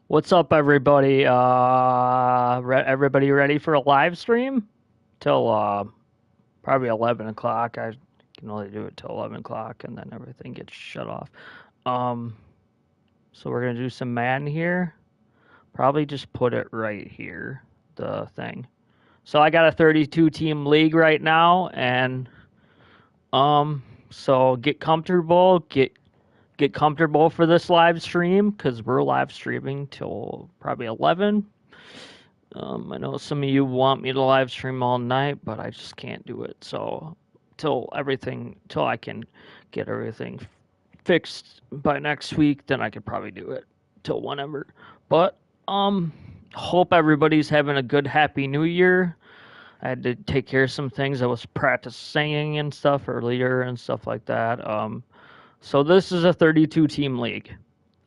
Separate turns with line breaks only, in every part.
What's up, everybody? Everybody ready for a live stream? Till probably 11 o'clock. I can only do it till 11 o'clock, and then everything gets shut off. Um, so we're gonna do some Madden here. Probably just put it right here, the thing. So I got a 32 team league right now, and um, so get comfortable for this live stream because we're live streaming till probably 11. I know some of you want me to live stream all night, but I just can't do it. So till I can get everything fixed by next week, then I could probably do it till whenever. But um, hope everybody's having a good, happy New Year. I had to take care of some things. I was practice singing and stuff earlier and stuff like that. So this is a 32 team league.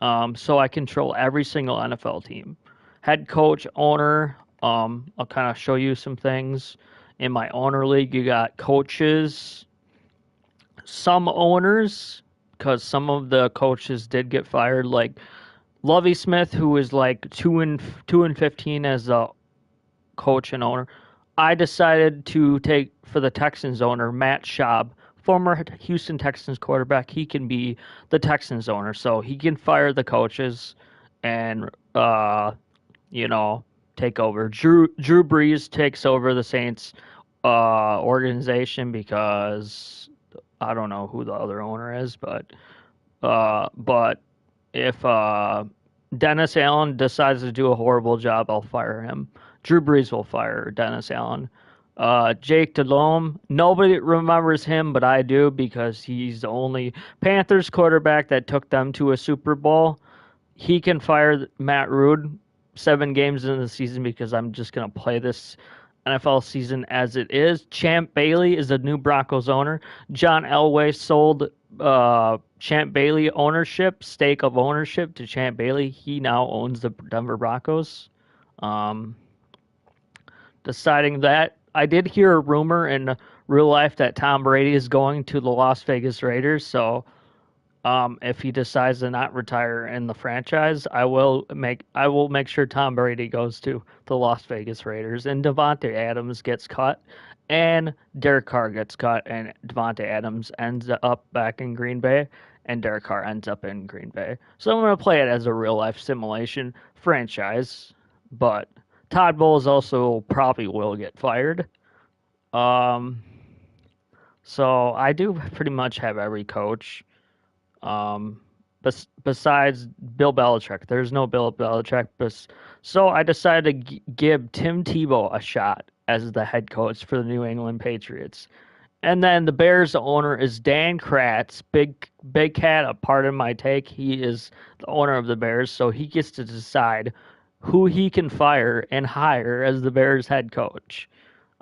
So I control every single NFL team. Head coach, owner. I'll kind of show you some things. In my owner league, you got coaches, some owners, because some of the coaches did get fired, like Lovey Smith, who was like 2-15 as a coach and owner. I decided to take for the Texans owner, Matt Schaub, former Houston Texans quarterback. He can be the Texans owner, so he can fire the coaches and you know, take over. Drew Brees takes over the Saints organization because I don't know who the other owner is, but if Dennis Allen decides to do a horrible job, I'll fire him. Drew Brees will fire Dennis Allen. Jake Delhomme, nobody remembers him, but I do because he's the only Panthers quarterback that took them to a Super Bowl. He can fire Matt Rude 7 games in the season because I'm just going to play this NFL season as it is. Champ Bailey is the new Broncos owner. John Elway sold Champ Bailey stake of ownership to Champ Bailey. He now owns the Denver Broncos. Um, Deciding that I did hear a rumor in real life that Tom Brady is going to the Las Vegas Raiders. So if he decides to not retire in the franchise, I will make sure Tom Brady goes to the Las Vegas Raiders and Devontae Adams gets cut and Derek Carr gets cut and Devontae Adams ends up back in Green Bay and Derek Carr ends up in Green Bay. So I'm gonna play it as a real life simulation franchise, but Todd Bowles also probably will get fired. Um, so I do pretty much have every coach. Besides Bill Belichick, there's no Bill Belichick. So I decided to give Tim Tebow a shot as the head coach for the New England Patriots. And then the Bears owner is Dan Kratz, big cat. Pardon my take. He is the owner of the Bears, so he gets to decide who he can fire and hire as the Bears head coach.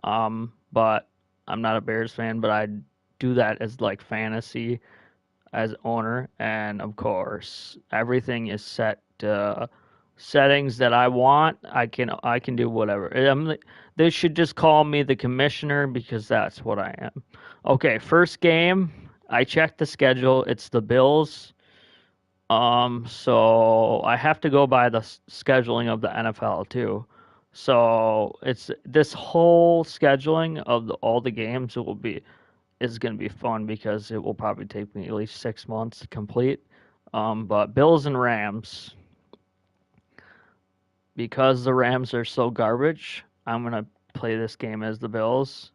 But I'm not a Bears fan, but I do that as like fantasy as owner, and of course everything is set settings that I want. I can do whatever. They should just call me the commissioner because that's what I am. Okay, first game. I checked the schedule. It's the Bills. So I have to go by the scheduling of the NFL too. So it's this whole scheduling of all the games will be is going to be fun because it will probably take me at least 6 months to complete. But Bills and Rams, because the Rams are so garbage, I'm going to play this game as the Bills.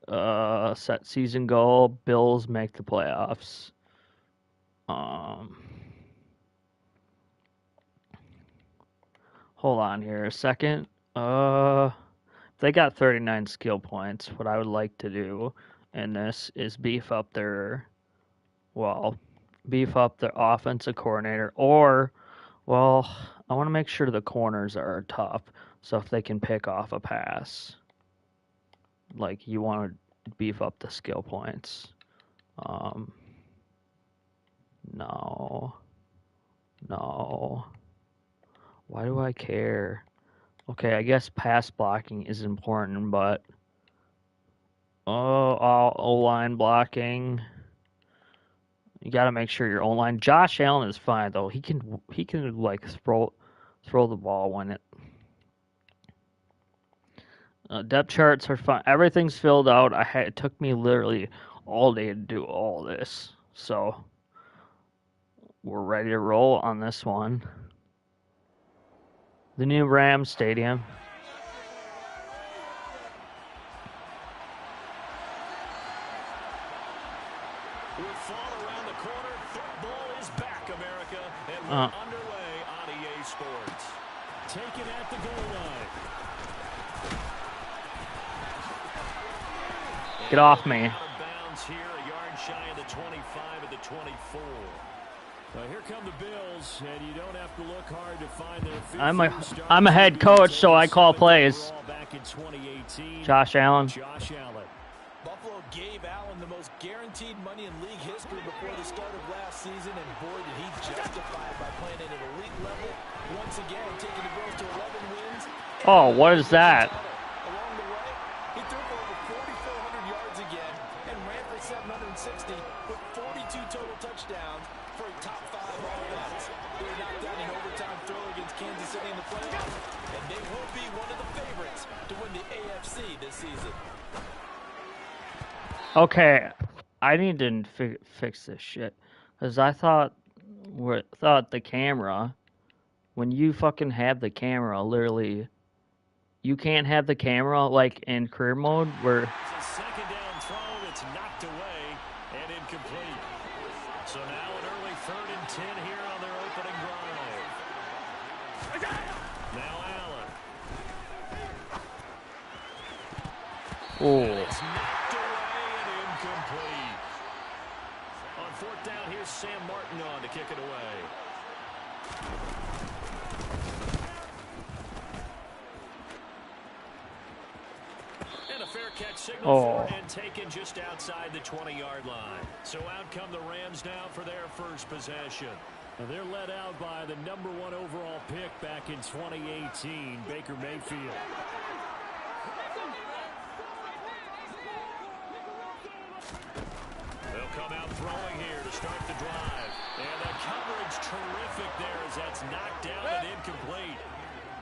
Set season goal: Bills make the playoffs. Um, Hold on here a second. They got 39 skill points. What I would like to do in this is well, beef up their offensive coordinator, or, well, I want to make sure the corners are tough. So if they can pick off a pass, like you want to beef up the skill points. Um, no, no. Why do I care? Okay, I guess pass blocking is important, but all O-line blocking. You got to make sure your O-line. Josh Allen is fine though. He can like throw. throw the ball when it. Depth charts are fine. Everything's filled out. It took me literally all day to do all this. So we're ready to roll on this one. The new Rams Stadium.
With fall around the corner, football is back, America, and we're underway on EA Sports. Taken at the goal line.
Get off me.
Out of bounds here, a yard shy of the 25 at the 24. Here come the Bills, and you don't have to look hard to find their
I'm a head coach, so I call plays.
Back in 2018.
Josh Allen.
Josh Allen.
Buffalo gave Allen the most guaranteed money in league history before the start of last season, and boy, did he justify it by playing at an elite level. Once again, taking the Bills to 11 wins.
Oh, what is that?
Along the way, he threw for over 4,400 yards again and ran for 760 with 42 total touchdowns for a top 5 offense. They were knocked out in overtime throw against Kansas City in the playoffs, and they will be one of the favorites to win the AFC this season.
Okay, I need to fix this shit, cause I thought the camera, when you fucking have the camera, literally, you can't have the camera like in career mode where.
It's a second down throw that's knocked away and incomplete. So now an early 3rd and 10 here on their opening drive. Now Allen.
Oh.
It's knocked away and incomplete. On 4th down, here's Sam Martin on to kick it away. And a fair catch signal for and taken just outside the 20-yard line. So out come the Rams now for their first possession. Now they're led out by the #1 overall pick back in 2018, Baker Mayfield. They'll come out throwing here to start the drive. And the coverage terrific there as that's knocked down and incomplete.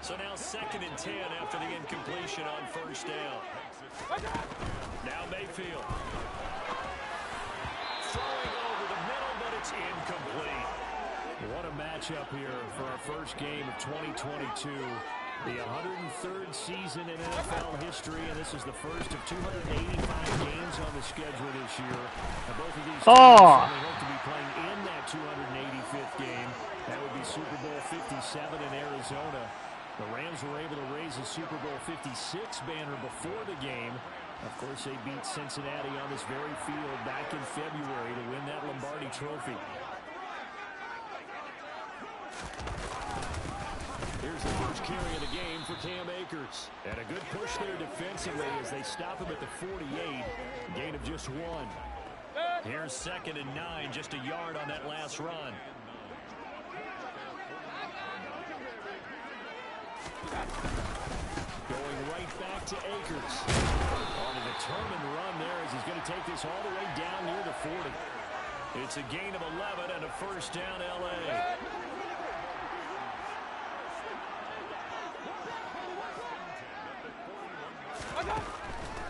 So now 2nd and 10 after the incompletion on 1st down. Now Mayfield. Throwing over the middle, but it's incomplete. What a matchup here for our first game of 2022. The 103rd season in NFL history, and this is the first of 285 games on the schedule this year. And both of these teams hope to be playing in that 285th game. That would be Super Bowl 57 in Arizona. The Rams were able to raise the Super Bowl 56 banner before the game. Of course, they beat Cincinnati on this very field back in February to win that Lombardi Trophy. Here's the first carry of the game for Cam Akers. And a good push there defensively as they stop him at the 48. Gain of just 1. Here's 2nd and 9, just a yard on that last run. Going right back to Akers. On a determined run there as he's going to take this all the way down near the 40. It's a gain of 11 and a 1st down L.A.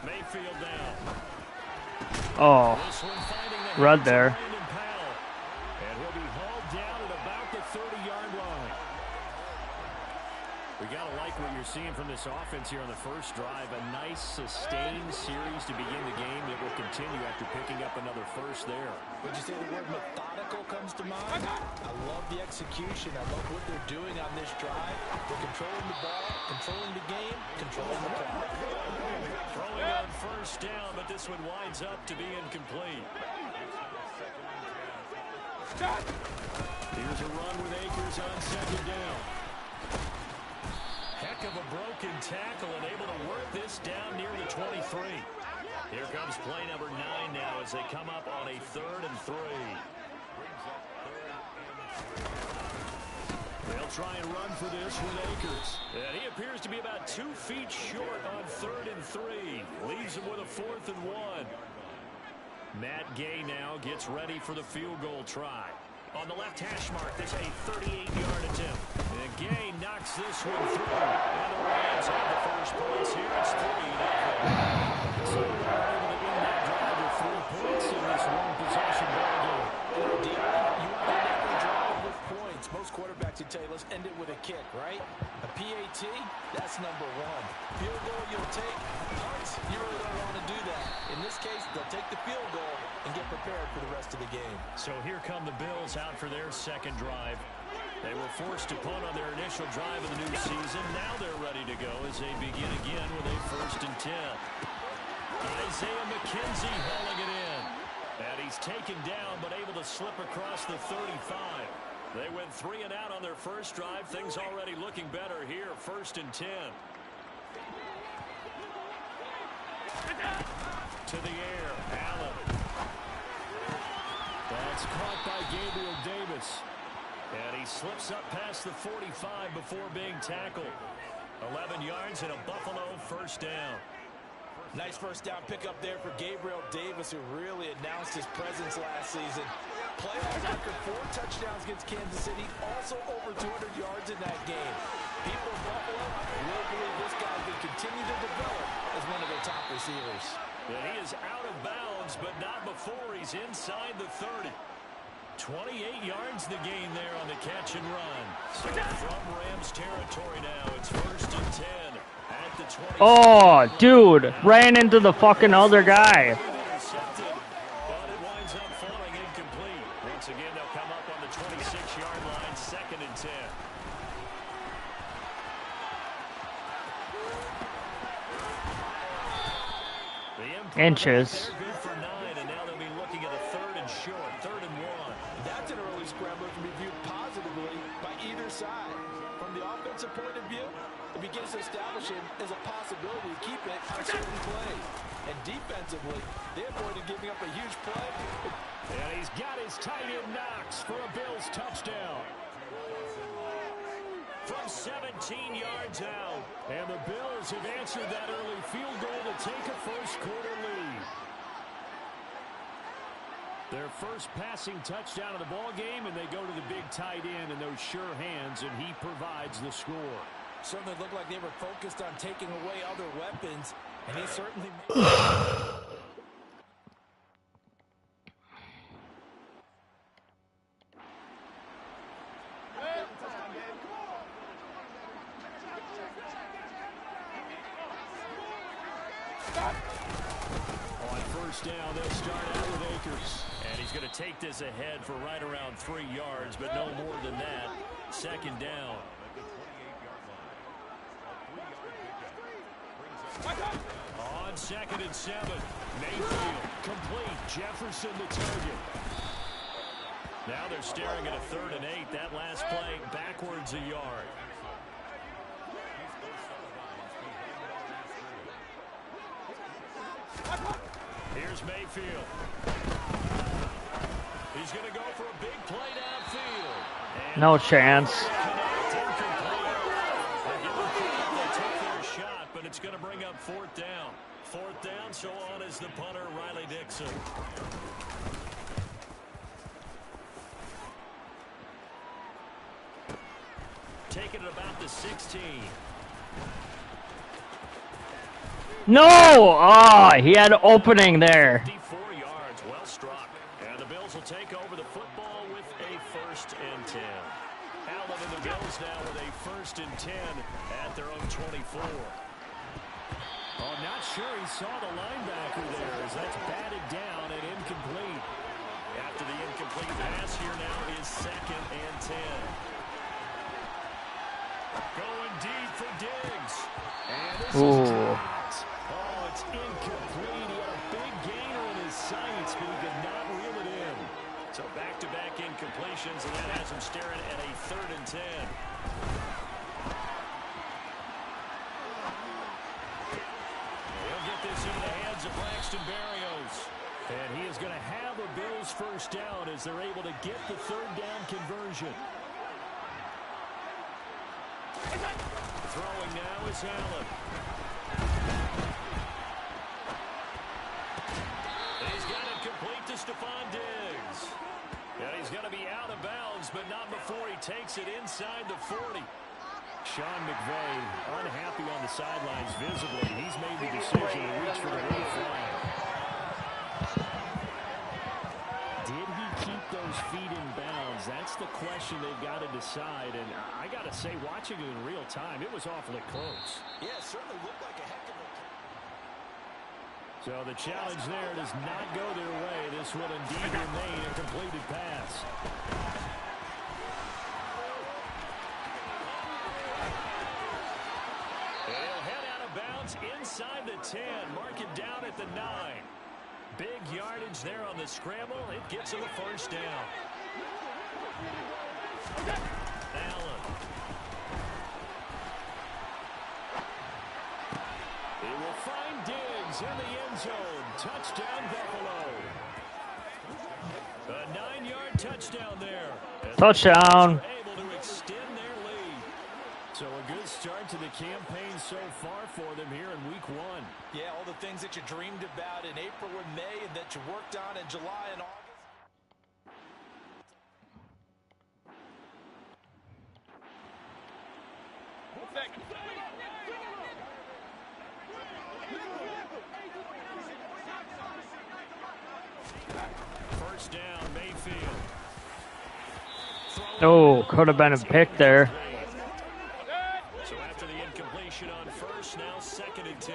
Mayfield down.
Oh, Rudd there.
And he'll be hauled down at about the 30-yard line. We got to like what you're seeing from this offense here on the first drive. A nice, sustained series to begin the game that will continue after picking up another first there.
Would you say the word methodical comes to mind? I love the execution. I love what they're doing on this drive. They're controlling the ball, controlling the game, controlling the clock.
Throwing on 1st down, but this one winds up to be incomplete. Here's a run with Akers on 2nd down. Heck of a broken tackle and able to work this down near the 23. Here comes play number 9 now as they come up on a 3rd and 3. They'll try and run for this with Akers. And he appears to be about 2 feet short on 3rd and 3. Leaves him with a 4th and 1. Matt Gay now gets ready for the field goal try. On the left hash mark, this is a 38-yard attempt. And Gay knocks gets this one through. And the Rams have the first points here. It's 3-0. So they're able to end that drive with 3 points in this one-possession ball game.
You want to end every drive with points. Most quarterbacks would tell you, let's end it with a kick, right? A PAT, that's number 1. Field goal you'll take, punts, you really don't want to do that. In this case, they'll take the field goal and get prepared for the rest of the game.
So here come the Bills out for their second drive. They were forced to punt on their initial drive of the new season. Now they're ready to go as they begin again with a 1st and 10. Isaiah McKenzie hauling it in. And he's taken down but able to slip across the 35. They went 3 and out on their first drive. Things already looking better here. 1st and 10. To the air. Allen. That's caught by Gabriel Davis. And he slips up past the 45 before being tackled. 11 yards and a Buffalo 1st down.
Nice 1st down pickup there for Gabriel Davis, who really announced his presence last season. Playoff record 4 touchdowns against Kansas City, also over 200 yards in that game. People in Buffalo really believe this guy can continue to develop as one of their top receivers.
And he is out of bounds, but not before he's inside the 30. 28 yards the gain there on the catch and run. So from Rams territory now, it's 1st and 10 at the 20.
Oh, dude, ran into the fucking other guy.
But it winds up falling incomplete. Once again, they'll come up on the 26-yard line, 2nd and 10.
Inches.
Good for 9, and now they'll be looking at a 3rd and short, 3rd and 1.
That's an early scrambler to be viewed positively by either side. From the offensive point of view, it begins to establish him as a possibility to keep it on certain plays. And defensively, they avoided giving up a huge play.
And he's got his tight end Knox for a Bills touchdown. From 17 yards out. And the Bills have answered that early field goal to take a 1st quarter lead. Their first passing touchdown of the ball game, and they go to the big tight end in those sure hands, and he provides the score.
Certainly looked like they were focused on taking away other weapons, and he certainly...
On 1st down, they'll start out with Akers. And he's going to take this ahead for right around 3 yards, but no more than that. 2nd down. On 2nd and 7, Mayfield complete. Jefferson the target. Now they're staring at a 3rd and 8. That last play backwards a yard. Here's Mayfield. He's going to go for a big play downfield. And
No chance.
Shot, but it's going to bring up 4th down. 4th down, so on is the punter, Riley Dixon. Taking it about the 16.
No! Ah, he had opening there.
54 yards, well struck. And the Bills will take over the football with a 1st and 10. Allen and the Bills now with a 1st and 10 at their own 24. Oh, not sure he saw the linebacker there as that's batted down and incomplete. After the incomplete pass, here now is 2nd and 10. Going deep for Diggs. And this is dropped. Oh, it's incomplete. He had a big gainer in his sights, but he could not reel it in. So back-to-back incompletions, and that has him staring at a 3rd and 10. He'll get this into the hands of Braxton Berrios. And he is going to have a Bills 1st down as they're able to get the 3rd down conversion. Throwing now is Allen. He's got it complete to Stephon Diggs. And he's going to be out of bounds, but not before he takes it inside the 40. Sean McVay unhappy on the sidelines visibly. He's made the decision to reach for the red flag. Did he keep those feet in bounds? That's the question they've got to decide. And I got to say, watching it in real time, it was awfully close.
Yeah, it certainly looked like a heck of a...
So the challenge there does not go their way. This will indeed remain a completed pass. They'll head out of bounds inside the 10. Mark it down at the 9. Big yardage there on the scramble. It gets him a first down. Allen. He will find Diggs in the end zone. Touchdown, Buffalo. A 9-yard touchdown there.
Touchdown.
Able to extend their lead. So a good start to the campaign so far for them here in week 1.
Yeah, all the things that you dreamed about in April and May and that you worked on in July and August.
First down, Mayfield.
Oh, could have been a pick there.
So after the incompletion on first, now 2nd and 10.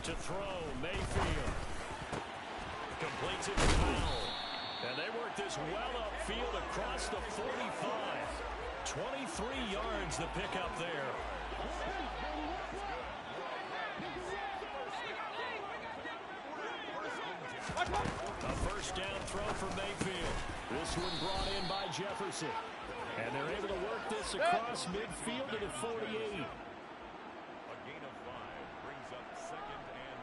To throw, Mayfield. Completes it to Powell. And they work this well upfield across the 45. 23 yards the pickup there. A first down throw for Mayfield. This one brought in by Jefferson. And they're able to work this across midfield to the 48. A gain of 5 brings up 2nd and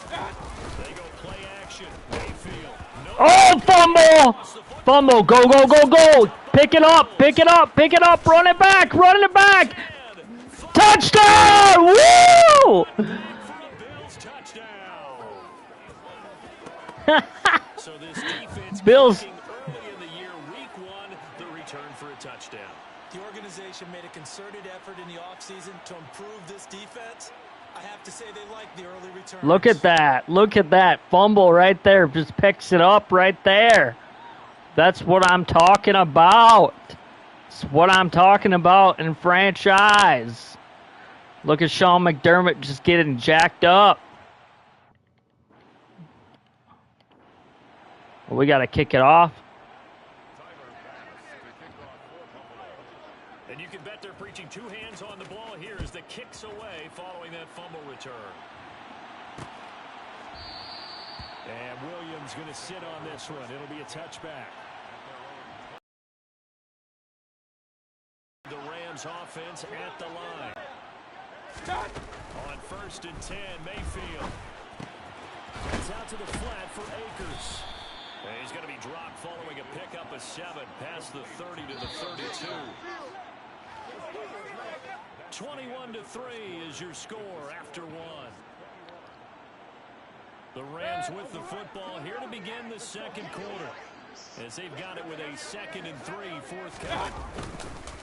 5. They go play action. Mayfield. No.
Oh, fumble! Fumble. Go, go, go, go. Pick it up. Pick it up. Pick it up. Run it back. Run it back. Touchdown! Woo!
So this defense
Bills.
early in the year, week 1, the return for a touchdown.
The organization made a concerted effort in the offseason to improve this defense. I have to say they like the early return.
Look at that. Look at that. Fumble right there. Just picks it up right there. That's what I'm talking about. It's what I'm talking about in franchise. Look at Sean McDermott just getting jacked up. We got to kick it off.
And you can bet they're preaching 2 hands on the ball here as the kick's away following that fumble return. And Williams going to sit on this one. It'll be a touchback. The Rams offense at the line. On 1st and 10, Mayfield. It's out to the flat for Akers. And he's going to be dropped following a pickup of 7 past the 30 to the 32. 21-3 is your score after 1. The Rams with the football here to begin the 2nd quarter, as they've got it with a 2nd and 3 forthcoming.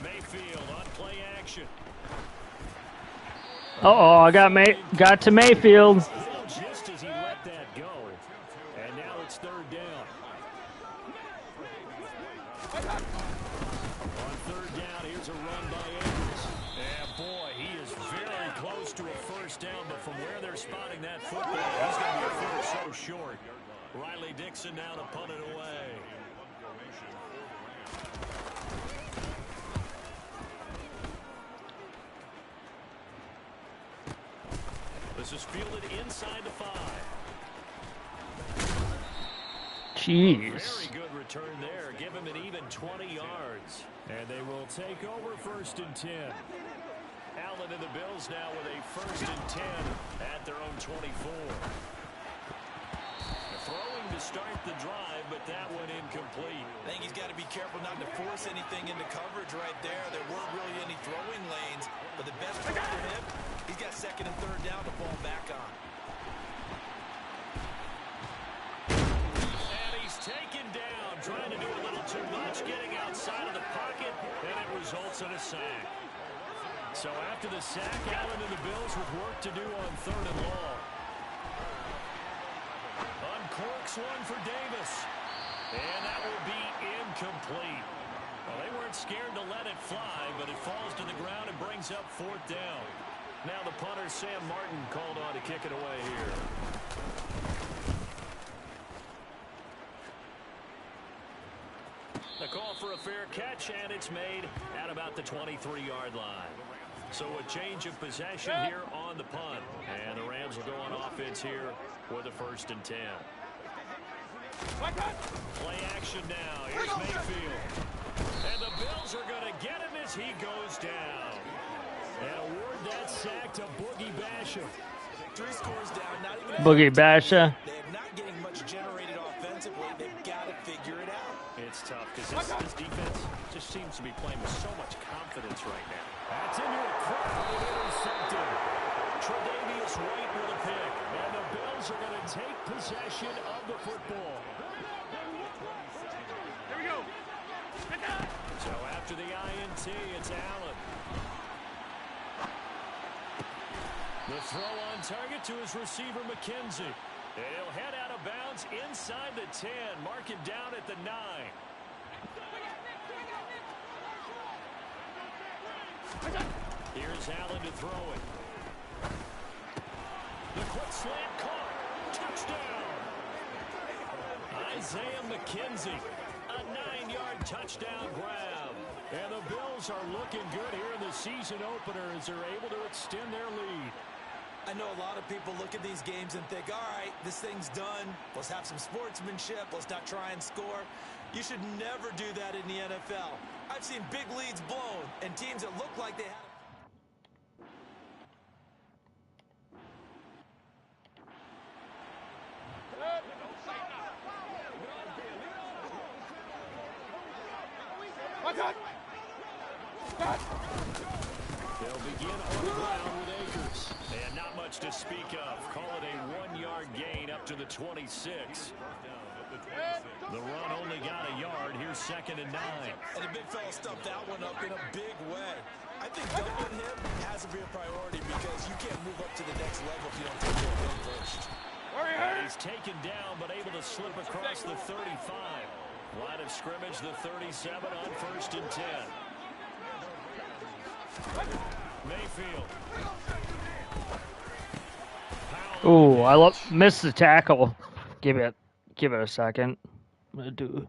Mayfield on play action.
Uh-oh, I got to Mayfield.
Just as he let that go. And now it's 3rd down. On 3rd down, here's a run by Akers. And boy, he is very close to a first down, but from where they're spotting that football, he's going to be a foot so short. Riley Dixon now to punt it away. This is fielded inside the 5.
Jeez.
Very good return there. Give him an even 20 yards. And they will take over 1st and 10. Allen and the Bills now with a 1st and 10 at their own 24. Throwing to start the drive, but that one incomplete.
I think he's got to be careful not to force anything into coverage right there. There weren't really any throwing lanes, but the best part for him, he's got 2nd and 3rd down to fall back on.
And he's taken down, trying to do a little too much just getting outside of the pocket, and it results in a sack. So after the sack, Allen and the Bills with work to do on 3rd and long. Uncorks one for Davis. And that will be incomplete. Well, they weren't scared to let it fly, but it falls to the ground and brings up 4th down. Now the punter, Sam Martin, called on to kick it away here. The call for a fair catch, and it's made at about the 23-yard line. So a change of possession here on the punt. And the Rams will go on offense here with a 1st and 10. Play action now. Here's Mayfield. And the Bills are going to get him as he goes down. And award that sack to Boogie Basham.
3 scores down. Not even
Boogie Basham.
They're not getting much generated offensively. They've got to figure it out.
It's tough because this defense just seems to be playing with so much confidence right now. That's into a crowd and intercepted. Tre'Davious White with a pick. And the Bills are going to take possession of the football.
Here we go.
So after the INT, it's Allen. The throw on target to his receiver, McKenzie. He'll head out of bounds inside the 10. Mark him down at the 9. Here's Allen to throw it. The quick slant caught. Touchdown. Isaiah McKenzie. A 9-yard touchdown grab. And the Bills are looking good here in the season opener as they're able to extend their lead.
I know a lot of people look at these games and think, all right, this thing's done. Let's have some sportsmanship. Let's not try and score. You should never do that in the NFL. I've seen big leads blown and teams that look like they had
They'll begin on the ground with Akers. And not much to speak of. Call it a 1-yard gain up to the 26. The run only got a yard. Here's 2nd and 9.
And the big fella stuffed that one up in a big way. I think doubling him has to be a priority because you can't move up to the next level if you don't take care of him first.
And he's taken down but able to slip across the 35. Line of scrimmage, the 37 on 1st and 10. Mayfield.
Ooh, I missed the tackle. Give it a second. I'm gonna do.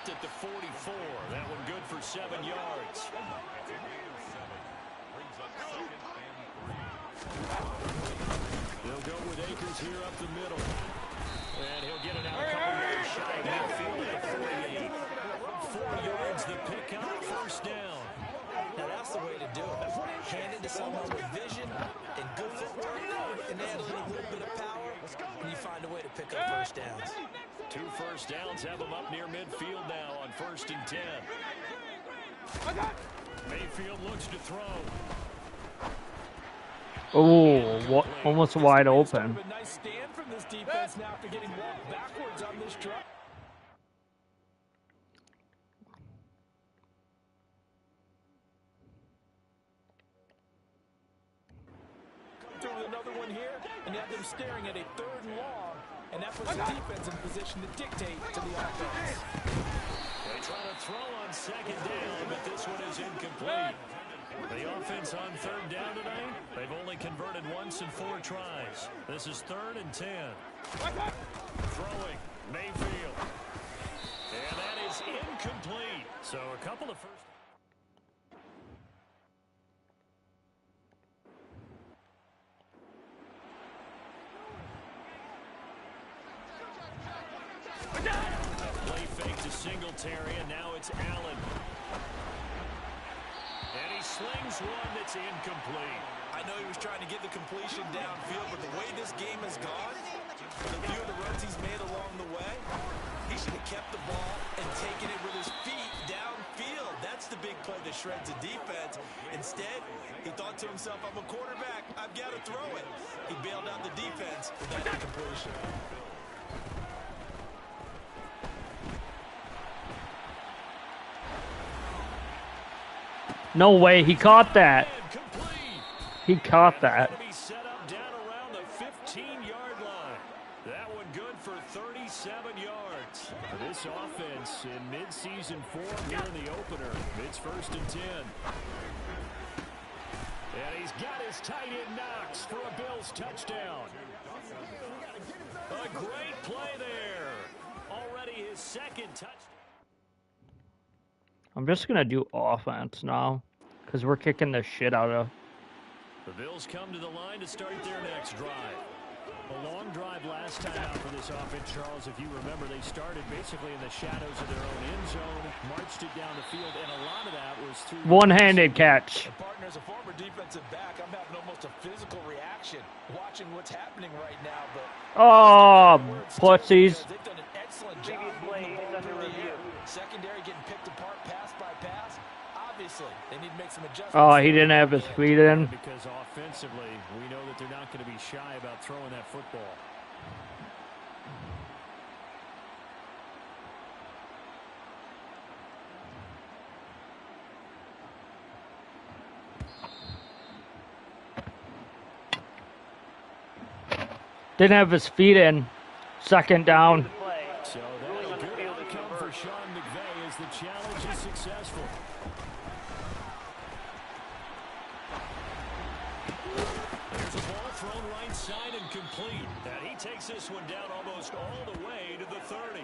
At the 44. That one good for 7 yards. They'll go with Akers here up the middle. And he'll get it out a couple yards shy of midfield at the 48. 4 yards the pickup, 1st down.
Now that's the way to do it. Hand it to someone with vision and good footwork, and add a little bit of power, and you find a way to pick up 1st downs.
2 first downs have them up near midfield now on 1st and 10. Mayfield looks to throw.
Oh, almost wide open.
Nice stand from from this defense now after getting walked backwards on this drive. Through another one here, and you have them staring at a 3rd and long, and that puts the defense in position to dictate to the offense.
They try to throw on 2nd down, but this one is incomplete. The offense on 3rd down tonight, they've only converted once in 4 tries. This is 3rd and 10. Throwing, Mayfield. And that is incomplete. So a couple of first. Play fake to Singletary, and now it's Allen. And he slings one that's incomplete.
I know he was trying to get the completion downfield, but the way this game has gone, the few of the runs he's made along the way, he should have kept the ball and taken it with his feet downfield. That's the big play that shreds the defense. Instead, he thought to himself, I'm a quarterback, I've got to throw it. He bailed out the defense with that incompletion.
No way, he caught that. He caught that.
Set up down around the 15-yard line. That one good for 37 yards. For this offense in mid-season form here in the opener. It's 1st and 10. And he's got his tight end Knox for a Bills touchdown. A great play there. Already his 2nd touchdown.
I'm just going to do offense now because we're kicking the shit out of.
The Bills come to the line to start their next drive. A long drive last time out for this offense, Charles. If you remember, they started basically in the shadows of their own end zone, marched it down the field, and a lot of that was through
one-handed catch.
And partner, as a former defensive back, I'm having almost a physical reaction watching what's happening right now. But
pussies.
They've done an excellent job moving the ball through the air. Secondary getting picked apart pass by pass. Obviously, they need to make some adjustments.
Oh, he didn't have his feet in.
Because offensively, we know that they're not going to be shy about throwing that football.
Didn't have his feet in. 2nd down.
So that's a good outcome for Sean McVay as the challenge is successful. There's a ball thrown right side and complete. And he takes this one down almost all the way to the 30.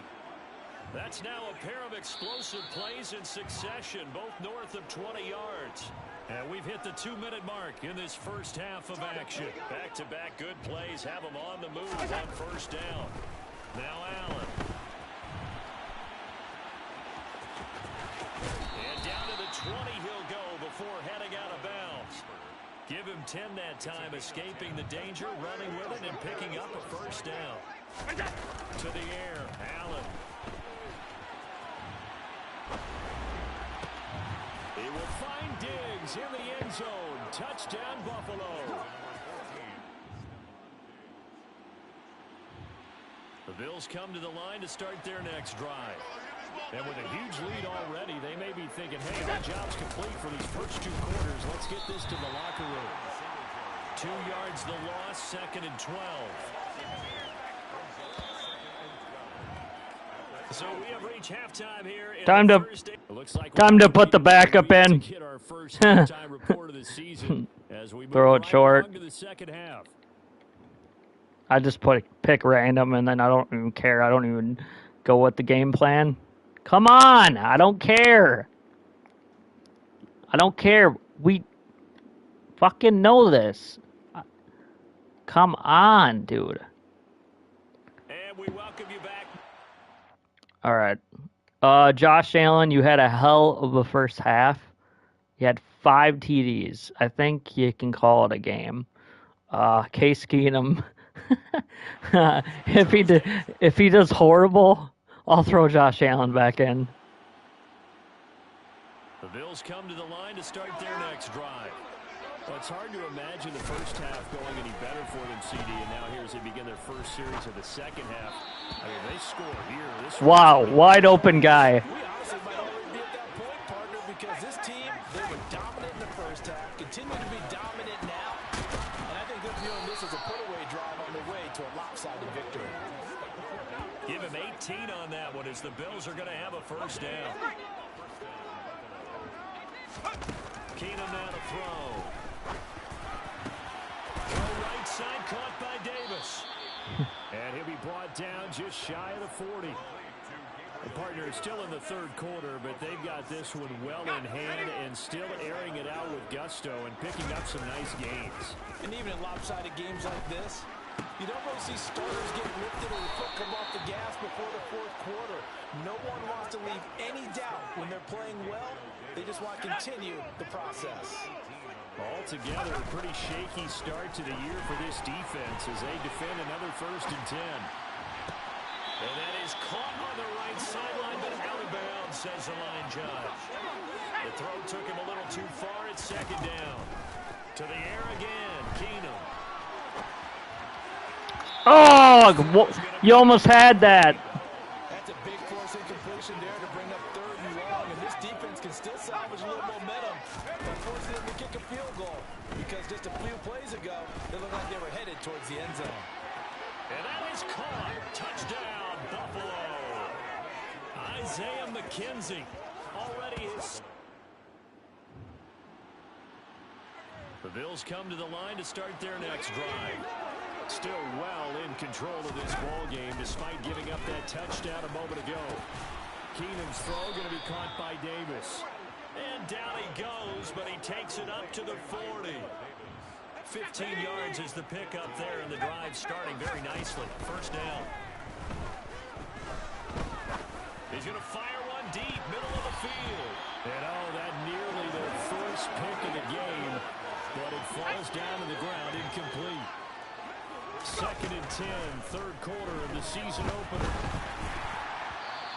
That's now a pair of explosive plays in succession, both north of 20 yards. And we've hit the 2-minute mark in this first half of action. Back-to-back good plays have them on the move on 1st down. Now Allen. And down to the 20 he'll go before heading out of bounds. Give him 10 that time, escaping the danger, running with it, and picking up a 1st down. To the air, Allen. He will find Diggs in the end zone. Touchdown, Buffalo. The Bills come to the line to start their next drive. And with a huge lead already, they may be thinking, hey, our job's complete for these first 2 quarters. Let's get this to the locker room. 2 yards the loss, 2nd and 12. So we have reached halftime here.
Time to put the backup in.
Our first halftime report of the season as we
Throw it short.
To the second half.
I just pick random and then I don't even care. I don't even go with the game plan. Come on! I don't care. I don't care. We fucking know this. Come on, dude.
And we welcome you back.
All right. Josh Allen, you had a hell of a first half. You had 5 TDs. I think you can call it a game. Case Keenum, if he does horrible, I'll throw Josh Allen back in.
The Bills come to the line to start their next drive. Well, it's hard to imagine the first half going any better for them, CD, and now here as they begin their first series of the second half. I mean, they score here.
Wow, wide open guy.
We honestly might already be at that point, partner, because this team, they were dominant in the first half, continue to be dominant now, and I think they're viewing this as a put-away drive on the way to a lopsided victory.
Give him 18 on that one as the Bills are going to have a first down. Keenum now to throw. Right side caught by Davis. And he'll be brought down just shy of the 40. The partner is still in the third quarter, but they've got this one well in hand and still airing it out with gusto and picking up some nice gains.
And even in lopsided games like this, you don't really see starters get lifted or the foot come off the gas before the fourth quarter. No one wants to leave any doubt when they're playing well. They just want to continue the process.
Altogether, a pretty shaky start to the year for this defense as they defend another 1st and 10. And that is caught on the right sideline, but out of bounds, says the line judge. The throw took him a little too far. It's 2nd down. To the air again, Keenum.
Oh, you almost had that.
That's a big force incompletion there to bring up 3rd and long, and this defense can still salvage a little momentum by forcing them to kick a field goal, because just a few plays ago, they looked like they were headed towards the end zone.
And that is caught. Touchdown, Buffalo. Isaiah McKenzie already is. The Bills come to the line to start their next drive. Still well in control of this ball game despite giving up that touchdown a moment ago. Keenum's throw going to be caught by Davis. And down he goes, but he takes it up to the 40. 15 yards is the pickup there, and the drive starting very nicely. First down. He's going to fire one deep, middle of the field. And oh, that nearly the first pick of the game, but it falls down to the ground, incomplete. 2nd and 10, 3rd quarter of the season opener.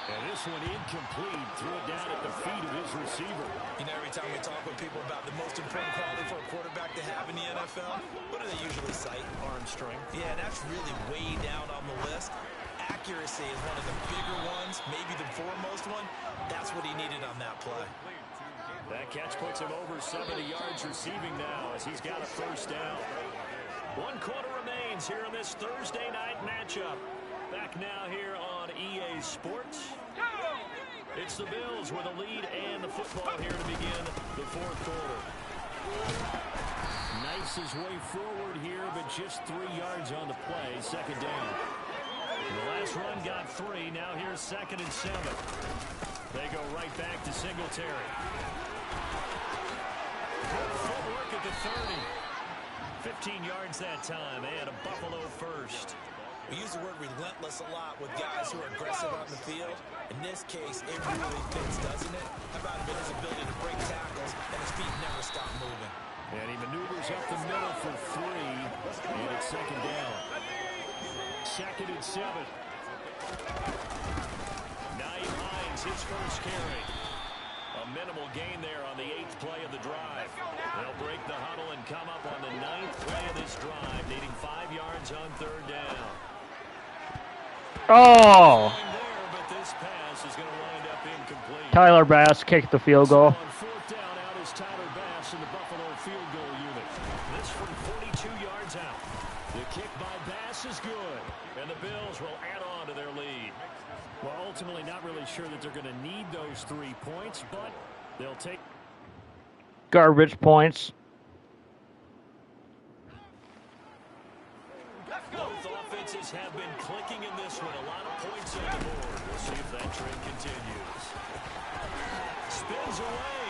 And this one incomplete, threw it down at the feet of his receiver.
You know, every time we talk with people about the most important quality for a quarterback to have in the NFL, what do they usually cite?
Arm strength.
Yeah, that's really way down on the list. Accuracy is one of the bigger ones, maybe the foremost one. That's what he needed on that play.
That catch puts him over 70 yards receiving now as he's got a first down. 1 quarter remains here in this Thursday night matchup. Back now here on EA Sports. It's the Bills with a lead and the football here to begin the 4th quarter. Nice his way forward here, but just 3 yards on the play. 2nd down. The last run got 3. Now here's 2nd and 7. They go right back to Singletary. Good footwork at the 30. 15 yards that time, and a Buffalo first.
We use the word relentless a lot with guys who are aggressive on the field. In this case, it really fits, doesn't it? How about his ability to break tackles, and his feet never stop moving.
And he maneuvers up the middle for 3, and it's 2nd down. 2nd and 7. Naeem Hines, his first carry. A minimal gain there on the 8th play of the drive. They'll break the huddle and come up on the 9th play of this drive, needing 5 yards on 3rd down.
Oh!
There, but this pass is going to wind up incomplete.
Tyler Bass kicked the field goal.
So on 4th down, out is Tyler Bass in the Buffalo field goal unit. This from 42 yards out. The kick by Bass is good, and the Bills will add on to their lead. Well, ultimately not really sure that they're going to need those 3 points, but they'll take
Garbage points.
Both offenses have been clicking in this one. A lot of points on the board. We'll see if that trend continues. Spins away.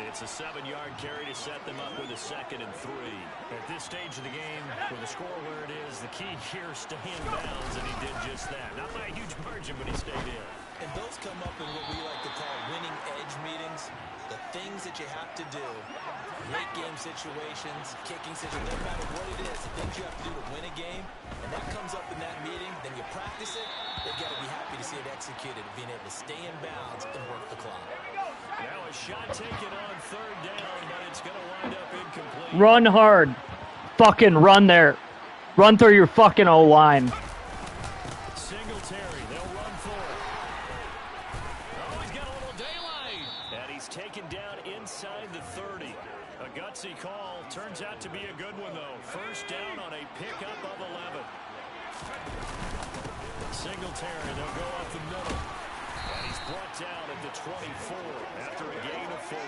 It's a 7-yard carry to set them up with a 2nd and 3. At this stage of the game, with the score where it is, the key here is stay in bounds, and he did just that. Not by a huge margin, but he stayed in.
And those come up in what we like to call winning edge meetings. The things that you have to do, late game situations, kicking situations, no matter what it is, the things you have to do to win a game, and that comes up in that meeting, then you practice it, they've got to be happy to see it executed, being able to stay in bounds and work the clock.
Now a shot taken on third down, but it's going to wind up incomplete.
Run hard. Fucking run there. Run through your fucking O-line.
Singletary, they'll run for it. Oh, he's got a little daylight. And he's taken down inside the 30. A gutsy call. Turns out to be a good one, though. First down on a pickup of 11. Singletary, they'll go up the middle. And he's brought down at the 24 after a gain of 4.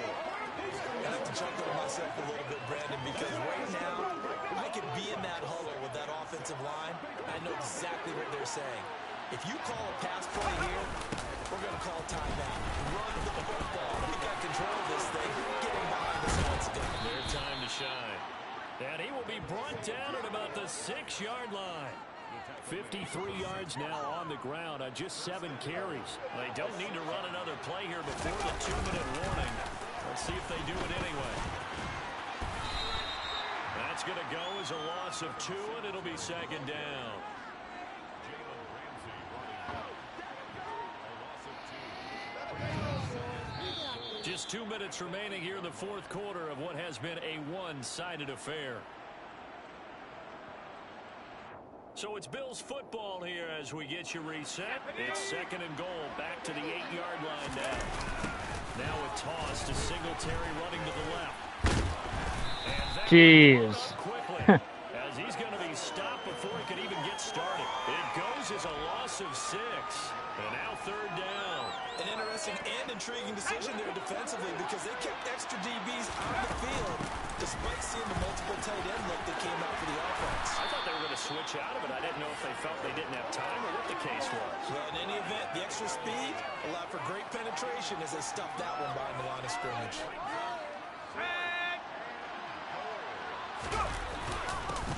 I have to chuckle to myself a little bit, Brandon, because right now, I could be in that huddle with that offensive line. I know exactly what they're saying. If you call a pass play here, we're going to call timeout. Run the football. We got control of this thing. Get him behind us and let's go.
Their time to shine. And he will be brought down at about the 6-yard line. 53 yards now on the ground on just 7 carries. They don't need to run another play here before the 2-minute warning. Let's see if they do it anyway. That's going to go as a loss of 2, and it'll be second down. Just 2 minutes remaining here in the fourth quarter of what has been a one-sided affair. So it's Bills football here as we get you reset. It's second and goal, back to the 8-yard line now. Now a toss to Singletary running to the left. And
Jeez.
Quickly, as he's going to be stopped before he can even get started. It goes as a loss of 6. And now third down.
An interesting and intriguing decision there defensively because they kept extra DBs on the field despite seeing the multiple tight end look that came out for the offense.
I thought they were going to switch out of it. I didn't know if they felt they didn't have time or what the case was.
Well, in any event, the extra speed allowed for great penetration as they stuffed that one behind the line of scrimmage.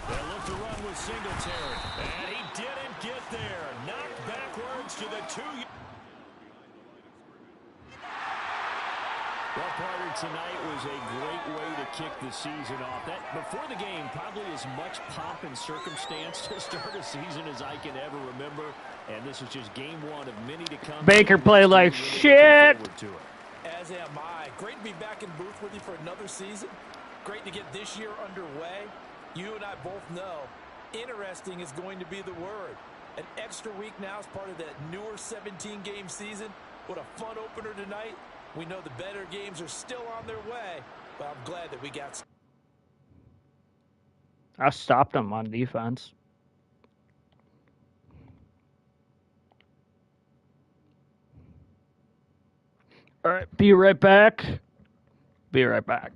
They look to run with Singletary. And he didn't get there. Knocked backwards to the 2. Well, partner, tonight was a great way to kick the season off. That before the game, probably as much pomp and circumstance to start a season as I can ever remember. And this is just game 1 of many to come.
Baker played like shit.
As am I. Great to be back in booth with you for another season. Great to get this year underway. You and I both know interesting is going to be the word. An extra week now as part of that newer 17-game season. What a fun opener tonight. We know the better games are still on their way, but I'm glad that we got.
I stopped him on defense. All right, be right back. Be right back.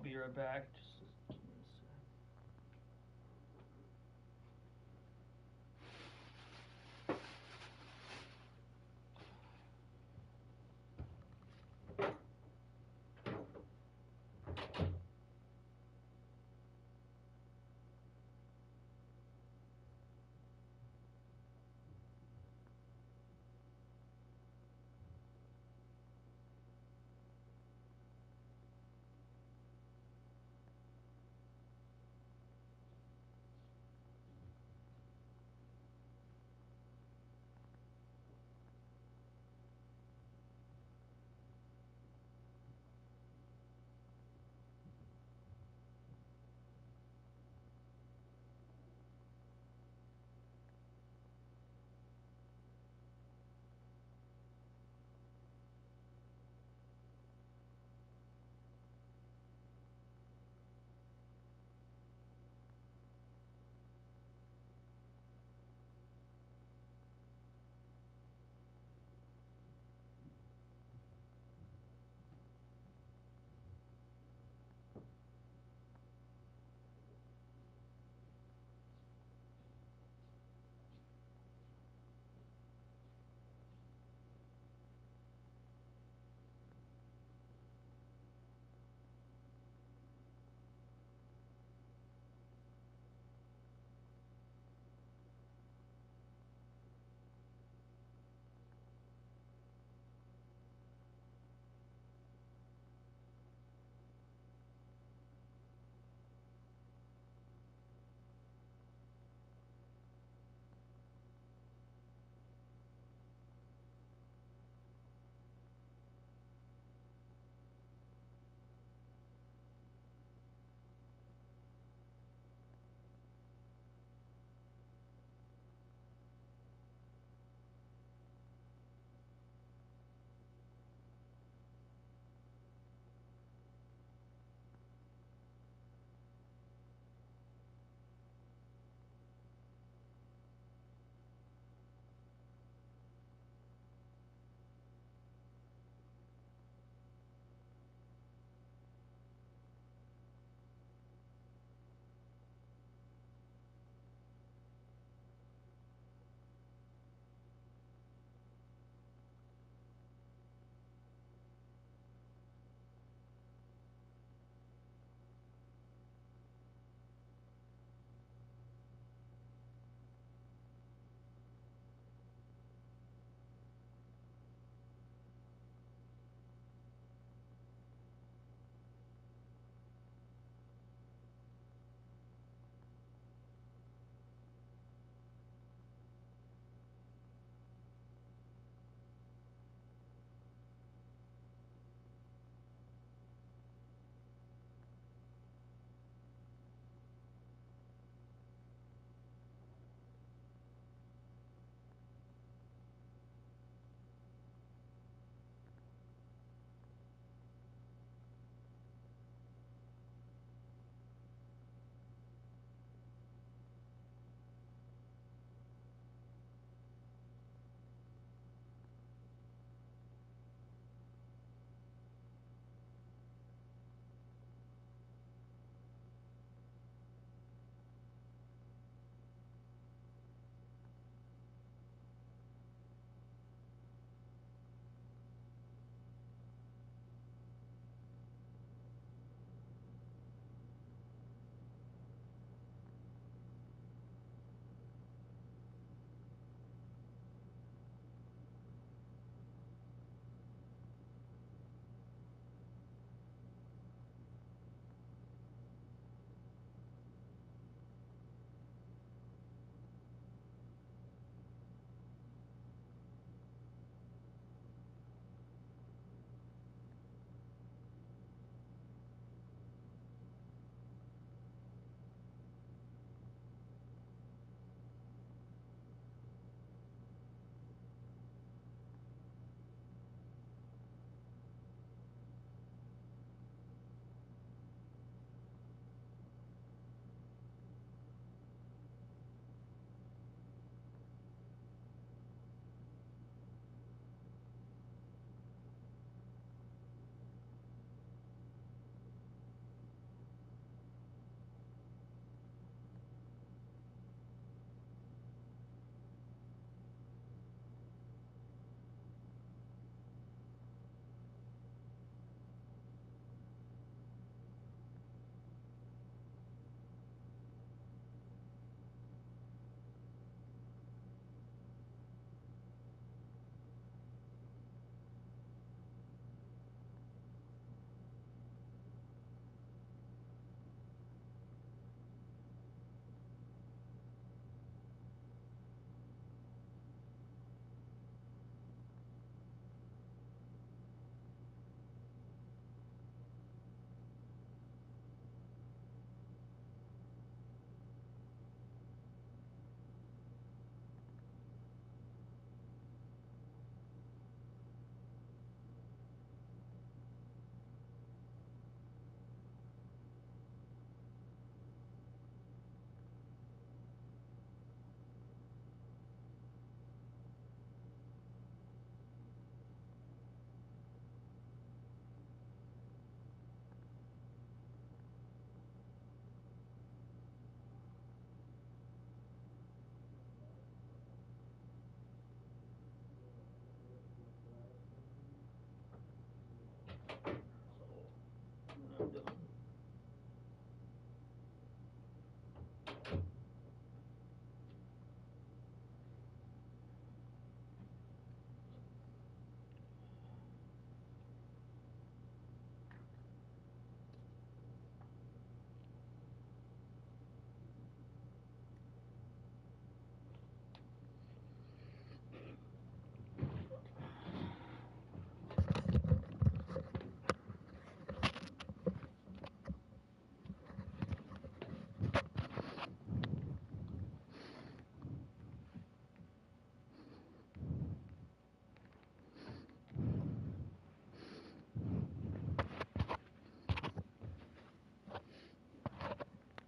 be right back. Just give me a sec.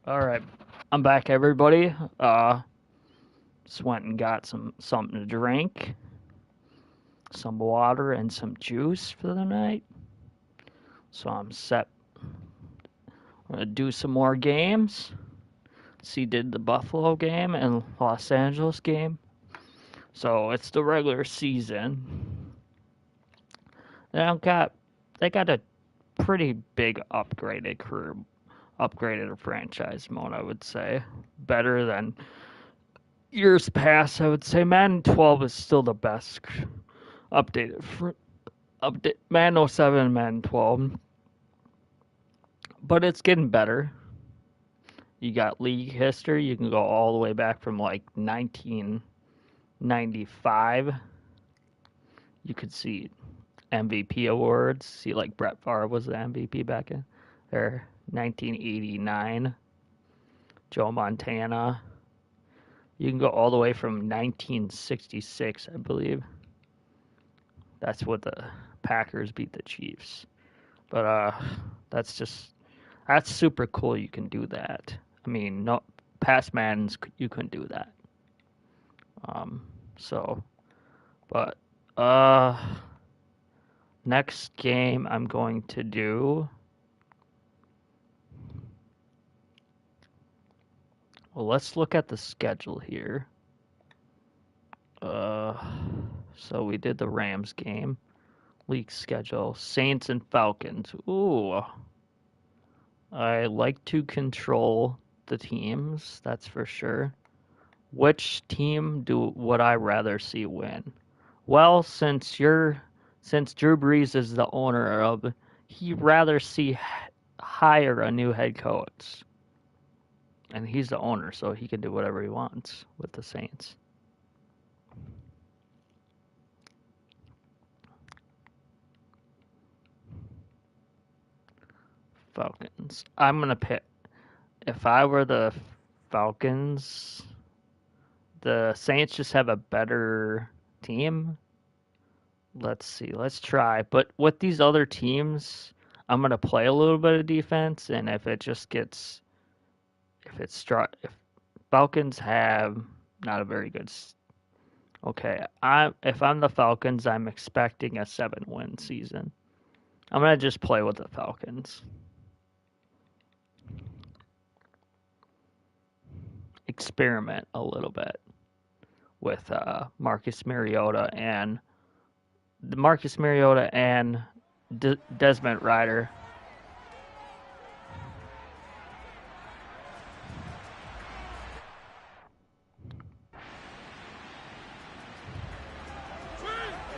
All right, I'm back, everybody. Just went and got something to drink, some water, and some juice for the night. So I'm set. I'm gonna do some more games. See, did the Buffalo game and Los Angeles game. So it's the regular season. They got a pretty big upgraded franchise mode, I would say. Better than years past, I would say. Madden 12 is still the best updated. Madden 07 and Madden 12. But it's getting better. You got league history. You can go all the way back from like 1995. You could see MVP awards. See, like Brett Favre was the MVP back in there. 1989. Joe Montana. You can go all the way from 1966, I believe. That's what the Packers beat the Chiefs. But that's super cool. You can do that. I mean, no past Maddens you couldn't do that. But next game I'm going to do. Well, let's look at the schedule here. So we did the Rams game. League schedule. Saints and Falcons. Ooh. I like to control the teams, that's for sure. Which team would I rather see win? Well, since Drew Brees is the owner of, he'd rather hire a new head coach. And he's the owner, so he can do whatever he wants with the Saints. Falcons. I'm going to pick. If I were the Falcons, the Saints just have a better team. Let's see. Let's try. But with these other teams, I'm going to play a little bit of defense. And if Falcons have not a very good. Okay. If I'm the Falcons, I'm expecting a 7-win season. I'm going to just play with the Falcons. Experiment a little bit with Marcus Mariota and Desmond Ridder.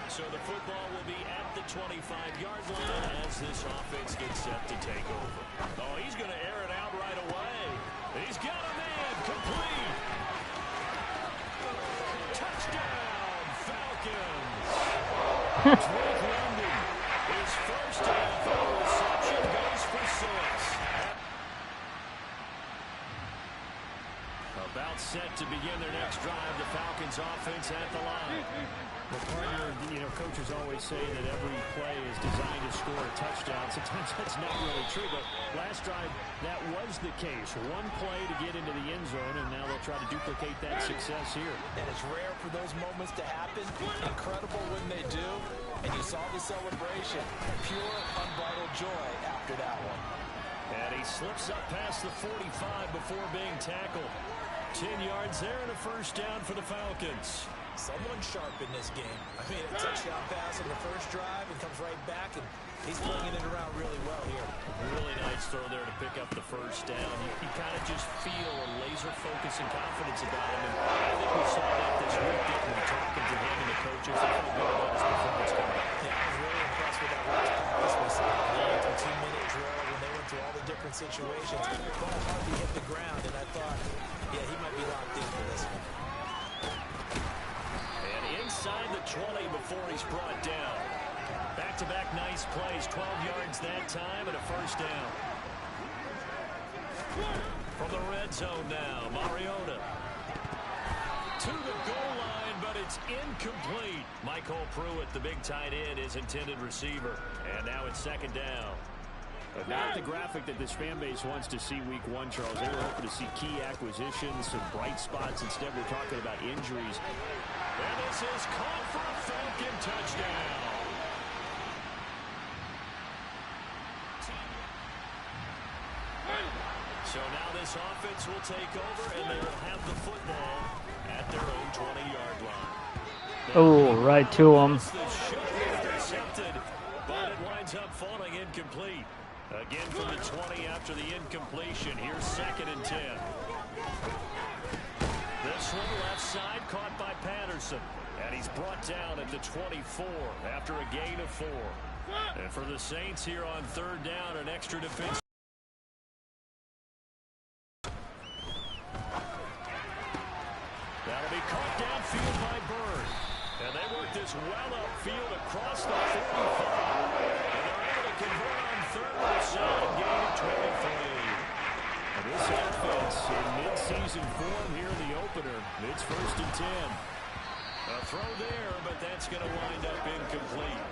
So the football will be at the 25-yard line as this offense gets set to take over. Oh, he's going to air it out right away. He's got a man complete. Touchdown, Falcons. Drake London, his first NFL reception goes for 6. About set to begin their next drive, the Falcons offense at the line. Well, partner, coaches always say that every play is designed to score a touchdown. Sometimes that's not really true, but last drive, that was the case. One play to get into the end zone, and now they'll try to duplicate that success here.
And it's rare for those moments to happen. Incredible when they do. And you saw the celebration. Pure, unbridled joy after that one.
And he slips up past the 45 before being tackled. 10 yards there and a first down for the Falcons.
Someone sharp in this game. I mean, a touchdown pass on the first drive and comes right back, and he's flinging it around really well here.
Really nice throw there to pick up the first down. You kind of just feel a laser focus and confidence about him. And I think we saw that this week, didn't we? Talking to him and the coaches. I feel good about his performance coming.
Yeah, I was really impressed with that last pass. We saw a 2-minute drill when they went through all the different situations. The ball hardly hit the ground, and I thought, yeah, he might be locked in for this one.
Inside the 20 before he's brought down. Back-to-back nice plays. 12 yards that time and a first down. From the red zone now, Mariota. To the goal line, but it's incomplete. Michael Pruitt, the big tight end, is intended receiver. And now it's second down. Not the graphic that this fan base wants to see week one, Charles. They were hoping to see key acquisitions, some bright spots. Instead, we're talking about injuries. And this is caught for a Falcon touchdown. So now this offense will take over, and they will have the football at their own 20-yard line.
Oh, right to him.
Intercepted, but it winds up falling incomplete. Again from the 20 after the incompletion. Here's 2nd and 10. This one left side caught by Patterson. And he's brought down at the 24 after a gain of 4. And for the Saints here on 3rd down, an extra defense. That'll be caught downfield by Bird. And they work this well upfield across the 45. And they're able to convert on 3rd and 7, gain of 23. And this offense in mid-season form here in the opener. It's 1st and 10. A throw there, but that's going to wind up incomplete.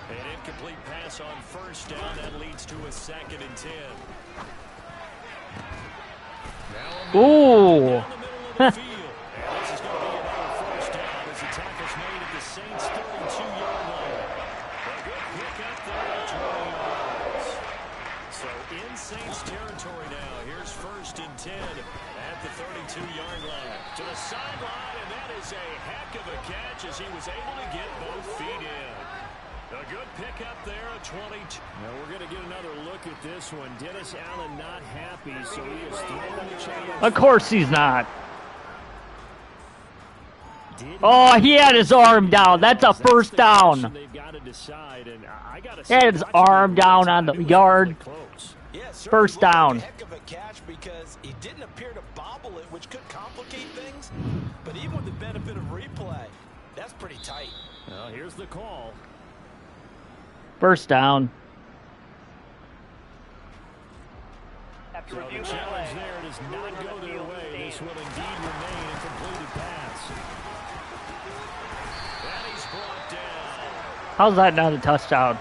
An incomplete pass on 1st down. That leads to a 2nd and 10.
Ooh.
Down the middle of the field. And this is going to be another 1st down as the tackle's made at the Saints' 32-yard line. A good pick up there at 20 yards. So in Saints territory now. Here's 1st and 10 at the 32-yard line. To the sideline, and that is a heck of a catch as he was able to get both feet in. A good pick up there at 22. Now we're going to get another look at this one. Dennis Allen not happy, so he is throwing the challenge.
Of course he's not. Oh, he had his arm down. That's a 1st down. He had his arm down on the yard.
Yeah,
1st down.
Like a heck of a catch because he didn't appear to bobble it, which could complicate things. But even with the benefit of replay, that's pretty tight.
Well, here's the call.
1st down.
So the challenge there does not go their way. This will indeed remain a completed pass. And he's brought down.
How's that not a touchdown?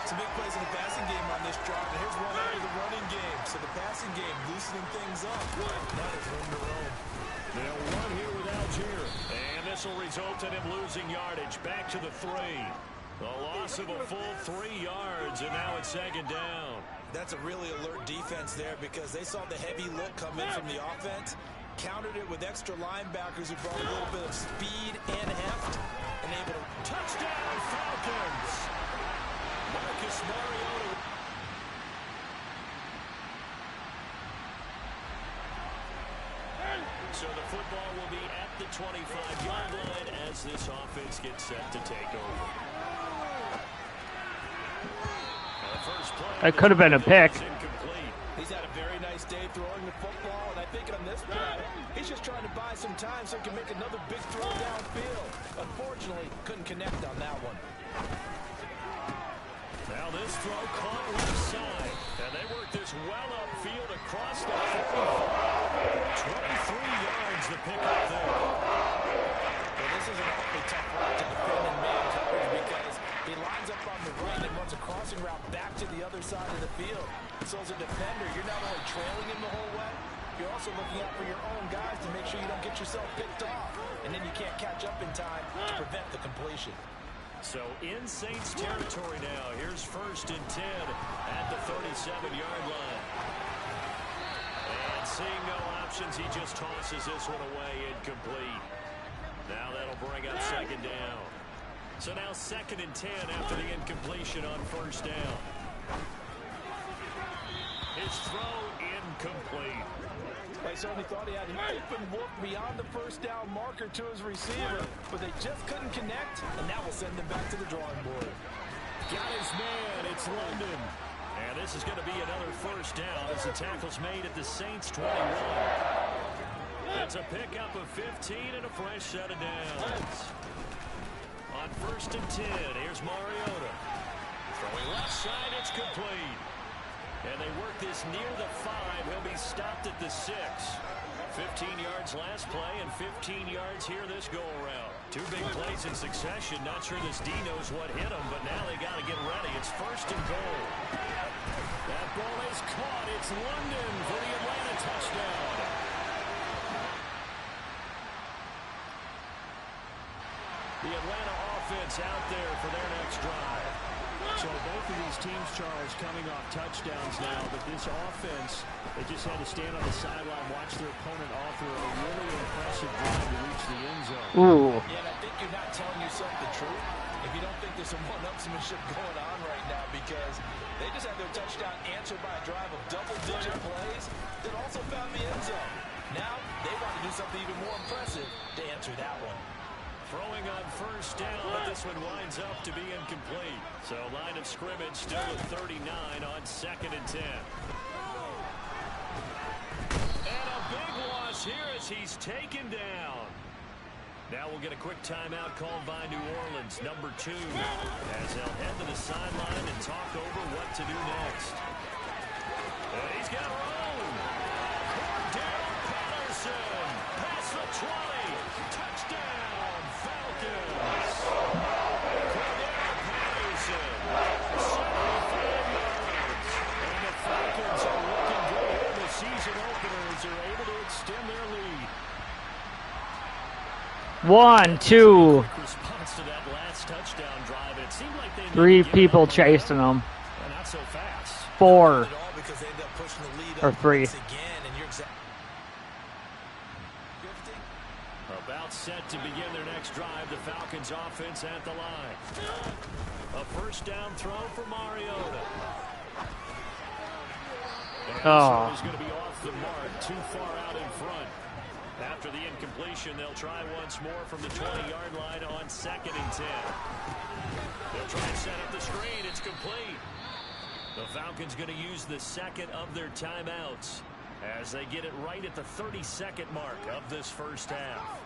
Some big plays in the passing game on this drive. And here's one out of the running game. So the passing game loosening things up. That is room to roam.
They'll run here with Algier. And this will result in him losing yardage. Back to the 3. The loss of a full 3 yards, and now it's 2nd down.
That's a really alert defense there because they saw the heavy look come in from the offense, countered it with extra linebackers who brought a little bit of speed and heft, and able to
touchdown Falcons. Marcus Mariota. So the football will be at the 25-yard line as this offense gets set to take over.
That could have been a pick.
He's had a very nice day throwing the football, and I think on this drive, he's just trying to buy some time so he can make another big throw downfield. Unfortunately, couldn't connect on that one.
Now this throw caught left side, and they work this well upfield across the 45. 23 yards to pick up there.
Well, this is an awfully tough route to defend in man coverage because he lines up on the right and runs a crossing route back to the other side of the field. So as a defender, you're not only trailing him the whole way, you're also looking out for your own guys to make sure you don't get yourself picked off. And then you can't catch up in time to prevent the completion.
So in Saints territory now. Here's 1st and 10 at the 37-yard line. And seeing no options, he just tosses this one away incomplete. Now that'll bring up 2nd down. So now 2nd and 10 after the incompletion on 1st down. His throw incomplete.
They certainly thought he had an open look beyond the 1st down marker to his receiver, but they just couldn't connect, and that will send them back to the drawing board.
Got his man. It's London. And this is going to be another 1st down as the tackle's made at the Saints 21. It's a pickup of 15 and a fresh set of downs. On 1st and 10, here's Mariota. Throwing left side, it's complete. And they work this near the 5. He'll be stopped at the 6. 15 yards last play and 15 yards here this go-around. 2 big plays in succession. Not sure this D knows what hit him, but now they got to get ready. It's 1st and goal. is caught. It's London for the Atlanta touchdown. The Atlanta offense out there for their next drive. So both of these teams, Charles, coming off touchdowns now, but this offense, they just had to stand on the sideline, watch their opponent author a really impressive drive to reach the end zone.
Ooh.
Yeah, and I think you're not telling yourself the truth if you don't think there's some one-upsmanship going on right now, because they just had their touchdown answered by a drive of double-digit plays that also found the end zone. Now they want to do something even more impressive to answer that one.
Throwing on first down, but this one winds up to be incomplete. So line of scrimmage still at 39 on 2nd and 10. And a big loss here as he's taken down. Now we'll get a quick timeout called by New Orleans, number 2, as they'll head to the sideline and talk over what to do next. And he's got room. Cordell Patterson past the 20. Touchdown, Falcons. Cordell Patterson, 75 yards. And the Falcons are looking good here. The season openers are able to extend their lead.
1, 2,
Response to that last touchdown drive. It seemed like they
3 people chasing them.
not so fast.
4
because they end up pushing the lead
or
up
3.
once again, and you're
About set to begin their next drive. The Falcons offense at the line. A first down throw for Mariota. And this one is going to be off the mark, too far out in front. After the incompletion, they'll try once more from the 20-yard line on 2nd and 10. They'll try to set up the screen. It's complete. The Falcons going to use the second of their timeouts as they get it right at the 32nd mark of this first half.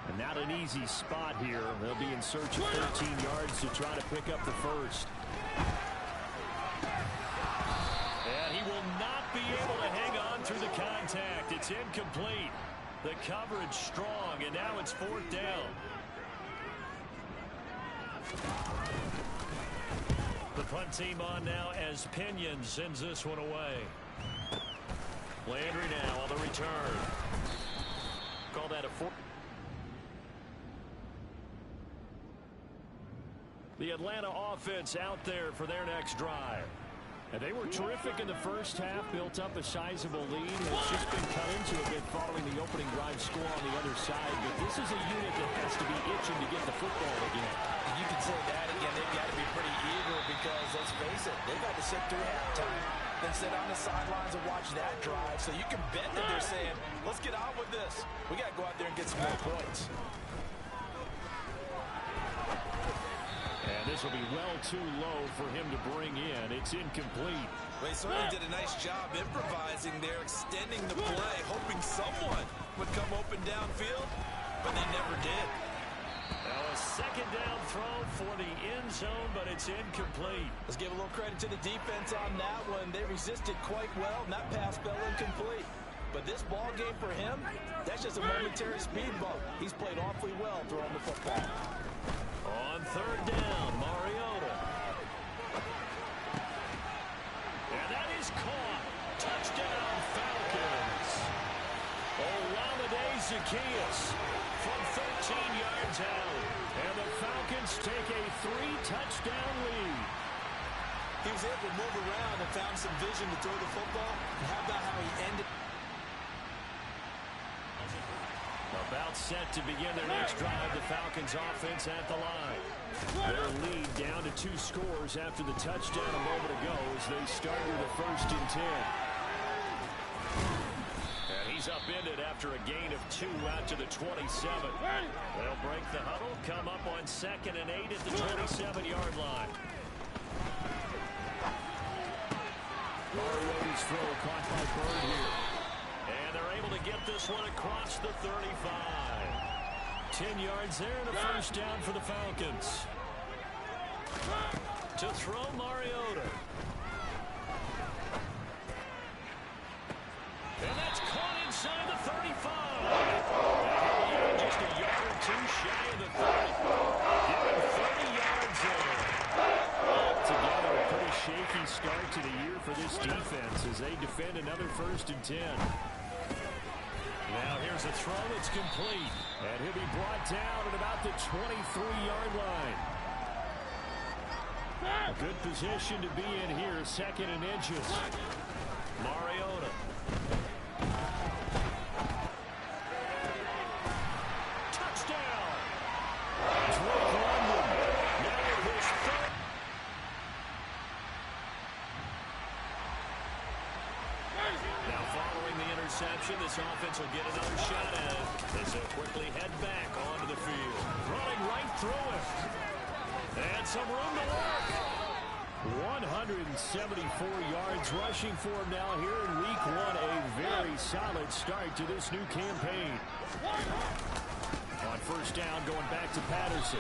And not an easy spot here. They'll be in search of 13 yards to try to pick up the first. And he will not be able to hang on through the contact. It's incomplete. The coverage strong, and now it's 4th down. The punt team on now as Pinion sends this one away. Landry now on the return. Call that a 4. The Atlanta offense out there for their next drive. And they were terrific in the first half, built up a sizable lead. It's just been cut into a bit following the opening drive score on the other side. But this is a unit that has to be itching to get the football again.
And you can say that again. They've got to be pretty eager because, let's face it, they've got to sit through halftime, then sit on the sidelines and watch that drive. So you can bet that they're saying, let's get on with this. We got to go out there and get some more points.
And this will be well too low for him to bring in. It's incomplete.
Well, he certainly did a nice job improvising there, extending the play, hoping someone would come open downfield, but they never did.
Now a second down throw for the end zone, but it's incomplete.
Let's give a little credit to the defense on that one. They resisted quite well, and that pass fell incomplete. But this ball game for him, that's just a momentary speed bump. He's played awfully well throwing the football.
On 3rd down, Mariota. And that is caught. Touchdown, Falcons. Olamide Zaccheaus from 13 yards out. And the Falcons take a 3-touchdown lead.
He was able to move around and found some vision to throw the football. And how about how he ended?
About set to begin their next drive, the Falcons offense at the line. Their lead down to 2 scores after the touchdown a moment ago as they start with a 1st and 10. And he's upended after a gain of 2 out to the 27. They'll break the huddle, come up on 2nd and 8 at the 27-yard line. Mariota's throw caught by Bird here. And they're able to get this one across the 35. 10 yards there and a first down for the Falcons. To throw Mariota. And that's caught inside the 35. And just a yard or 2 shy of the 30. Given 30 yards there. Together, a pretty shaky steady start to the year for this defense as they defend another 1st and 10. Now here's a throw. It's complete. And he'll be brought down at about the 23-yard line. Good position to be in here. 2nd and inches. Mariota. Touchdown. Drake London. Now his 3rd. Now following the interception, this offense will get another shot at it as they'll quickly head back onto the field. Running right through it. And some room to work. 174 yards rushing for him now here in week 1. A very solid start to this new campaign. On 1st down, going back to Patterson.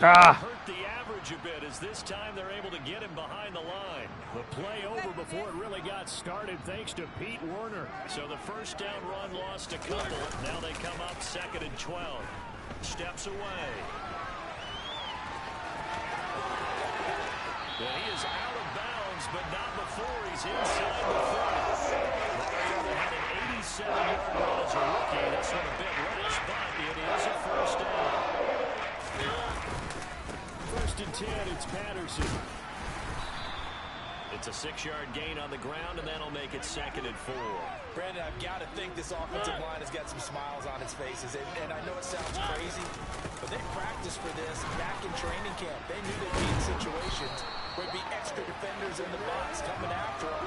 And hurt the average a bit as this time they're able to get him behind the line. The play over before it really got started thanks to Pete Werner. So the 1st down run lost a couple. Now they come up 2nd and 12. Steps away. Well, he is out of bounds, but not before he's inside the 30. Mariota had an 87-yard run as a rookie. This one a bit less, but it is a 1st down. 1st and 10, it's Patterson. It's a 6-yard gain on the ground, and that'll make it 2nd and 4.
Brandon, I've got to think this offensive line has got some smiles on its faces. And I know it sounds crazy, but they practiced for this back in training camp. They knew they'd be in situations where there'd be extra defenders in the box coming after them,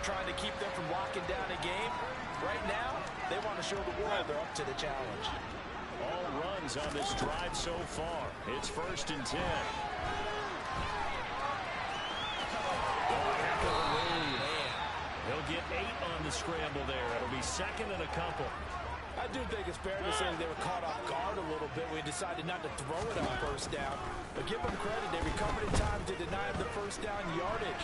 trying to keep them from locking down a game. Right now, they want to show the world they're up to the challenge.
All runs on this drive so far. It's 1st and 10. He'll get 8 on the scramble there. It'll be 2nd and a couple.
I do think it's fair to say they were caught off guard a little bit. We decided not to throw it on 1st down. But give them credit. They recovered in time to deny him the 1st down yardage.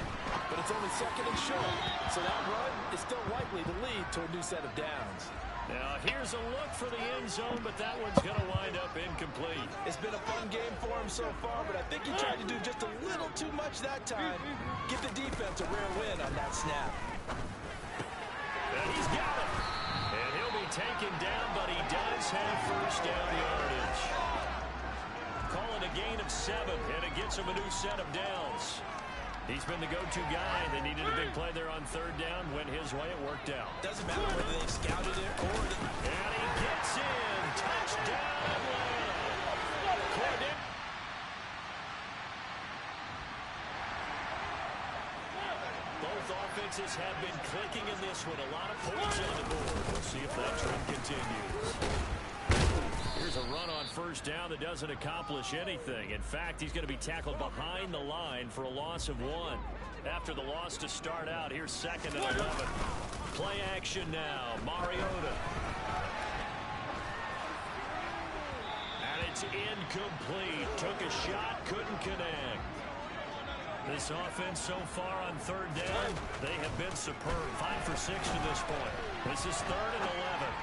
But it's only 2nd and short. So that run is still likely to lead to a new set of downs.
Now here's a look for the end zone, but that one's going to wind up incomplete.
It's been a fun game for him so far, but I think he tried to do just a little too much that time. Give the defense a rare win on that snap.
And he's got it. And he'll be taken down, but he does have 1st down yardage. Call it a gain of 7, and it gets him a new set of downs. He's been the go-to guy. They needed a big play there on 3rd down. Went his way. It worked out.
Doesn't matter whether they scouted it or...
And he gets in. Touchdown, Atlanta. Both offenses have been clicking in this one. A lot of points on the board. We'll see if that trend continues. Here's a run on 1st down that doesn't accomplish anything. In fact, he's going to be tackled behind the line for a loss of 1. After the loss to start out, here's 2nd and 11. Play action now. Mariota. And it's incomplete. Took a shot, couldn't connect. This offense so far on 3rd down, they have been superb. 5 for 6 to this point. This is 3rd and 11.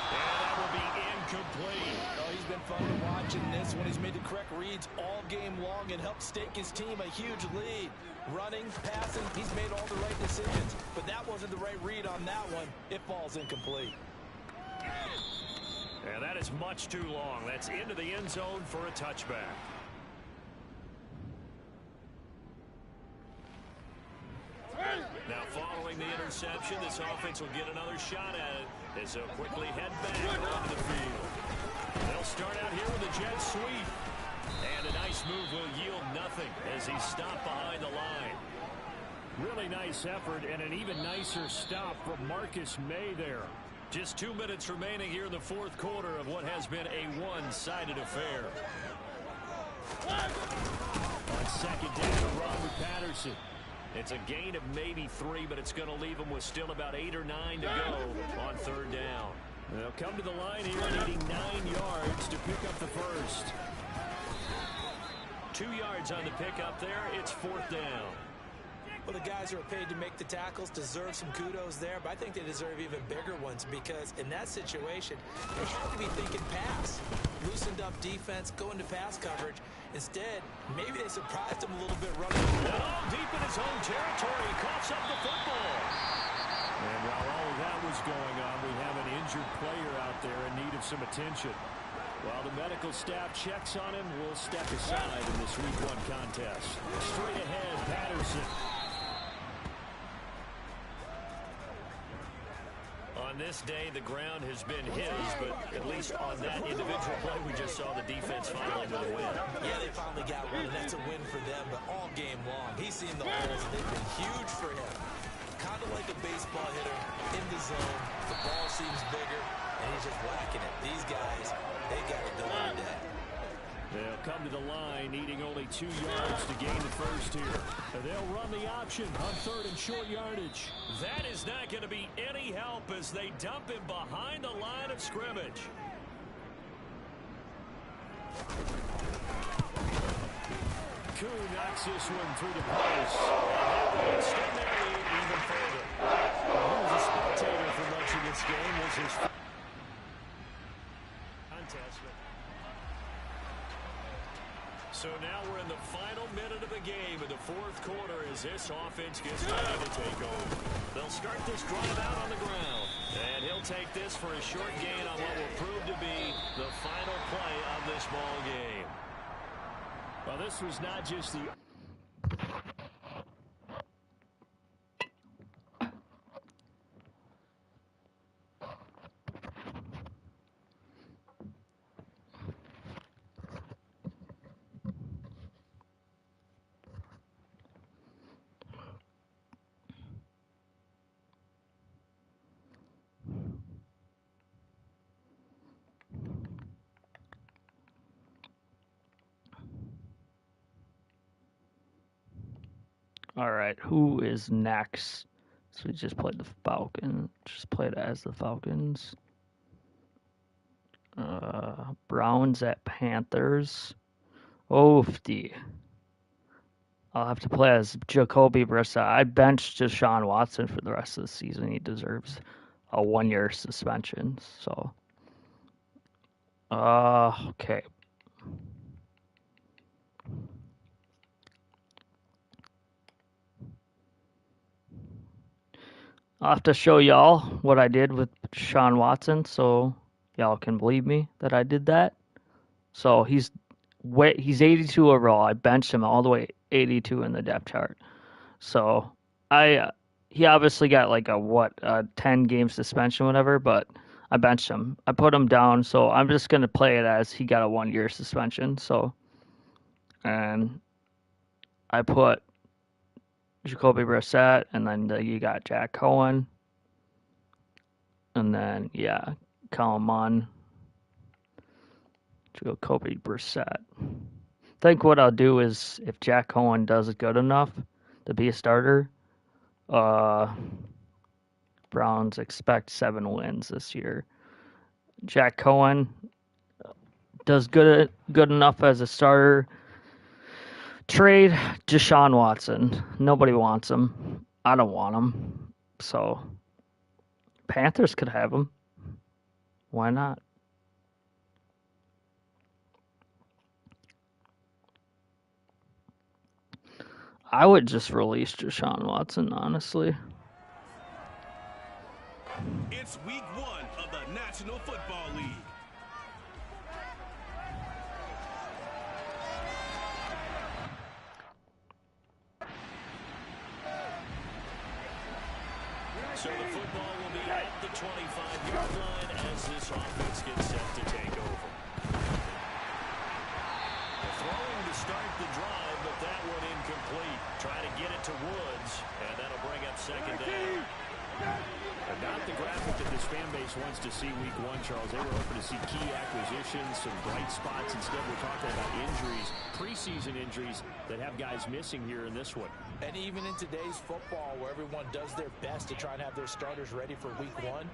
And that will be incomplete.
Oh, he's been fun to watch in this one. He's made the correct reads all game long and helped stake his team a huge lead. Running, passing, he's made all the right decisions. But that wasn't the right read on that one. It falls incomplete.
And that is much too long. That's into the end zone for a touchback. Now following the interception, this offense will get another shot at it as they'll quickly head back onto the field. They'll start out here with a jet sweep. And a nice move will yield nothing as he's stopped behind the line. Really nice effort and an even nicer stop from Marcus May there. Just 2 minutes remaining here in the 4th quarter of what has been a one-sided affair. On 2nd down, a run with Patterson. It's a gain of maybe 3, but it's going to leave them with still about 8 or 9 to go on 3rd down. They'll come to the line here needing 9 yards to pick up the first. 2 yards on the pickup there. It's 4th down.
Well, the guys who are paid to make the tackles deserve some kudos there, but I think they deserve even bigger ones because in that situation, they have to be thinking pass. Loosened up defense, going to pass coverage. Instead, maybe they surprised him a little bit running.
Oh, deep in his own territory, he coughs up the football. And while all of that was going on, we have an injured player out there in need of some attention. While the medical staff checks on him, we'll step aside in this Week 1 contest. Straight ahead, Patterson. On this day, the ground has been his, but at least on that individual play, we just saw the defense finally with a win.
Yeah, they finally got one, and that's a win for them, but all game long, he's seen the holes, and they've been huge for him. Kind of like a baseball hitter in the zone. The ball seems bigger, and he's just whacking it. These guys, they got it done today.
They'll come to the line, needing only 2 yards to gain the first here. And they'll run the option on 3rd and short yardage. That is not going to be any help as they dump him behind the line of scrimmage. Koo knocks this one through the post. And they extend their lead even further. He was a spectator for much of this game. Was his contest. So now we're in the final minute of the game in the 4th quarter as this offense gets ready to take over. They'll start this drive out on the ground. And he'll take this for a short gain on what will prove to be the final play of this ball game. Well, this was not just the...
All right, who is next? So we just played the Falcons. Just played as the Falcons. Browns at Panthers. Oofty. I'll have to play as Jacoby Brissett. I benched Deshaun Watson for the rest of the season. He deserves a 1-year suspension. So, okay. I'll have to show y'all what I did with Deshaun Watson so y'all can believe me that I did that. So he's 82 overall. I benched him all the way 82 in the depth chart. So he obviously got like a 10 game suspension, whatever, but I benched him. I put him down, so I'm just gonna play it as he got a 1-year suspension. So, and I put Jacoby Brissett, and then you got Jack Cohen, and then Kellen Mond, Jacoby Brissett. I think what I'll do is if Jack Cohen does good enough to be a starter, Browns expect 7 wins this year. Jack Cohen does good enough as a starter. Trade Deshaun Watson. Nobody wants him. I don't want him. So Panthers could have him. Why not? I would just release Deshaun Watson, honestly.
It's week 1 of the National Football League.
So the football will be at the 25-yard line as this offense gets set to take over. Throwing to start the drive, but that one incomplete. Try to get it to Woods, and that'll bring up 2nd down. Not the graphic that this fan base wants to see week 1, Charles. They were hoping to see key acquisitions, some bright spots. Instead, we're talking about injuries, preseason injuries that have guys missing here in this one.
And even in today's football, where everyone does their best to try and have their starters ready for week 1,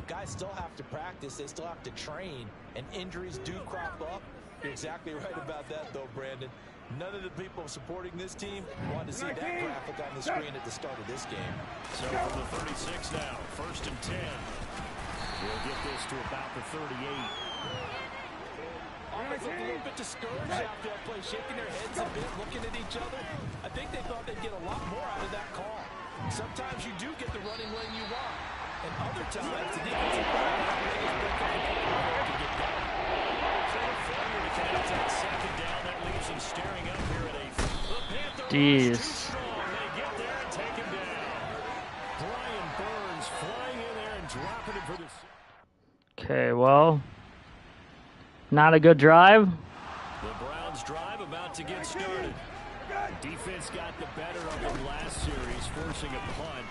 guys still have to practice. They still have to train, and injuries do crop up. You're exactly right about that, though, Brandon. None of the people supporting this team wanted to see that graphic on the screen at the start of this game.
So from the 36 now, 1st and 10. We'll get this to about the 38.
Offense looked a little bit discouraged after that play, shaking their heads a bit, looking at each other. I think they thought they'd get a lot more out of that call. Sometimes you do get the running lane you want, and other times the defensive line can get done.
So a failure to connect on second down. That leaves him staring up here at a... The Panther
Jeez.
too strong. They get there and take him down. Brian Burns flying in there and dropping him for the...
Okay, well, not a good drive.
The Browns drive about to get started. Defense got the better of them last series, forcing a punt.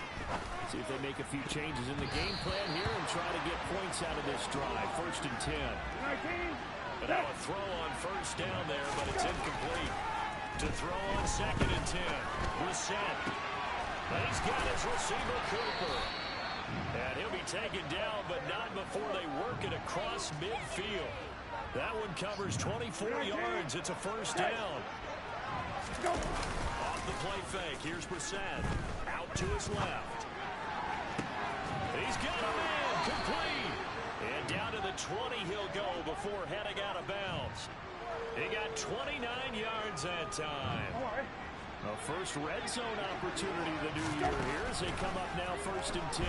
See if they make a few changes in the game plan here and try to get points out of this drive. 1st and 10. But now a throw on 1st down there, but it's incomplete. To throw on 2nd and 10. Brissett. And he's got his receiver, Cooper. And he'll be taken down, but not before they work it across midfield. That one covers 24 yards. It's a 1st down. Off the play fake. Here's Brissett. Out to his left. He's got a man. Complete. And down to the 20 he'll go before heading out of bounds. He got 29 yards that time. A first red zone opportunity the new year here as they come up now 1st and 10.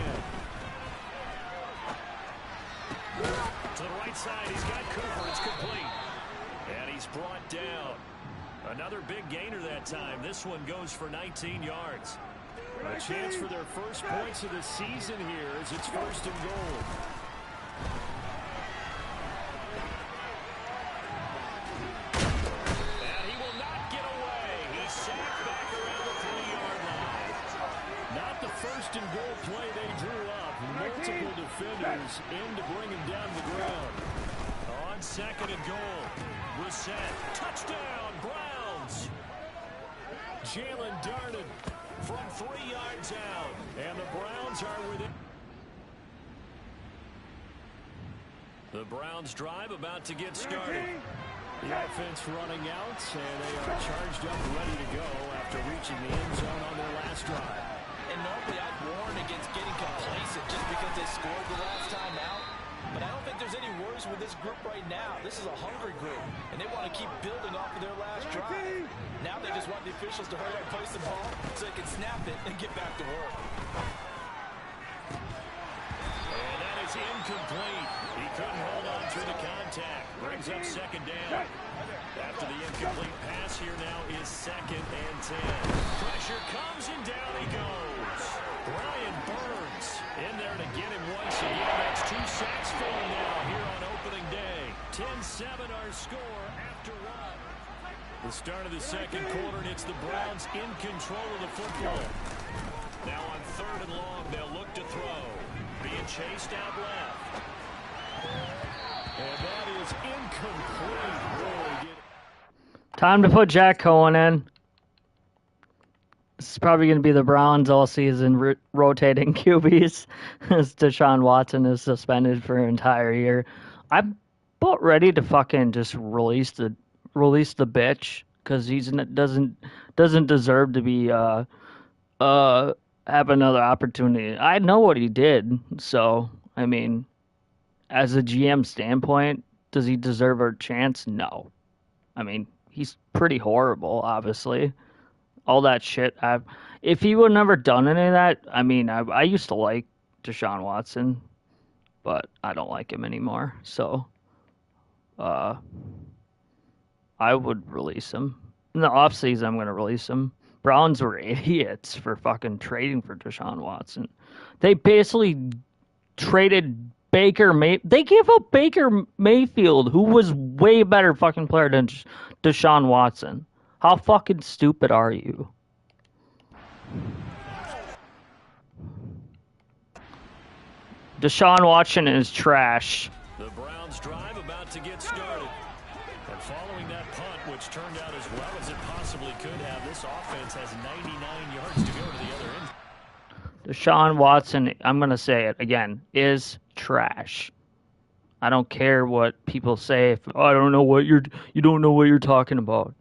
To the right side, he's got Cooper. It's complete. And he's brought down. Another big gainer that time. This one goes for 19 yards. A chance for their first points of the season here as it's 1st and goal. And he will not get away. He's sacked back around the 3-yard line. Not the 1st and goal play they drew up. Multiple defenders in to bring him down to the ground. On 2nd and goal. Brissett. Touchdown, Browns. Jalen Darden from 3 yards out. And the Browns are within. The Browns drive about to get started. The offense running out, and they are charged up, ready to go after reaching the end zone on their last drive.
And normally I'd warn against getting complacent just because they scored the last time out. But I don't think there's any worries with this group right now. This is a hungry group, and they want to keep building off of their last drive. Now they just want the officials to hurry up, place the ball, so they can snap it and get back to work.
And that is incomplete. He couldn't hold on through the contact. Brings up 2nd down. After the incomplete pass here now is 2nd and 10. Pressure comes and down he goes. Brian Burns in there to get him once again. That's 2 sacks for him now here on opening day. 10-7 our score after 1. The start of the 2nd quarter, and it's the Browns in control of the football. Now on 3rd and long, they'll look to throw. Being chased out left. And that is incomplete. Really
Time to put Jack Cohen in. This is probably going to be the Browns all season rotating QBs as Deshaun Watson is suspended for an entire year. I'm about ready to fucking just release the bitch because he doesn't deserve to be have another opportunity. I know what he did, so I mean, as a GM standpoint, does he deserve a chance? No. I mean, he's pretty horrible, obviously. All that shit. If he would never done any of that, I mean, I used to like Deshaun Watson, but I don't like him anymore. So, I would release him. In the offseason, I'm going to release him. Browns were idiots for fucking trading for Deshaun Watson. They basically traded Baker They gave up Baker Mayfield, who was way better fucking player than Deshaun Watson. How fucking stupid are you? Deshaun Watson is trash.
The Browns drive about to get started. And following that punt, which turned out as well as it possibly could have, this offense has 99 yards to go to the other end.
Deshaun Watson, I'm going to say it again, is trash. I don't care what people say. I don't know what you don't know what you're talking about.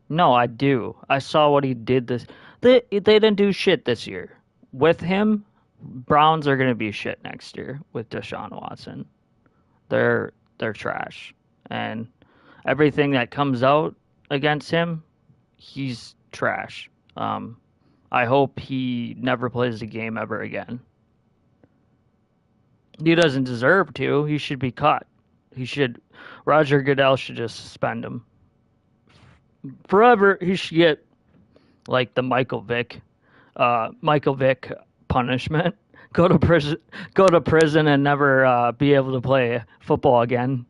No, I do. I saw what he did this. They didn't do shit this year. With him, Browns are gonna be shit next year with Deshaun Watson. They're trash, and everything that comes out against him, he's trash. I hope he never plays a game ever again. He doesn't deserve to. He should be cut. He should. Roger Goodell should just suspend him forever. He should get like the Michael Vick punishment. Go to prison. Go to prison and never be able to play football again.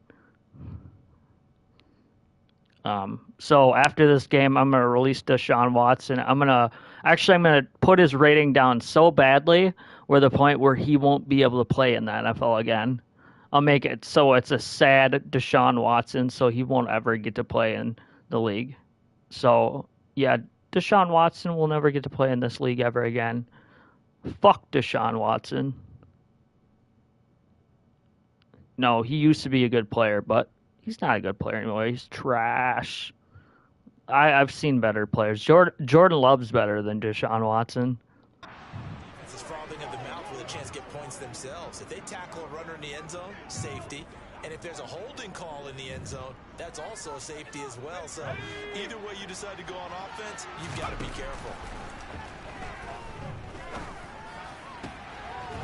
So after this game, I'm gonna release Deshaun Watson. I'm gonna put his rating down so badly, where the point where he won't be able to play in the NFL again. I'll make it so it's a sad Deshaun Watson, so he won't ever get to play in the league. So yeah, Deshaun Watson will never get to play in this league ever again. Fuck Deshaun Watson. No, he used to be a good player, but he's not a good player anymore. He's trash. I've seen better players. Jordan Love's better than Deshaun Watson.
This is frothing at the mouth with a chance to get points themselves. If they tackle a runner in the end zone, safety. And if there's a holding call in the end zone, that's also a safety as well. So either way you decide to go on offense, you've got to be careful.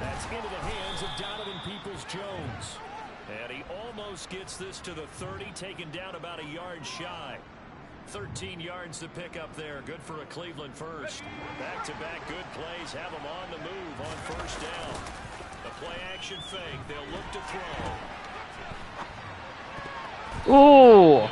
That's into the hands of Donovan Peoples-Jones. And he almost gets this to the 30, taken down about a yard shy. 13 yards to pick up there. Good for a Cleveland first. Back-to-back good plays have them on the move on first down. The play-action fake. They'll look to throw.
Ooh!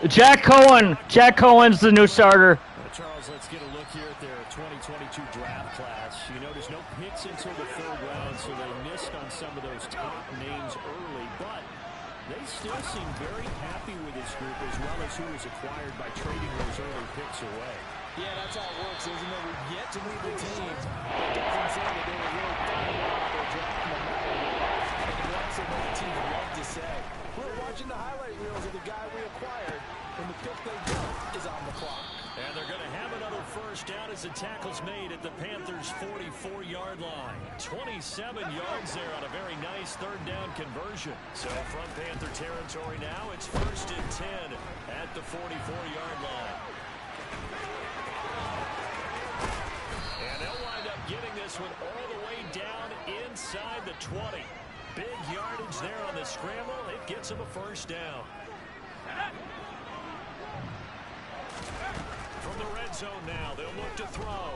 Jack Cohen. Jack Cohen's the new starter.
Charles, let's get a look here at their 2022 draft class. You notice no picks until the third round, so they missed on some of those top names early, but they still seem very happy with this group as well as who was acquired by trading those early picks away.
Yeah, that's how it works, isn't it? We've yet to meet the team. It doesn't say that they were really fighting about their draft no matter what. And you also know the team would love to say, we're watching the highlight reels of the guy we acquired when the pick they got is on the clock.
And they're going to have another first down as the tackle's made at the Panthers' 44-yard line. 27 yards there on a very nice third down conversion. So from Panther territory now, it's 1st and 10 at the 44-yard line. And they'll wind up getting this one all the way down inside the 20. Big yardage there on the scramble. It gets them a first down. From the red zone now, they'll look to throw.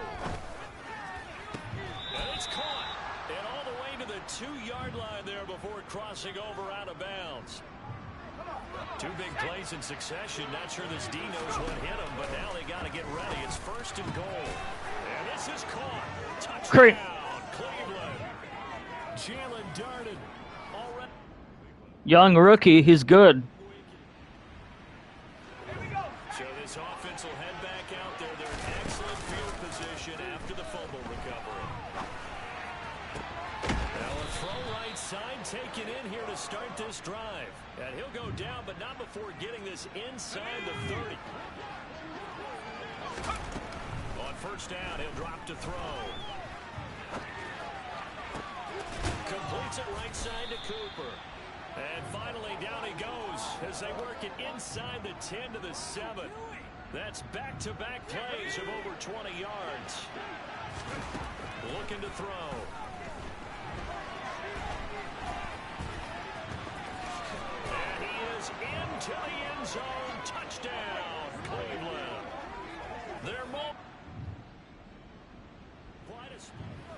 And it's caught. And all the way to the 2-yard line there before crossing over out of bounds. Two big plays in succession. Not sure this D knows what hit him, but now they got to get ready. It's 1st and goal. And this is caught. Touchdown, Cleveland. Jalen Darden already.
Young rookie, he's good.
So this offense will head back out there. They're in excellent field position after the fumble recovery. Now a throw right side taken in here to start this drive. And he'll go down, but not before getting this inside the 30. On first down, he'll drop to throw. Completes it right side to Cooper. And finally, down he goes as they work it inside the 10 to the 7. That's back-to-back plays of over 20 yards. Looking to throw. And he is into the end zone. Touchdown, Cleveland.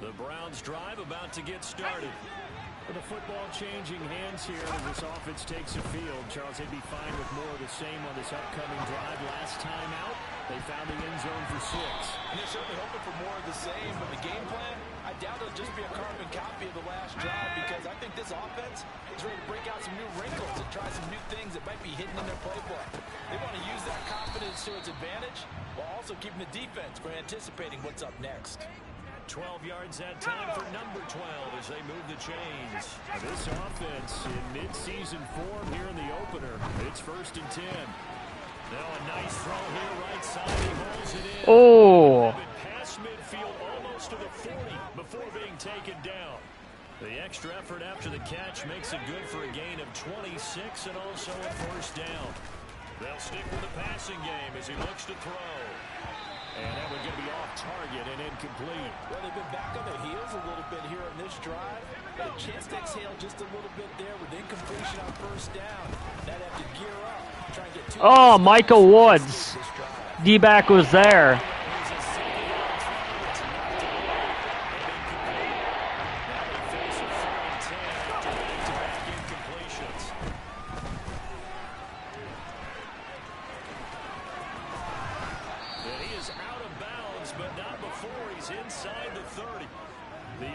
The Browns drive about to get started. With the football changing hands here as this offense takes the field. Charles, they'd be fine with more of the same on this upcoming drive. Last time out, they found the end zone for 6.
And they're certainly hoping for more of the same. But the game plan, I doubt it'll just be a carbon copy of the last drive, because I think this offense is ready to break out some new wrinkles and try some new things that might be hidden in their playbook. They want to use that confidence to its advantage while also keeping the defense from anticipating what's up next.
12 yards that time for number 12 as they move the chains. This offense in mid-season form here in the opener. It's 1st and 10. A nice throw here, right side. He holds it in.
Oh.
Past midfield, almost to the 40 before being taken down. The extra effort after the catch makes it good for a gain of 26 and also a first down. They'll stick with the passing game as he looks to throw. And that one's going to be off target and incomplete.
Well, they've been back on their heels a little bit here on this drive. But a chance to exhale just a little bit there with incompletion on first down. They'd have to gear up. Try and get two.
Oh, Michael Woods. D-back was there.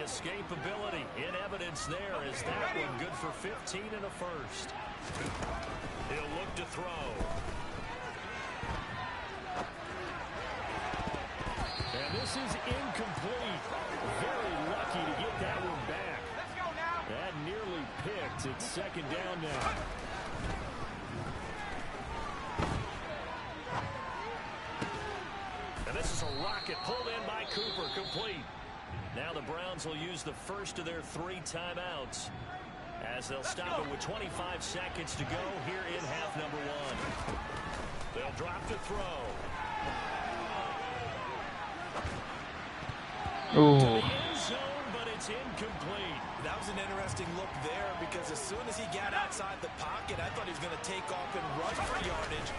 Escapability in evidence there as that one good for 15 and a first. He'll look to throw. And this is incomplete. Very lucky to get that one back. That nearly picked. It's second down now. And this is a rocket pulled in by Cooper, complete. Now the Browns will use the first of their 3 timeouts as they'll stop it with 25 seconds to go here in half number 1. They'll drop to throw.
Ooh.
To the end zone, but it's incomplete.
That was an interesting look there because as soon as he got outside the pocket, I thought he was going to take off and run for yardage.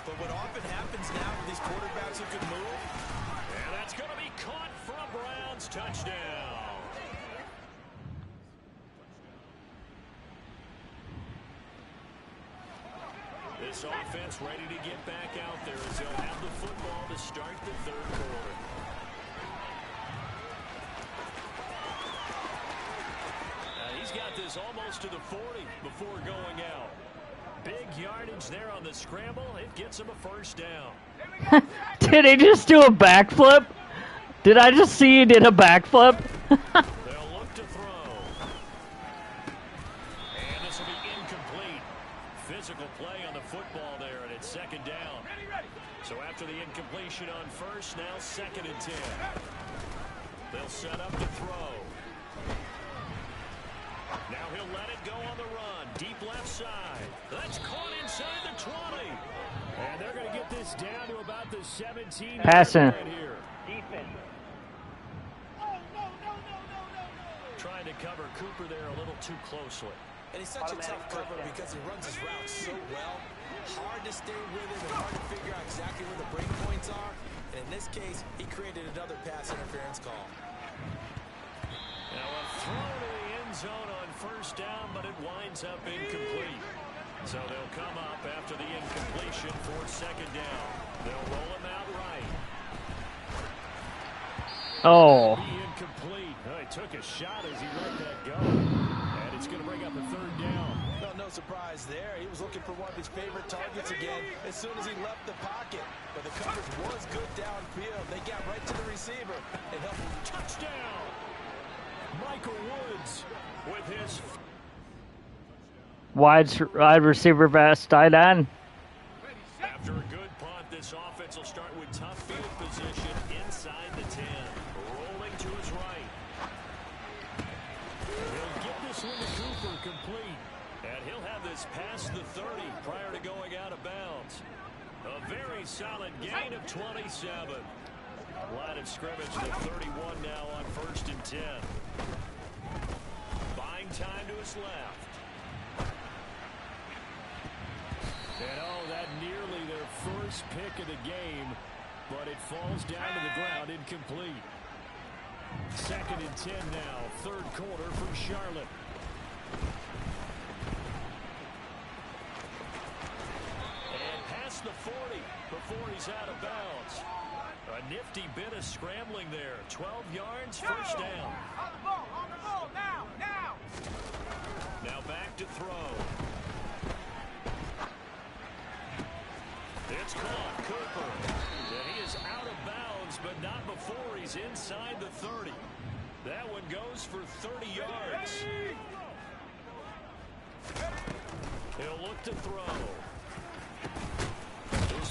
But what often happens now with these quarterbacks who can move,
and that's going to be caught for a Browns touchdown. This offense ready to get back out there as they'll have the football to start the third quarter. He's got this almost to the 40 before going out. Big yardage there on the scramble. It gets him a first down.
Did he just do a backflip? Did I just see he did a backflip?
They'll look to throw. And this will be incomplete. Physical play on the football there, and it's second down. So after the incompletion on first, now second and 10. They'll set up to throw. Now he'll let it go on the run. Deep left side. That's caught inside the 20. And they're going to get this down to about the 17.
Passing.
Here. Defense. Trying to cover Cooper there a little too closely.
And he's such a tough cover because he runs his routes so well. Hard to stay with him and hard to figure out exactly where the break points are. And in this case, he created another pass interference call.
Now a throw to the end zone on first down, but it winds up incomplete. So they'll come up after the incompletion for second down. They'll roll him out right.
Oh.
Incomplete. He took a shot as he let that go. And it's going to bring up a third down.
No surprise there. He was looking for one of his favorite targets again as soon as he left the pocket. But the coverage was good downfield. They got right to the receiver and helped him.
Touchdown! Michael Woods with his
Wide receiver vest tight end.
After a good punt, this offense will start with tough field position inside the 10. Rolling to his right. He'll get this one to Cooper complete. And he'll have this past the 30 prior to going out of bounds. A very solid gain of 27. Line of scrimmage to 31 now on first and 10. Buying time to his left. And oh, that nearly their first pick of the game, but it falls down to the ground incomplete. Second and 10 now, third quarter for Charlotte. And past the 40 before he's out of bounds. A nifty bit of scrambling there. 12 yards, first down.
On the ball, now.
Now back to throw. It's caught, Cooper. And he is out of bounds, but not before he's inside the 30. That one goes for 30 yards. He'll look to throw. His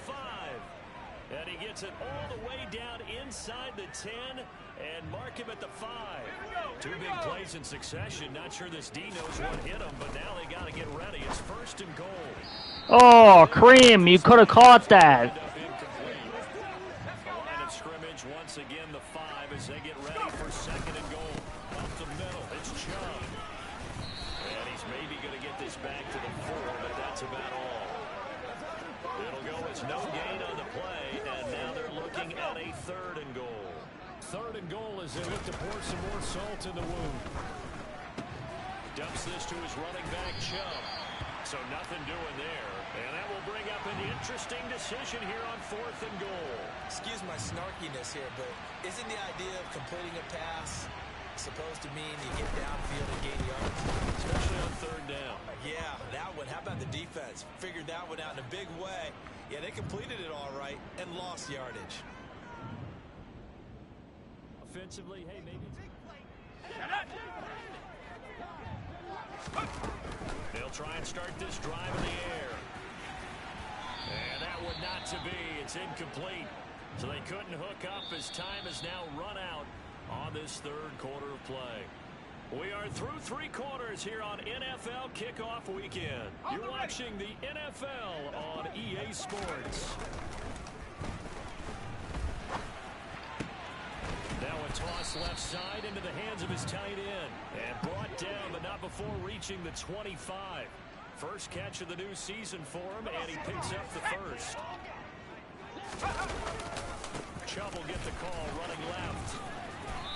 5. And he gets it all the way down inside the 10 and mark him at the 5. Two big plays in succession. Not sure this D knows what hit him, but now they got to get ready. It's 1st and goal.
Oh, Cream, you could have caught that.
The line of scrimmage, once again, the 5 as they get ready for 2nd and goal. Up the middle, it's Chubb. And he's maybe going to get this back to the 4, but that's about all. It'll go as no gain on the play, and now they're looking at a 3rd and goal. 3rd and goal as they look to pour some more salt in the wound. Dumps this to his running back, Chubb. So nothing doing there. And that will bring up an interesting decision here on 4th and goal.
Excuse my snarkiness here, but isn't the idea of completing a pass supposed to mean you get downfield and gain yards?
Especially on 3rd down.
Yeah, that one. How about the defense? Figured that one out in a big way. Yeah, they completed it all right and lost yardage.
Offensively, hey, maybe. They'll try and start this drive in the air. And that one not to be. It's incomplete. So they couldn't hook up as time has now run out on this 3rd quarter of play. We are through 3 quarters here on NFL Kickoff Weekend. You're watching the NFL on EA Sports. Now a toss left side into the hands of his tight end. And brought down, but not before reaching the 25. First catch of the new season for him, and he picks up the 1st. Chubb will get the call running left.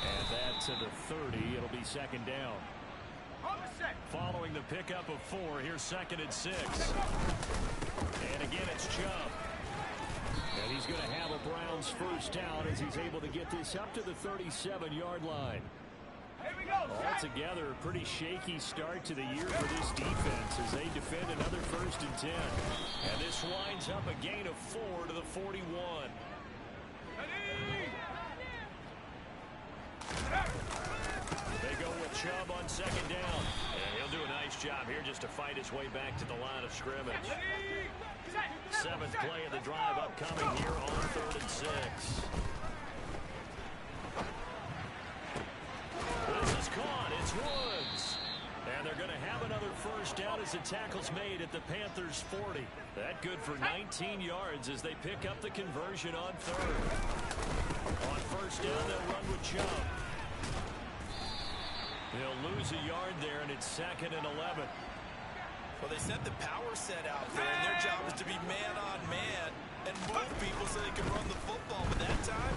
And that to the 30. It'll be 2nd down. Following the pickup of 4, here's 2nd and 6. And again, it's Chubb. And he's going to have a Browns 1st down as he's able to get this up to the 37-yard line. Altogether, a pretty shaky start to the year for this defense as they defend another 1st and 10. And this winds up a gain of 4 to the 41. They go with Chubb on 2nd down. And he'll do a nice job here just to fight his way back to the line of scrimmage. 7th play of the drive upcoming here on 3rd and 6. This is caught. It's Woods. And they're going to have another 1st down as the tackle's made at the Panthers' 40. That good for 19 yards as they pick up the conversion on 3rd. On 1st down, they'll run with Chubb. They'll lose a yard there, and it's 2nd and 11.
Well, they sent the power set out there, and their job is to be man-on-man and move people so they can run the football. But that time,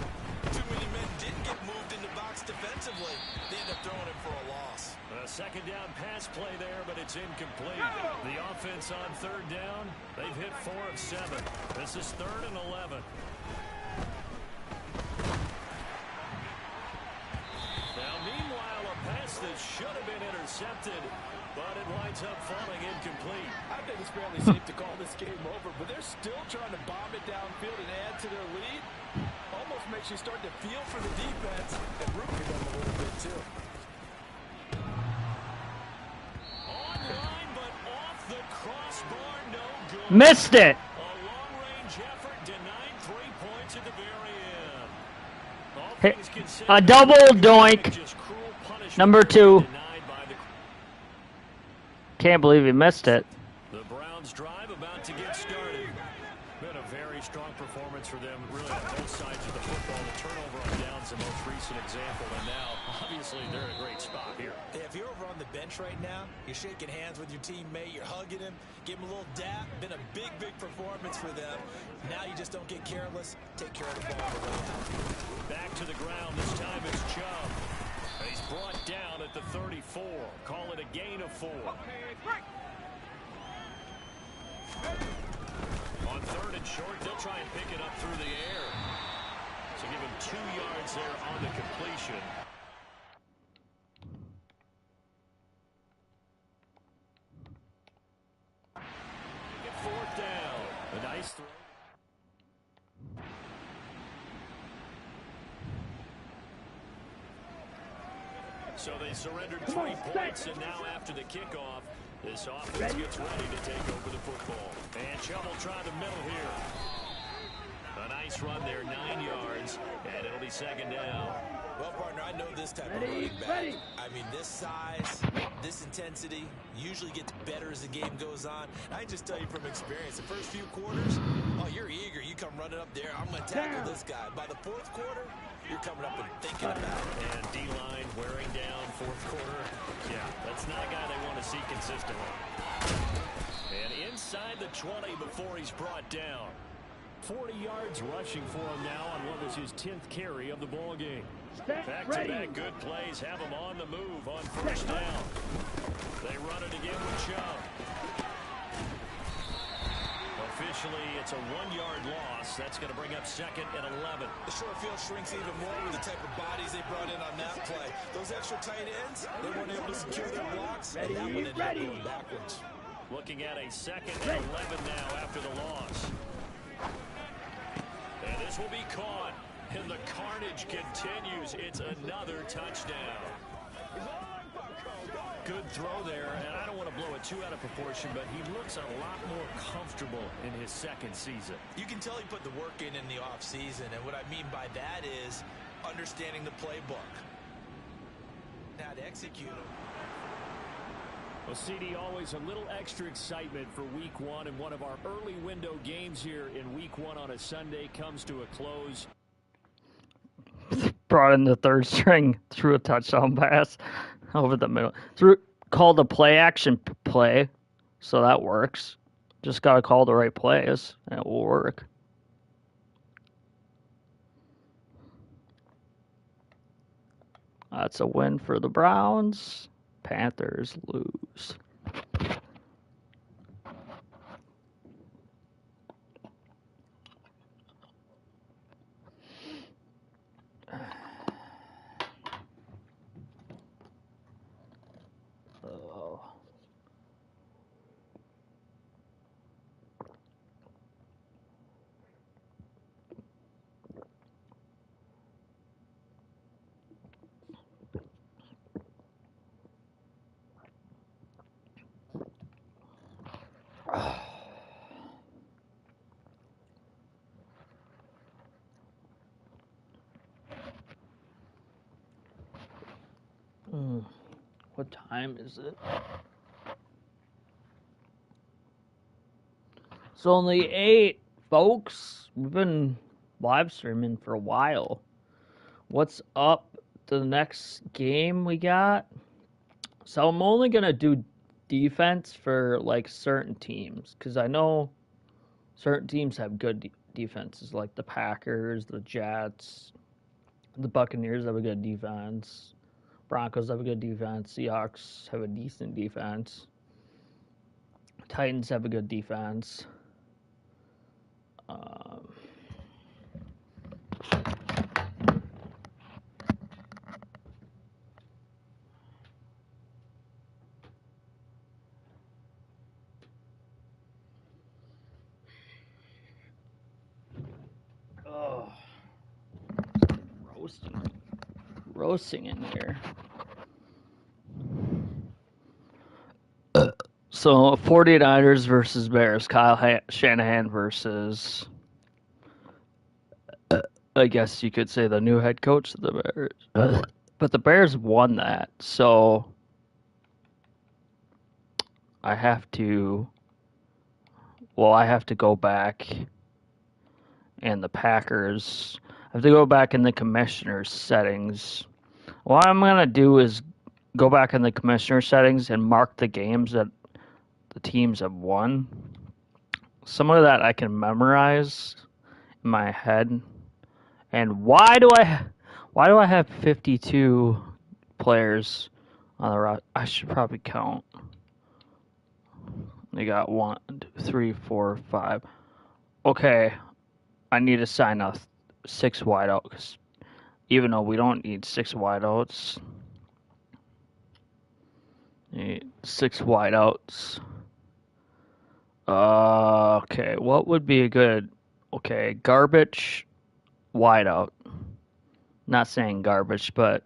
too many men didn't get moved in the box defensively. They end up throwing him for a loss.
A 2nd down pass play there, but it's incomplete. The offense on 3rd down, they've hit 4 of 7. This is 3rd and 11. Now, meanwhile, a pass that should have been intercepted, but it winds up falling incomplete.
I think it's fairly safe to call this game over, but they're still trying to bomb it downfield and add to their lead. Almost makes you start to feel for the defense and root for them a little bit, too.
Online, but off the crossbar, no good.
Missed it.
A long-range effort denied 3 points at the very end. All
Hey,
things considered,
a double doink.
just cruel punishment
Number 2.
denied by the
Can't believe he missed it.
The Browns drive about to get started. Been a very strong performance for them, really on both sides of the football. The turnover on downs the most recent example, and now, obviously, they're in a great spot here.
If you're over on the bench right now, you're shaking hands with your teammate, you're hugging him, give him a little dap. Been a big, big performance for them. Now you just don't get careless. Take care of the ball on the way out.
Back to the ground. This time it's Chubb. And he's brought down at the 34. Call it a gain of 4. On 3rd and short, they'll try and pick it up through the air. So give him 2 yards there on the completion. Get 4th down. A nice throw. So they surrendered 3 points, and now after the kickoff, this offense gets ready to take over the football. And Chubb will try the middle here. Nice run there, 9 yards, and it'll be second down.
Well, partner, I know this type of running back. I mean, this size, this intensity usually gets better as the game goes on. I can just tell you from experience, the first few quarters, oh, you're eager. You come running up there. I'm going to tackle this guy. By the fourth quarter, you're coming up and thinking about it.
And D-line wearing down fourth quarter. Yeah, that's not a guy they want to see consistently. And inside the 20 before he's brought down. 40 yards rushing for him now on what was his 10th carry of the ball game. Back-to-back good plays have him on the move on first down. They run it again with Chubb. Officially, it's a 1-yard loss. That's going to bring up second and 11.
The short field shrinks even more with the type of bodies they brought in on that play. Those extra tight ends, they weren't able to secure their blocks, and that one ended up going backwards.
Looking at a second and 11 now after the loss. And this will be caught. And the carnage continues. It's another touchdown. Good throw there, and I don't want to blow it too out of proportion, but he looks a lot more comfortable in his second season.
You can tell he put the work in the offseason, and what I mean by that is understanding the playbook. Now to execute them.
Well, CD, always a little extra excitement for Week 1, and one of our early window games here in Week 1 on a Sunday comes to a close.
Brought in the third string, threw a touchdown pass over the middle. Called a play action play, so that works. Just got to call the right plays, and it will work. That's a win for the Browns. Panthers lose. What time is it? It's only 8, folks. We've been live streaming for a while. What's up to the next game we got? So I'm only going to do defense for like certain teams, because I know certain teams have good defenses, like the Packers, the Jets, the Buccaneers have a good defense. Broncos have a good defense. Seahawks have a decent defense. Titans have a good defense. Roasting in here. So 49ers versus Bears. Kyle Shanahan versus, I guess you could say, the new head coach of the Bears. But the Bears won that, so I have to go back, and the Packers, I have to go back in the commissioner's settings. What I'm going to do is go back in the commissioner settings and mark the games that the teams have won. Some of that I can memorize in my head. And why do I have 52 players on the roster? I should probably count. They got 1, 2, 3, 4, 5. Okay, I need to sign up 6 wideouts. Even though we don't need 6 wideouts. Need 6 wideouts. Okay, what would be a good... Okay, garbage wideout. Not saying garbage, but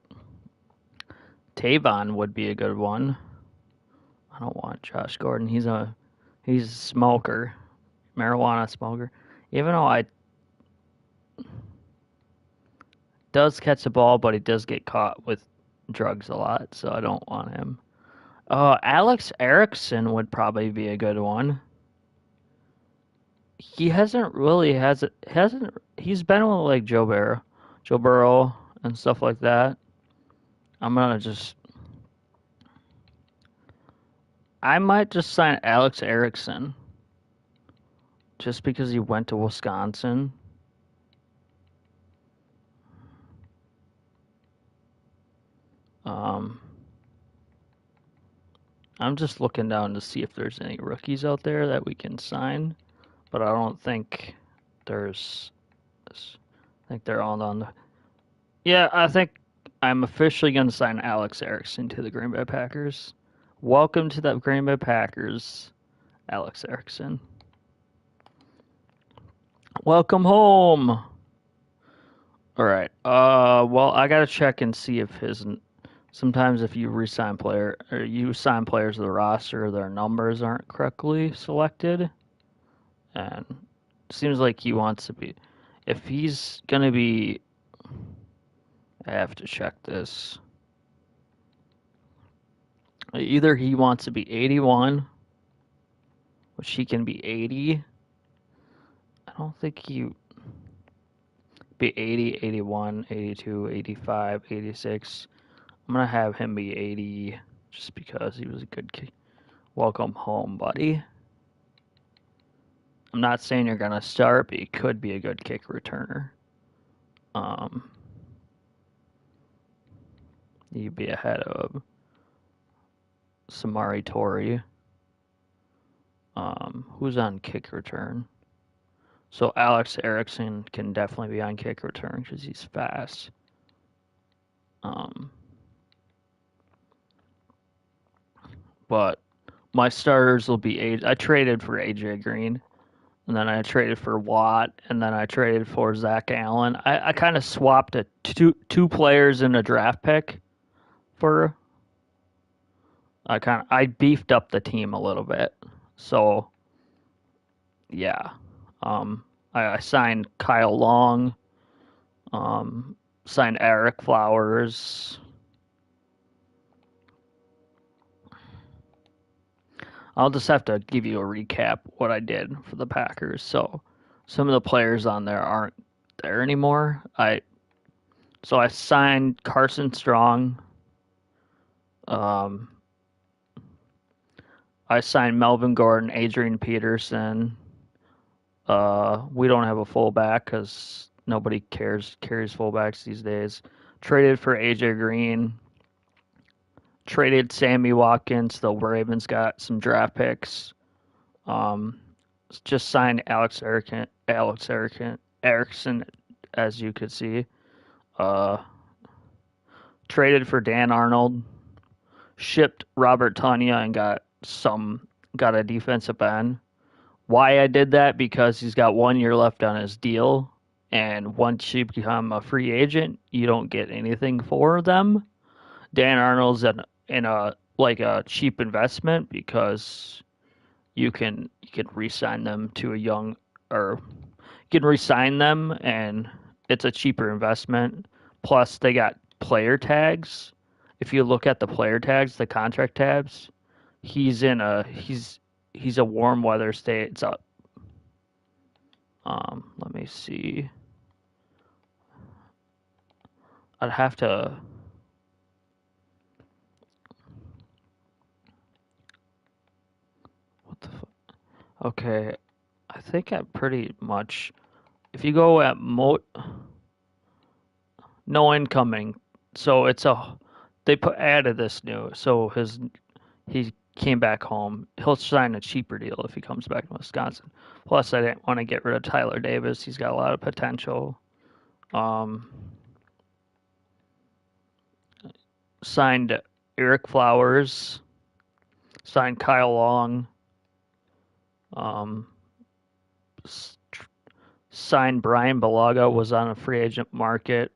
Tavon would be a good one. I don't want Josh Gordon. He's a smoker. Marijuana smoker. Even though does catch the ball, but he does get caught with drugs a lot, so I don't want him. Alex Erickson would probably be a good one. He hasn't he's been with like Joe Burrow and stuff like that. I'm gonna just I might just sign Alex Erickson just because he went to Wisconsin. Um, I'm just looking down to see if there's any rookies out there that we can sign, but I don't think there's. I think they're all on the. Yeah, I think I'm officially going to sign Alex Erickson to the Green Bay Packers. Welcome to the Green Bay Packers, Alex Erickson. Welcome home. All right. Well, I gotta check and see if his. Sometimes if you resign player or you sign players to the roster, their numbers aren't correctly selected, and it seems like he wants to be. If he's gonna be, I have to check this. Either he wants to be 81, which he can be 80. I don't think he be 80, 81, 82, 85, 86. I'm going to have him be 80 just because he was a good kid. Welcome home, buddy. I'm not saying you're going to start, but he could be a good kick returner. You'd be ahead of Samari Tori. Who's on kick return? So Alex Erickson can definitely be on kick return because he's fast. But my starters will be I traded for AJ Green, and then I traded for Watt, and then I traded for Zach Allen. I kind of swapped two players in a draft pick for. I beefed up the team a little bit, so yeah. I signed Kyle Long, signed Eric Flowers. I'll just have to give you a recap what I did for the Packers. So some of the players on there aren't there anymore. So I signed Carson Strong. I signed Melvin Gordon, Adrian Peterson. We don't have a fullback because nobody carries fullbacks these days. Traded for AJ Green. Traded Sammy Watkins. The Ravens got some draft picks. Just signed Alex Erickson, as you could see. Traded for Dan Arnold. Shipped Robert Tonyan and got a defensive end. Why I did that? Because he's got 1 year left on his deal, and once you become a free agent, you don't get anything for them. Dan Arnold's in a cheap investment because you can re-sign them to you can re-sign them and it's a cheaper investment. Plus they got player tags. If you look at the player tags, the contract tabs, he's a warm weather state. It's up. Let me see. I'd have to. What the fuck? Okay, I think I pretty much. If you go at no incoming, so they added this new. So he came back home. He'll sign a cheaper deal if he comes back to Wisconsin. Plus, I didn't want to get rid of Tyler Davis. He's got a lot of potential. Signed Eric Flowers. Signed Kyle Long. Signed Brian Balaga, was on a free agent market.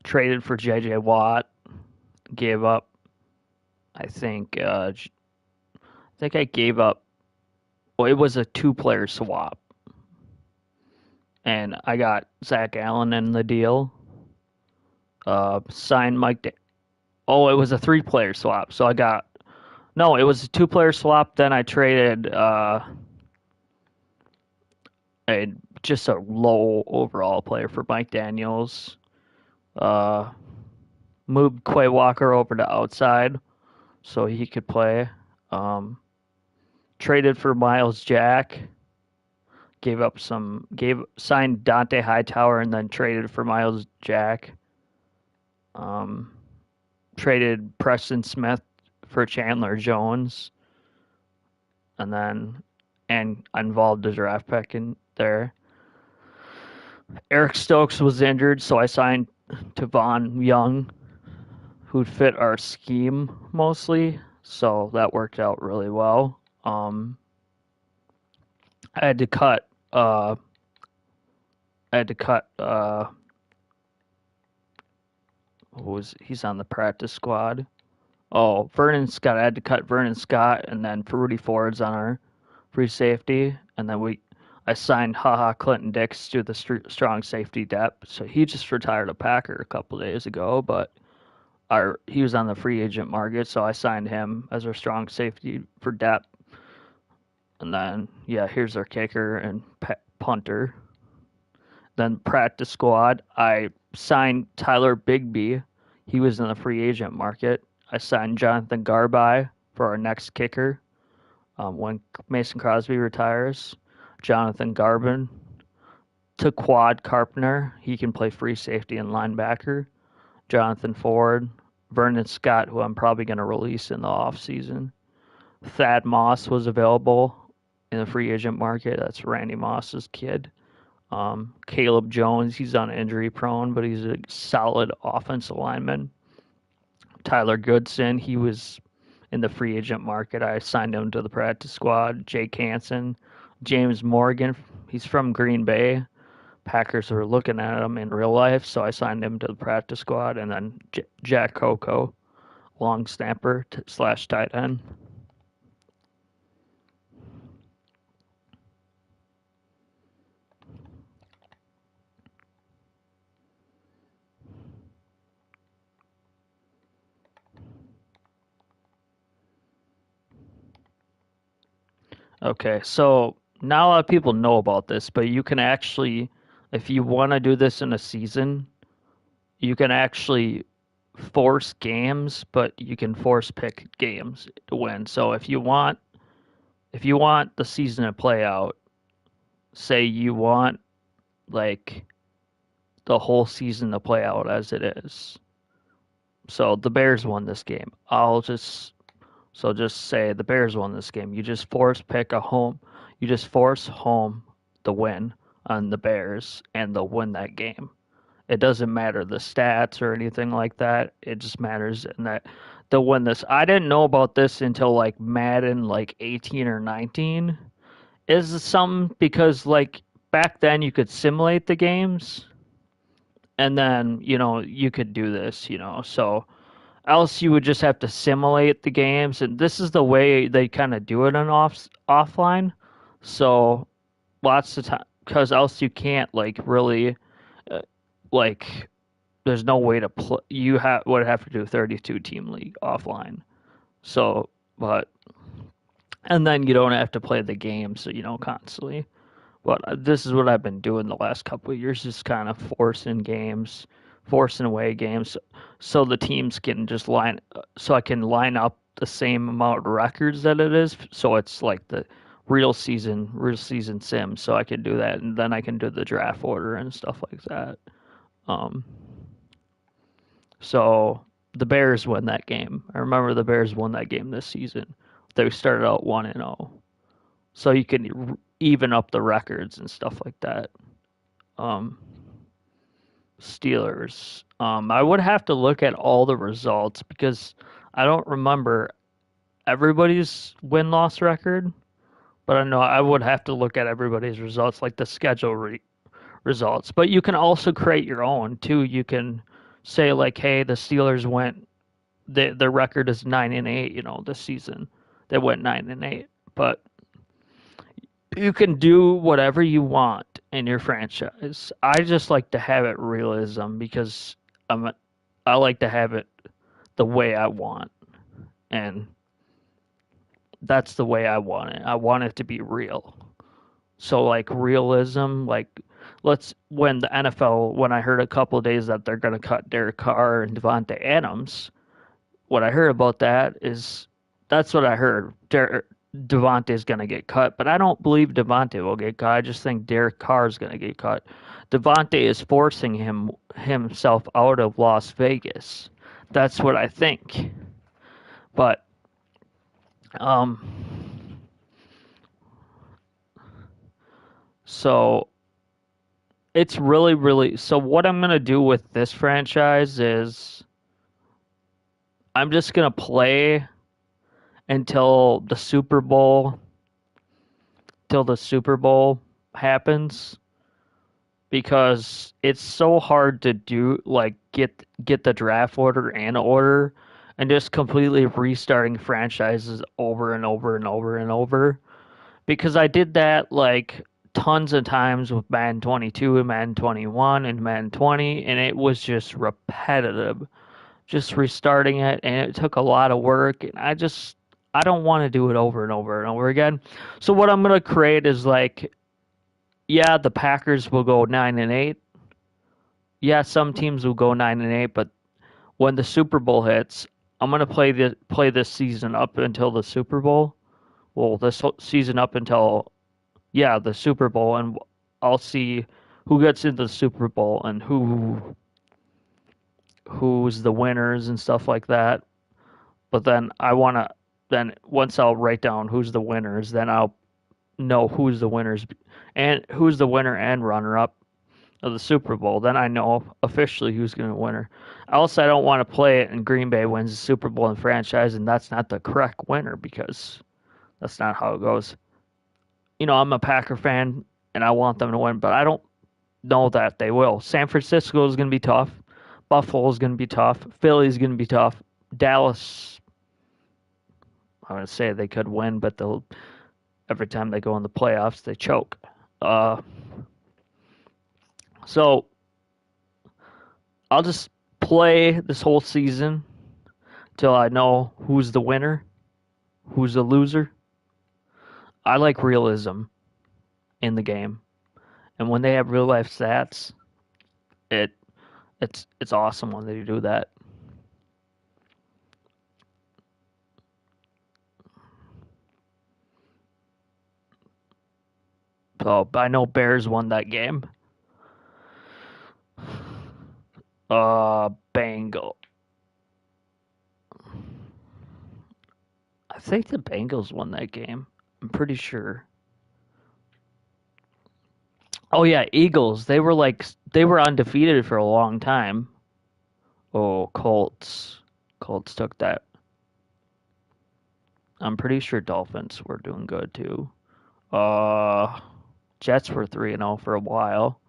Traded for J.J. Watt. Gave up. I think I gave up. Well, it was a 2-player swap, and I got Zach Allen in the deal. Signed Oh, it was a 3-player swap. So no, it was a 2-player swap. Then I traded a just a low overall player for Mike Daniels. Uh, moved Quay Walker over to outside so he could play. Traded for Miles Jack. Signed Dante Hightower and then traded for Miles Jack. Traded Preston Smith for Chandler Jones, and involved a draft pick in there. Eric Stokes was injured, so I signed Tavon Young, who'd fit our scheme mostly, so that worked out really well. I had to cut. He's on the practice squad? Oh, Vernon Scott. I had to cut Vernon Scott, and then Rudy Ford's on our free safety, and then I signed Clinton Dix to the strong safety depth. So he just retired a Packer a couple days ago, but he was on the free agent market, so I signed him as our strong safety for depth. And then here's our kicker and punter. Then practice squad, I signed Tyler Bigbie. He was in the free agent market. I signed Jonathan Garby for our next kicker. When Mason Crosby retires, Jonathan Garbin to Quad Carpenter. He can play free safety and linebacker. Jonathan Ford, Vernon Scott, who I'm probably going to release in the offseason. Thad Moss was available in the free agent market. That's Randy Moss's kid. Caleb Jones, he's on injury prone, but he's a solid offensive lineman. Tyler Goodson, he was in the free agent market. I signed him to the practice squad. Jake Hansen, James Morgan, he's from Green Bay. Packers were looking at him in real life, so I signed him to the practice squad. And then Jack Coco, long snapper / tight end. Okay, so not a lot of people know about this, but you can actually, if you want to do this in a season, you can actually force games, but you can force pick games to win. So if you want the season to play out, say you want like the whole season to play out as it is. So the Bears won this game. Just say the Bears won this game. You just force home the win on the Bears, and they'll win that game. It doesn't matter the stats or anything like that. It just matters in that they'll win this. I didn't know about this until like Madden like 18 or 19. Is something because like back then you could simulate the games, and then you could do this, so else you would just have to simulate the games, and this is the way they kind of do it on offline. So lots of time, because else you can't like really like there's no way to play. You would have to do 32 team league offline. So, and then you don't have to play the games, constantly. But this is what I've been doing the last couple of years, just kind of forcing away games, so the teams can just so I can line up the same amount of records that it is. So it's like the real season sim. So I can do that, and then I can do the draft order and stuff like that. So the Bears win that game. I remember the Bears won that game this season. They started out 1-0. So you can even up the records and stuff like that. Steelers. I would have to look at all the results because I don't remember everybody's win-loss record, but I know I would have to look at everybody's results, like the schedule results. But you can also create your own too. You can say like, hey, the Steelers their record is 9-8. This season they went 9-8, but you can do whatever you want in your franchise. I just like to have it realism because I like to have it the way I want, and that's the way I want it. I want it to be real. So like realism, like let's when the NFL when I heard a couple of days that they're gonna cut Derek Carr and Devontae Adams, what I heard about that is that's what I heard. Devontae is gonna get cut, but I don't believe Devontae will get cut. I just think Derek Carr is gonna get cut. Devontae is forcing himself out of Las Vegas. That's what I think. But um, so it's really so what I'm going to do with this franchise is I'm just going to play until the Super Bowl happens because it's so hard to do like get the draft order and just completely restarting franchises over and over and over and over because I did that like tons of times with Madden 22 and Madden 21 and Madden 20, and it was just repetitive, just restarting it, and it took a lot of work, and I don't want to do it over and over and over again. So what I'm gonna create is like, yeah, the Packers will go 9-8. Yeah, some teams will go 9-8, but when the Super Bowl hits, I'm gonna play this season up until the Super Bowl. Well, this season up until the Super Bowl, and I'll see who gets into the Super Bowl and who's the winners and stuff like that. But then once I'll write down who's the winners, then I'll know who's the winners and who's the winner and runner up of the Super Bowl. Then I know officially who's going to win. Also, I don't want to play it and Green Bay wins the Super Bowl in franchise, and that's not the correct winner because that's not how it goes. I'm a Packer fan and I want them to win, but I don't know that they will. San Francisco is going to be tough. Buffalo is going to be tough. Philly is going to be tough. Dallas, I'm going to say they could win, but every time they go in the playoffs, they choke. So I'll just play this whole season till I know who's the winner, who's the loser. I like realism in the game, and when they have real life stats, it's awesome when they do that. So I know Bears won that game. Bengal. I think the Bengals won that game. I'm pretty sure. Oh yeah, Eagles. They were undefeated for a long time. Oh, Colts. Colts took that. I'm pretty sure Dolphins were doing good too. Jets were 3-0 for a while.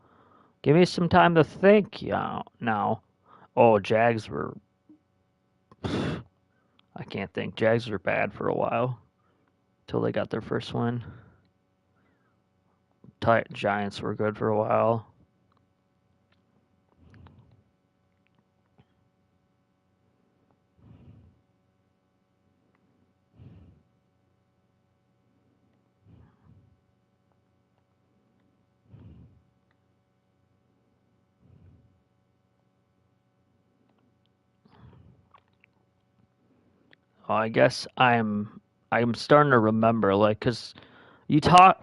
Give me some time to think. Yeah, now. Oh, Jags were. I can't think. Jags were bad for a while till they got their first win. Giants were good for a while. I guess I'm starting to remember like cuz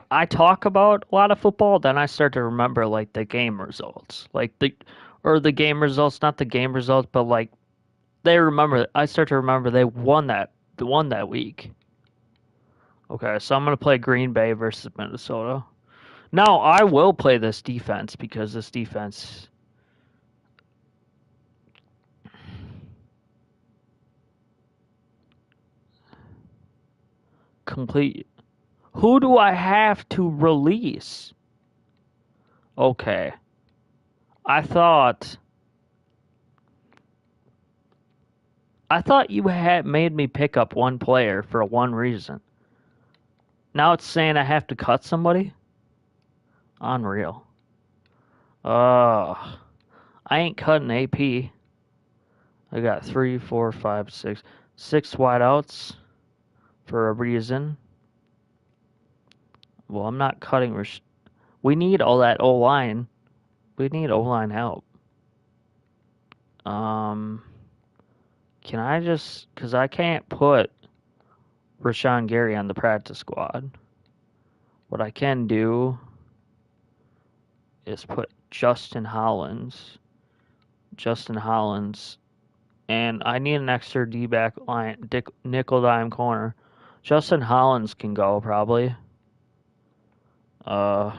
I talk about a lot of football, then I start to remember like the game results. Like the game results, not the game results, but like I start to remember they won that week. Okay, so I'm going to play Green Bay versus Minnesota. Now, I will play this defense because this defense complete. Who do I have to release? Okay. I thought you had made me pick up one player for one reason. Now it's saying I have to cut somebody? Unreal. I ain't cutting AP. I got 3, 4, 5, 6, 6 wideouts for a reason. Well, I'm not cutting. We need all that O line. We need O line help. Can I just? Cause I can't put Rashawn Gary on the practice squad. What I can do is put Justin Hollins, and I need an extra D back line, nickel dime corner. Justin Hollins can go probably. I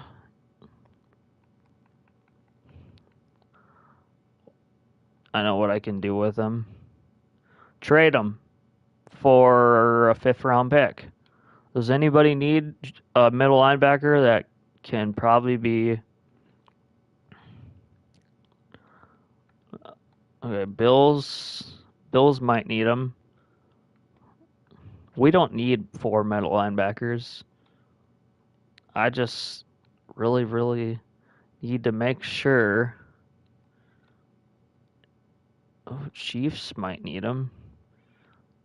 know what I can do with him. Trade him for a 5th round pick. Does anybody need a middle linebacker that can probably be? Okay, Bills might need him. We don't need 4 middle linebackers. I just really need to make sure. Oh, Chiefs might need him.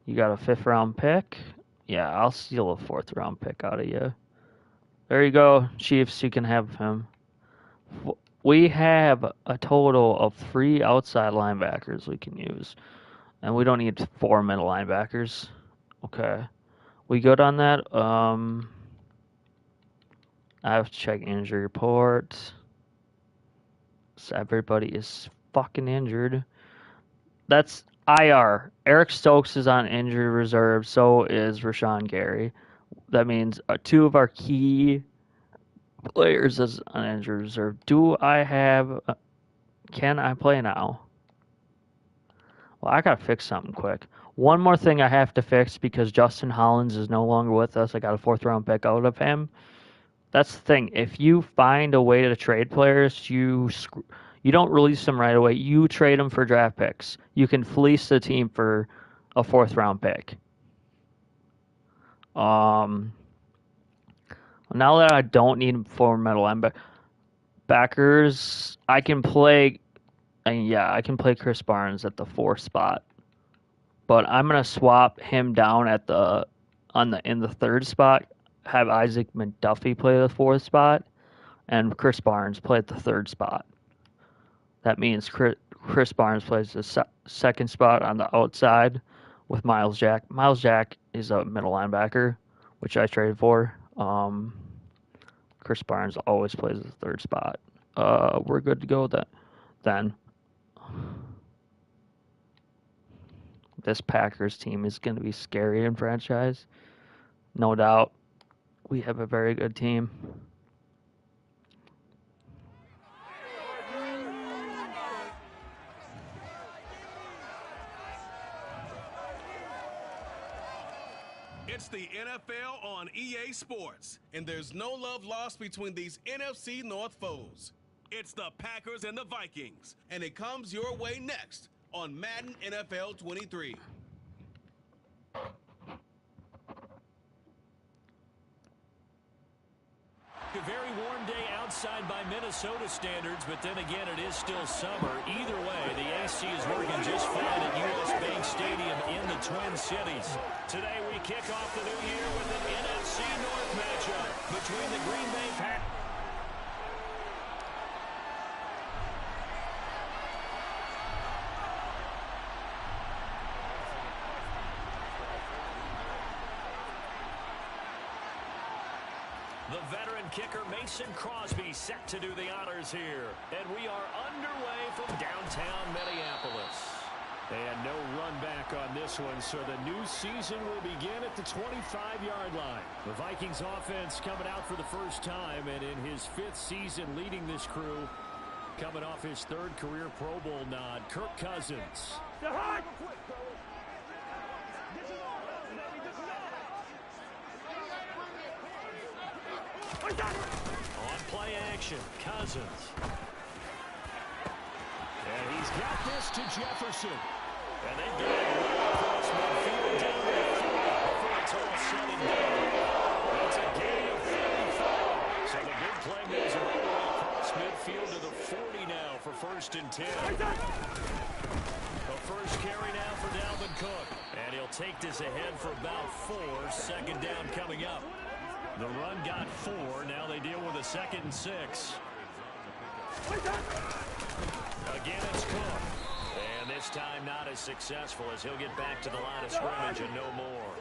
You got a 5th round pick? Yeah, I'll steal a 4th round pick out of you. There you go, Chiefs. You can have him. We have a total of 3 outside linebackers we can use, and we don't need 4 middle linebackers. Okay, we good on that? I have to check injury report. So everybody is fucking injured. That's IR. Eric Stokes is on injury reserve. So is Rashawn Gary. That means 2 of our key players is on injury reserve. Do I have? Can I play now? Well, I gotta fix something quick. One more thing I have to fix because Justin Hollins is no longer with us. I got a 4th round pick out of him. That's the thing. If you find a way to trade players, you don't release them right away. You trade them for draft picks. You can fleece the team for a 4th round pick. Now that I don't need 4 middle linebackers, I can play. And yeah, I can play Chris Barnes at the 4 spot. But I'm gonna swap him down in the 3rd spot. Have Isaac McDuffie play the 4th spot, and Chris Barnes play at the 3rd spot. That means Chris Barnes plays the 2nd spot on the outside with Miles Jack. Miles Jack is a middle linebacker, which I traded for. Chris Barnes always plays the 3rd spot. We're good to go then. This Packers team is going to be scary in franchise. No doubt. We have a very good team.
It's the NFL on EA Sports, and there's no love lost between these NFC North foes. It's the Packers and the Vikings, and it comes your way next on Madden NFL 23.
A very warm day outside by Minnesota standards, but then again, it is still summer. Either way, the AC is working just fine at US Bank Stadium in the Twin Cities. Today, we kick off the new year with an NFC North matchup between the Green Bay Packers. The veteran kicker Mason Crosby set to do the honors here. And we are underway from downtown Minneapolis. And no run back on this one, so the new season will begin at the 25-yard line. The Vikings offense coming out for the first time, and in his 5th season leading this crew, coming off his 3rd career Pro Bowl nod, Kirk Cousins. On play action, Cousins. And he's got this to Jefferson. And they get it right across midfield down to the 40 before it's all said and done. That's a gain of 34. So the big play moves him all the way across midfield to the 40 for 1st and 10. The first carry now for Dalvin Cook. And he'll take this ahead for about 4. 2nd down coming up. The run got 4. Now they deal with a 2nd and 6. Again, it's Cook. And this time not as successful as he'll get back to the line of scrimmage and no more.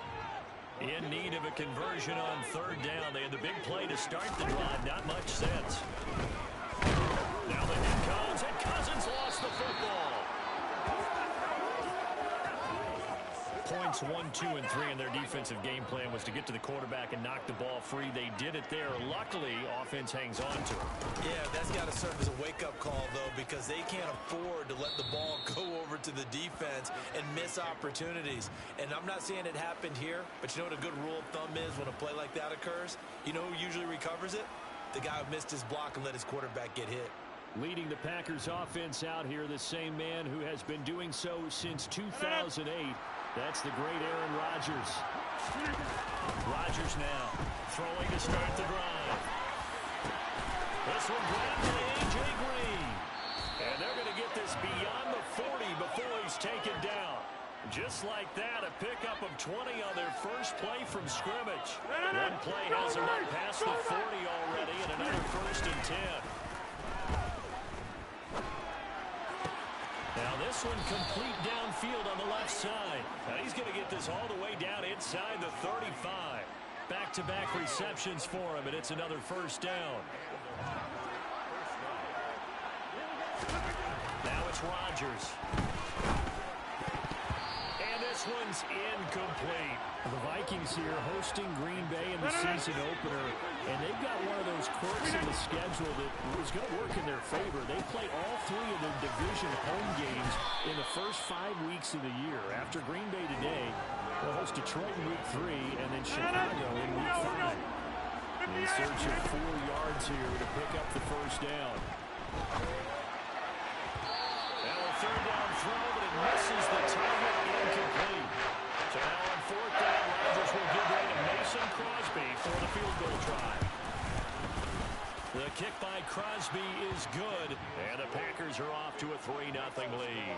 In need of a conversion on 3rd down. They had the big play to start the drive. Not much sense. Now the hit comes, and Cousins lost the football. Points 1, 2, and 3 in their defensive game plan was to get to the quarterback and knock the ball free. They did it there. Luckily, offense hangs on to it.
Yeah, that's got to serve as a wake-up call, though, because they can't afford to let the ball go over to the defense and miss opportunities. And I'm not saying it happened here, but you know what a good rule of thumb is when a play like that occurs? You know who usually recovers it? The guy who missed his block and let his quarterback get hit.
Leading the Packers offense out here, the same man who has been doing so since 2008. That's the great Aaron Rodgers. Rodgers now throwing to start the drive. This one grabbed by A.J. Green. And they're going to get this beyond the 40 before he's taken down. Just like that, a pickup of 20 on their first play from scrimmage. One play has them up past the 40 already, and another 1st and 10. Now this one complete downfield on the left side. Now he's going to get this all the way down inside the 35. Back-to-back receptions for him, and it's another 1st down. Now it's Rodgers. And this one's incomplete. The Vikings here hosting Green Bay in the season opener, and they've got one of those quirks in the schedule that was going to work in their favor. They play all 3 of their division home games in the first 5 weeks of the year. After Green Bay today, they'll host Detroit in week 3 and then Chicago in week 5. In search of 4 yards here to pick up the 1st down. Now a 3rd down throw, but it misses the target, incomplete. So now on 4th down, Rodgers will give way to Mason Crosby for the field goal try. The kick by Crosby is good, and the Packers are off to a 3-0 lead.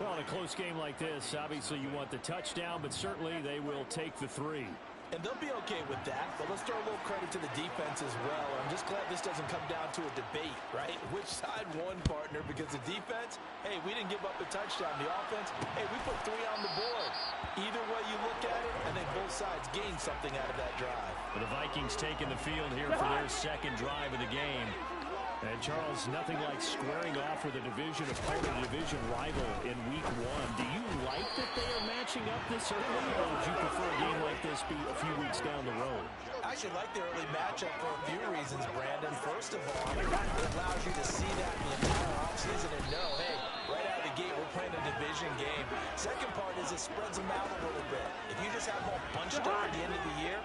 Well, in a close game like this, obviously you want the touchdown, but certainly they will take the 3.
And they'll be okay with that, but let's throw a little credit to the defense as well. I'm just glad this doesn't come down to a debate, right? Which side won, partner? Because the defense, hey, we didn't give up a touchdown. The offense, hey, we put 3 on the board. Either way you look at it, I think both sides gained something out of that drive.
The Vikings taking the field here for their 2nd drive of the game. And Charles, nothing like squaring off with a division opponent, a division rival in week 1. Do you like that they are matching up this early, or would you prefer a game like this be a few weeks down the road?
I actually like the early matchup for a few reasons, Brandon. First of all, it allows you to see that in the entire offseason and know, hey, right out of the gate, we're playing a division game. Second part is it spreads them out a little bit. If you just have them all bunched up at the end of the year,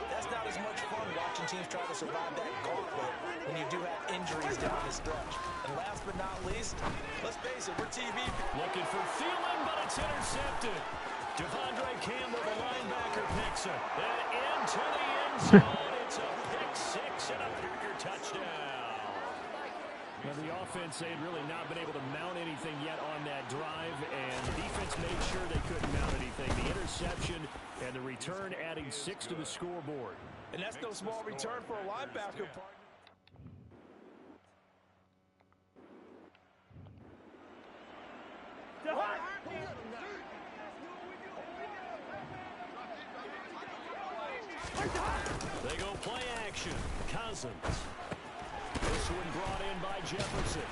that's not as much fun watching teams try to survive that gauntlet when you do have injuries down the stretch. And last but not least, let's face it, we're TV.
Looking for Thielen, but it's intercepted. Devondre Campbell, the linebacker, picks it. And into the end zone. It's a pick 6 and a Packer touchdown. Now the offense, they had really not been able to mount anything yet on that drive, and the defense made sure they couldn't mount anything. The interception and the return adding 6 to the scoreboard.
And that's no small return for a linebacker, partner.
They go play action. Cousins. This one brought in by Jefferson.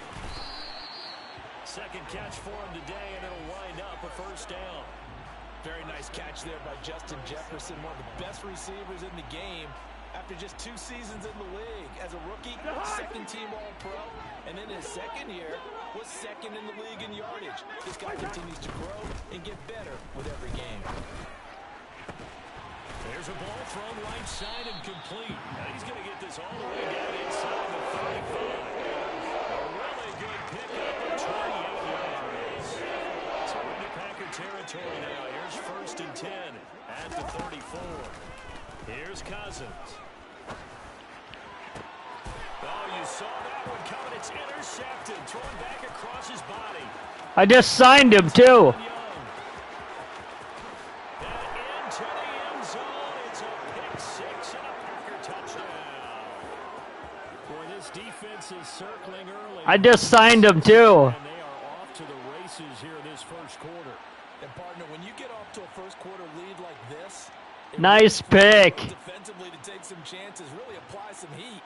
2nd catch for him today, and it'll wind up a 1st down.
Very nice catch there by Justin Jefferson, one of the best receivers in the game. After just 2 seasons in the league. As a rookie, 2nd team All-Pro, and then his 2nd year was 2nd in the league in yardage. This guy continues to grow and get better with every game.
There's a ball thrown right side and complete. And he's going to get this all the way down inside the 35. A really good pickup of 28 yards. So into Packer territory now. Here's 1st and 10 at the 34. Here's Cousins. Oh, you saw that one coming it's intercepted. Thrown back across his body.
I just signed him, too.
Into the end zone. It's a pick six and a Packer touchdown. Boy, this defense is circling early.
I just signed him, too.
And they are off to the races here this first quarter.
And partner, when you get off to a first quarter lead like this,
Nice pick.
Defensively to take some chances, really apply some heat.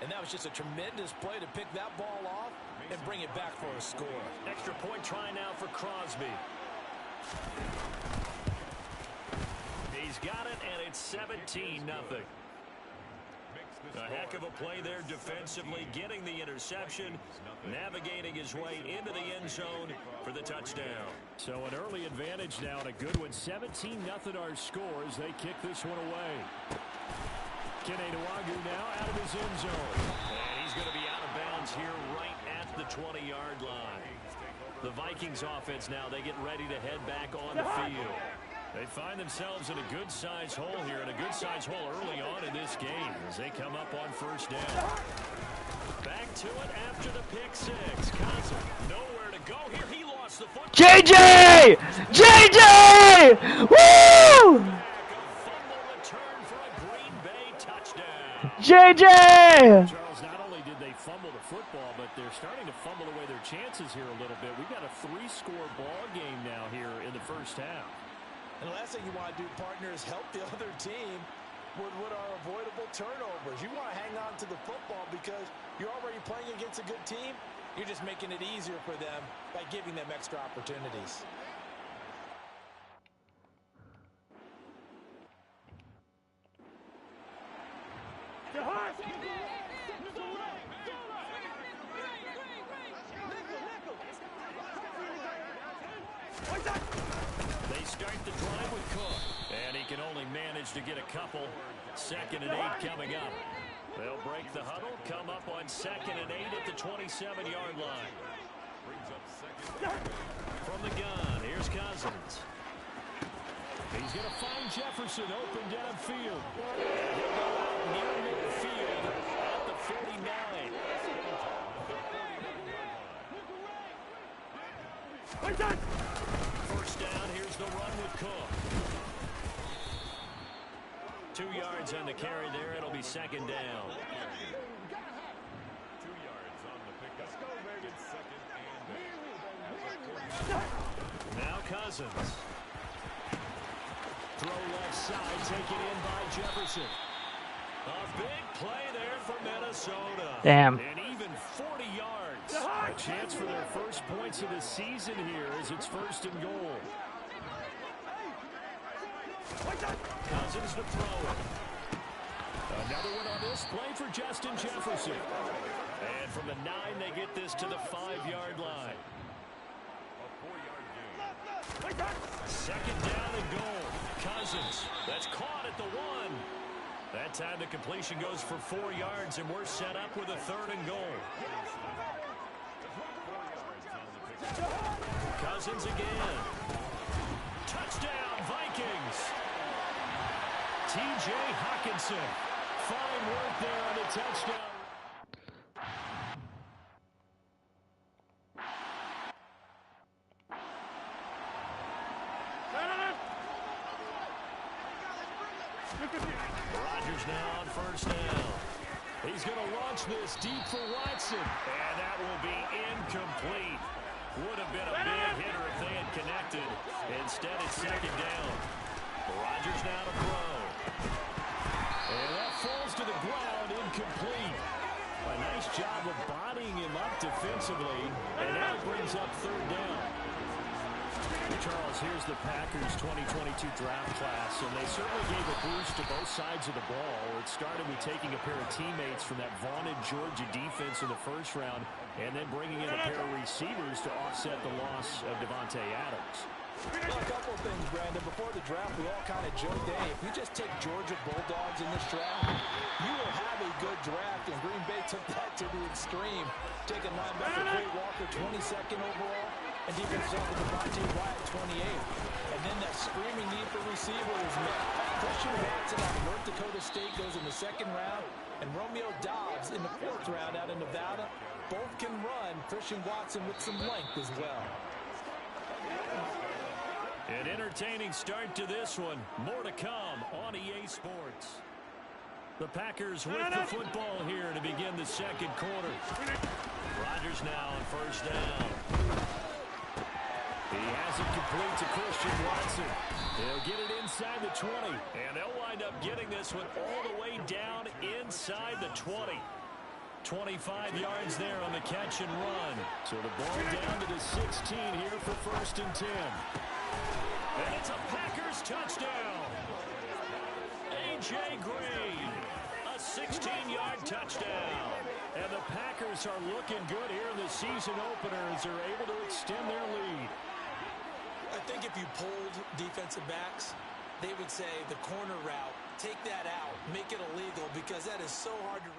And that was just a tremendous play to pick that ball off and bring it back for a score.
Extra point try now for Crosby. He's got it, and it's 17-0. A heck of a play there defensively, getting the interception, navigating his way into the end zone for the touchdown. So an early advantage now, and a good one. 17-0 our score as they kick this one away. Kenenuagu now out of his end zone. And he's going to be out of bounds here right at the 20-yard line. The Vikings offense now, they get ready to head back on the field. They find themselves in a good-sized hole here, and a good-sized hole early on in this game as they come up on first down. Back to it after the pick six. Cousins nowhere to go here. He lost the football.
JJ! JJ! Woo!
Fumble return for a Green Bay touchdown.
JJ!
Charles, not only did they fumble the football, but they're starting to fumble away their chances here a little bit. We've got a 3-score ball game now here in the first half.
And the last thing you want to do, partner, is help the other team with what are avoidable turnovers. You want to hang on to the football because you're already playing against a good team. You're just making it easier for them by giving them extra opportunities.
They start the drive with Cook, and he can only manage to get a couple. 2nd and 8 coming up. They'll break the huddle, come up on 2nd and 8 at the 27-yard line. From the gun, here's Cousins. He's going to find Jefferson open downfield. He'll go out near midfield at the 49. First down, here's the run with Cook. 2 yards on the carry there. It'll be 2nd down. 2 yards on the pickup. Now Cousins. Throw left side, taken in by Jefferson. A big play there for Minnesota.
Damn.
And even 40 yards. A chance for their first points of the season here as it's 1st and goal. Cousins to throw it. Another one on this play for Justin Jefferson. And from the 9, they get this to the 5-yard line. 2nd down and goal. Cousins, that's caught at the 1. That time the completion goes for 4 yards, and we're set up with a 3rd and goal. Cousins again. Touchdown, Vikings. T.J. Hawkinson. Fine work there on the touchdown. Rodgers now on 1st down. He's going to launch this deep for Watson. And that will be incomplete. Would have been a big hitter if they had connected. Instead, it's 2nd down. Rodgers now to throw. And that falls to the ground, incomplete. A nice job of bodying him up defensively. And now it brings up 3rd down. Charles, here's the Packers 2022 draft class, and they certainly gave a boost to both sides of the ball. It started with taking a pair of teammates from that vaunted Georgia defense in the 1st round, and then bringing in a pair of receivers to offset the loss of Devontae Adams.
Well, a couple of things, Brandon. Before the draft, we all kind of joked, hey, if you just take Georgia Bulldogs in this draft, you will have a good draft, and Green Bay took that to the extreme. Taking linebacker Quay Walker, 22nd overall, and defensive tackle Devontae Wyatt, 28th. And then that screaming need for receiver is met. Christian Watson out of North Dakota State goes in the 2nd round, and Romeo Doubs in the 4th round out of Nevada both can run. Christian Watson with some length as well.
An entertaining start to this one. More to come on EA Sports. The Packers with the football here to begin the second quarter. Rodgers now on first down. He has it complete to Christian Watson. He'll get it inside the 20. And they'll wind up getting this one all the way down inside the 20. 25 yards there on the catch and run. So the ball down to the 16 here for first and 10. And it's a Packers touchdown. A.J. Green. 16-yard touchdown. And the Packers are looking good here in the season opener as they're able to extend their lead.
I think if you polled defensive backs, they would say the corner route, take that out, make it illegal, because that is so hard to...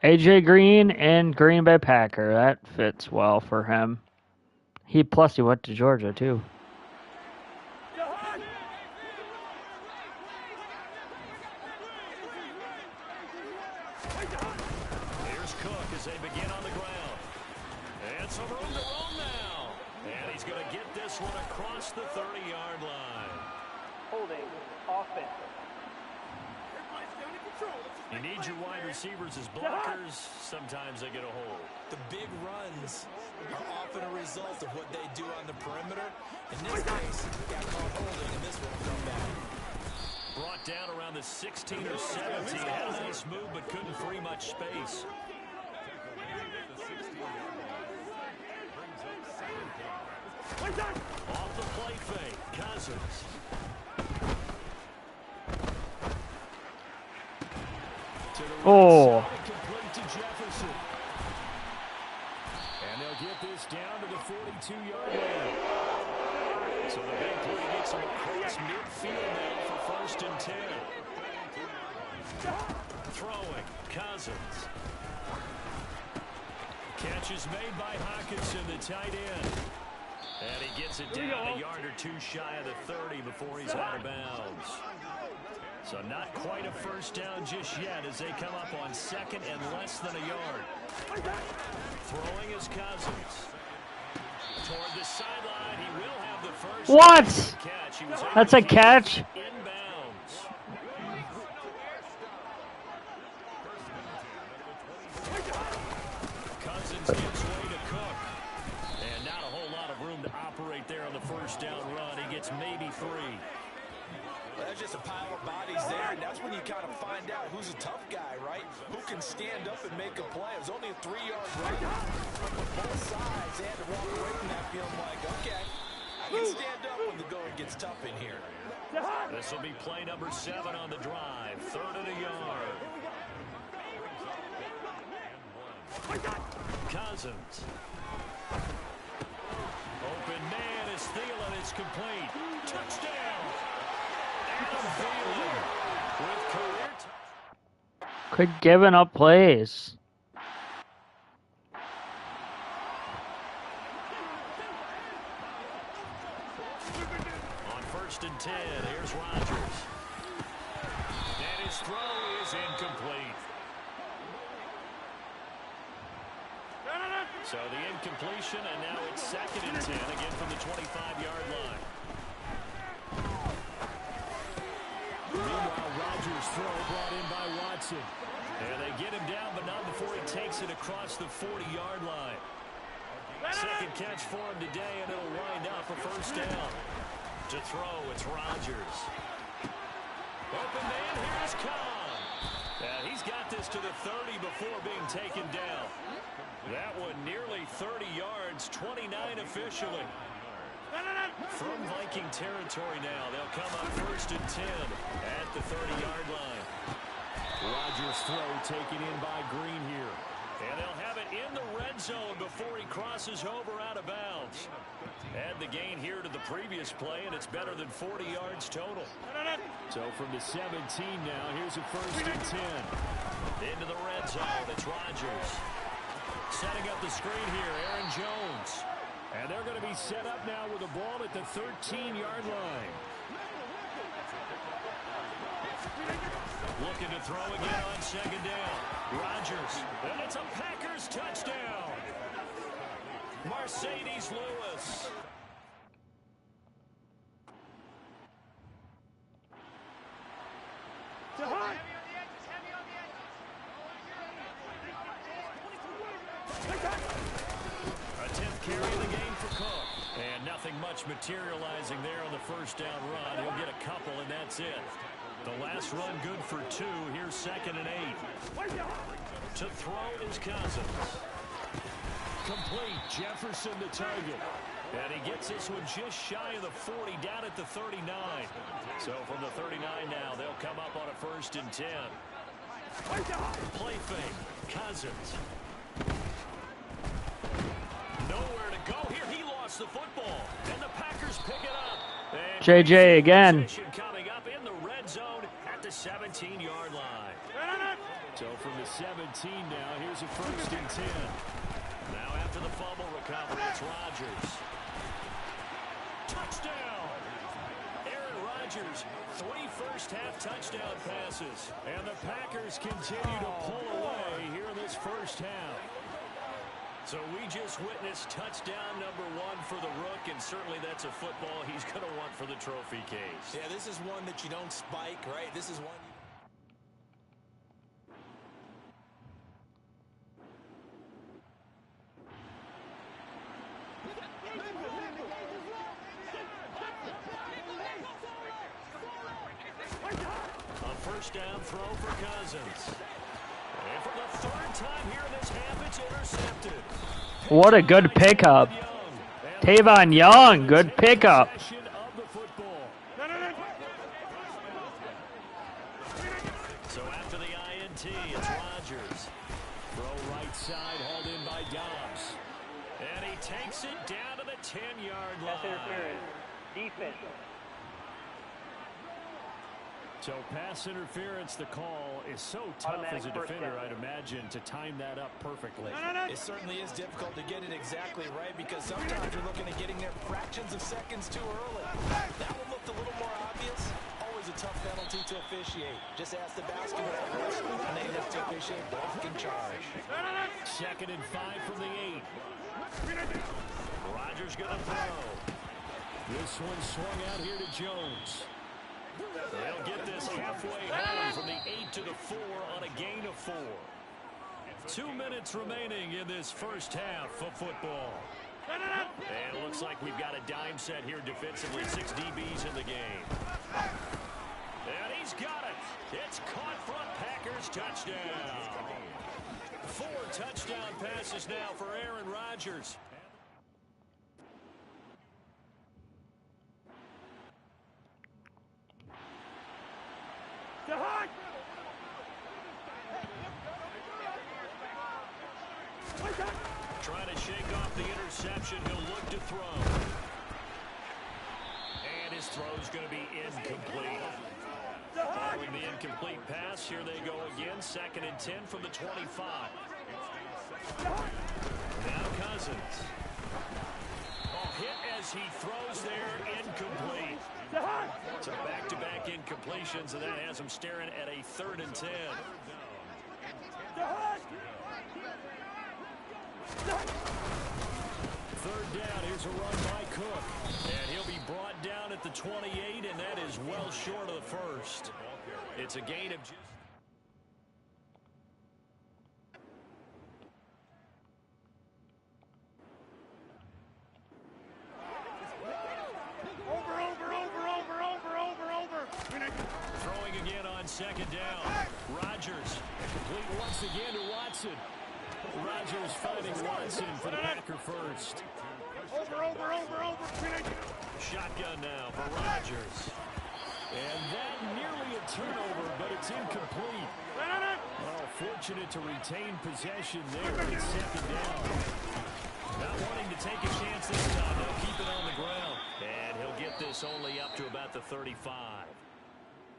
AJ Green and Green Bay Packer. That fits well for him. He went to Georgia too.
Here's Cook as they begin on the ground. And some room to roam now. And he's going to get this one across the 30-yard line.
Holding offense.
You need your wide receivers as blockers. Sometimes they get a hold.
The big runs are often a result of what they do on the perimeter. In this case, got caught holding, and this one come back.
Brought down around the 16 or 17. Had a nice move, but couldn't free much space. Off the play fake, Cousins. To the right side, complete to Jefferson. And they'll get this down to the 42-yard line. So the big play gets them across midfield now for first and 10. Throwing, Cousins. Catch is made by Hawkinson, the tight end. And he gets it down a yard or two shy of the 30 before he's out of bounds. So not quite a first down just yet as they come up on second and less than a yard. Throwing is Cousins. Toward the sideline, he will have the first.
What?
Catch.
That's a catch?
Inbounds. Cousins gives way to Cook. And not a whole lot of room to operate there on the first down run. He gets maybe 3.
Well, that's just a pile of bodies there, and that's when you kind of find out who's a tough guy, right? Who can stand up and make a play. It was only a 3-yard run. But both sides, they had to walk away from that feeling like, okay, I can stand up when the going gets tough in here.
This will be play number 7 on the drive. 3rd and a yard. Cousins. Open man is Thielen. It's complete. Touchdown. Adam Thielen with career.
Quit giving up plays.
On first and 10, here's Rodgers. And his throw is incomplete. So the incompletion, and now it's 2nd and 10, again from the 25-yard line. Meanwhile, Rodgers' throw brought in by Watson. And they get him down, but not before he takes it across the 40-yard line. Second catch for him today, and it'll wind up a first down. To throw, it's Rodgers. Open man, here's Khan. And he's got this to the 30 before being taken down. That one nearly 30 yards, 29 officially. From Viking territory now, they'll come up first and 10 at the 30-yard line. Rodgers' throw taken in by Green here. And they'll have it in the red zone before he crosses over out of bounds. Add the gain here to the previous play, and it's better than 40 yards total. So from the 17 now, here's a first and 10. Into the red zone, it's Rodgers. Setting up the screen here, Aaron Jones. And they're going to be set up now with the ball at the 13-yard line. Looking to throw again on second down. Rodgers. And it's a Packers touchdown. Mercedes Lewis. A 10th carry of the game for Cook. And nothing much materializing there on the first down run. He'll get a couple, and that's it. The last run good for 2. Here's 2nd and 8. To throw is Cousins. Complete. Jefferson the target. And he gets this one just shy of the 40, down at the 39. So from the 39 now, they'll come up on a 1st and 10. Play fake. Cousins. Nowhere to go here. He lost the football. And the Packers pick it up. And
JJ again.
Coming up in the red zone at the 17-yard line. So from the 17 now, here's a 1st and 10. Now after the fumble recovery, it's Rodgers. Touchdown! Aaron Rodgers, 3 first-half touchdown passes. And the Packers continue to pull away here in this first half. So we just witnessed touchdown number 1 for the Rook, and certainly that's a football he's going to want for the trophy case.
Yeah, this is one that you don't spike, right? This is one...
A first down throw for Cousins. And for the 3rd time here in this half, it's intercepted.
What a good pickup. Tavon Young, good pickup.
So after the INT, it's Rodgers. Throw right side, hauled in by Dobbs. And he takes it down to the 10-yard line.
Pass interference. Defense.
So pass interference, the call is so tough as a defender, I'd imagine, to time that up perfectly.
It certainly is difficult to get it exactly right because sometimes you're looking at getting there fractions of seconds too early. That one looked a little more obvious. Always a tough penalty to officiate. Just ask the basketball coach, and they have to officiate. Both can charge.
2nd and 5 from the 8. Rodgers going to throw. This one swung out here to Jones. They'll get this halfway home from the 8 to the 4 on a gain of 4. 2 minutes remaining in this first half of football. And it looks like we've got a dime set here defensively. 6 DBs in the game. And he's got it. It's caught for a Packers touchdown. 4 touchdown passes now for Aaron Rodgers. Trying to shake off the interception. He'll look to throw. And his throw's going to be incomplete. Following the incomplete pass, here they go again. 2nd and 10 from the 25. Now Cousins. Hit as he throws there, incomplete. So back-to-back incompletions, and that has him staring at a 3rd and 10. 3rd down, here's a run by Cook. And he'll be brought down at the 28, and that is well short of the 1st. It's a gain of just... Throwing again on 2nd down. Rodgers complete once again to Watson. Rodgers finding Watson for the Packer first. Shotgun now for Rodgers. And that nearly a turnover, but it's incomplete. Well, fortunate to retain possession there. It's 2nd down. Not wanting to take a chance this time. They'll keep it on the ground. And he'll get this only up to about the 35.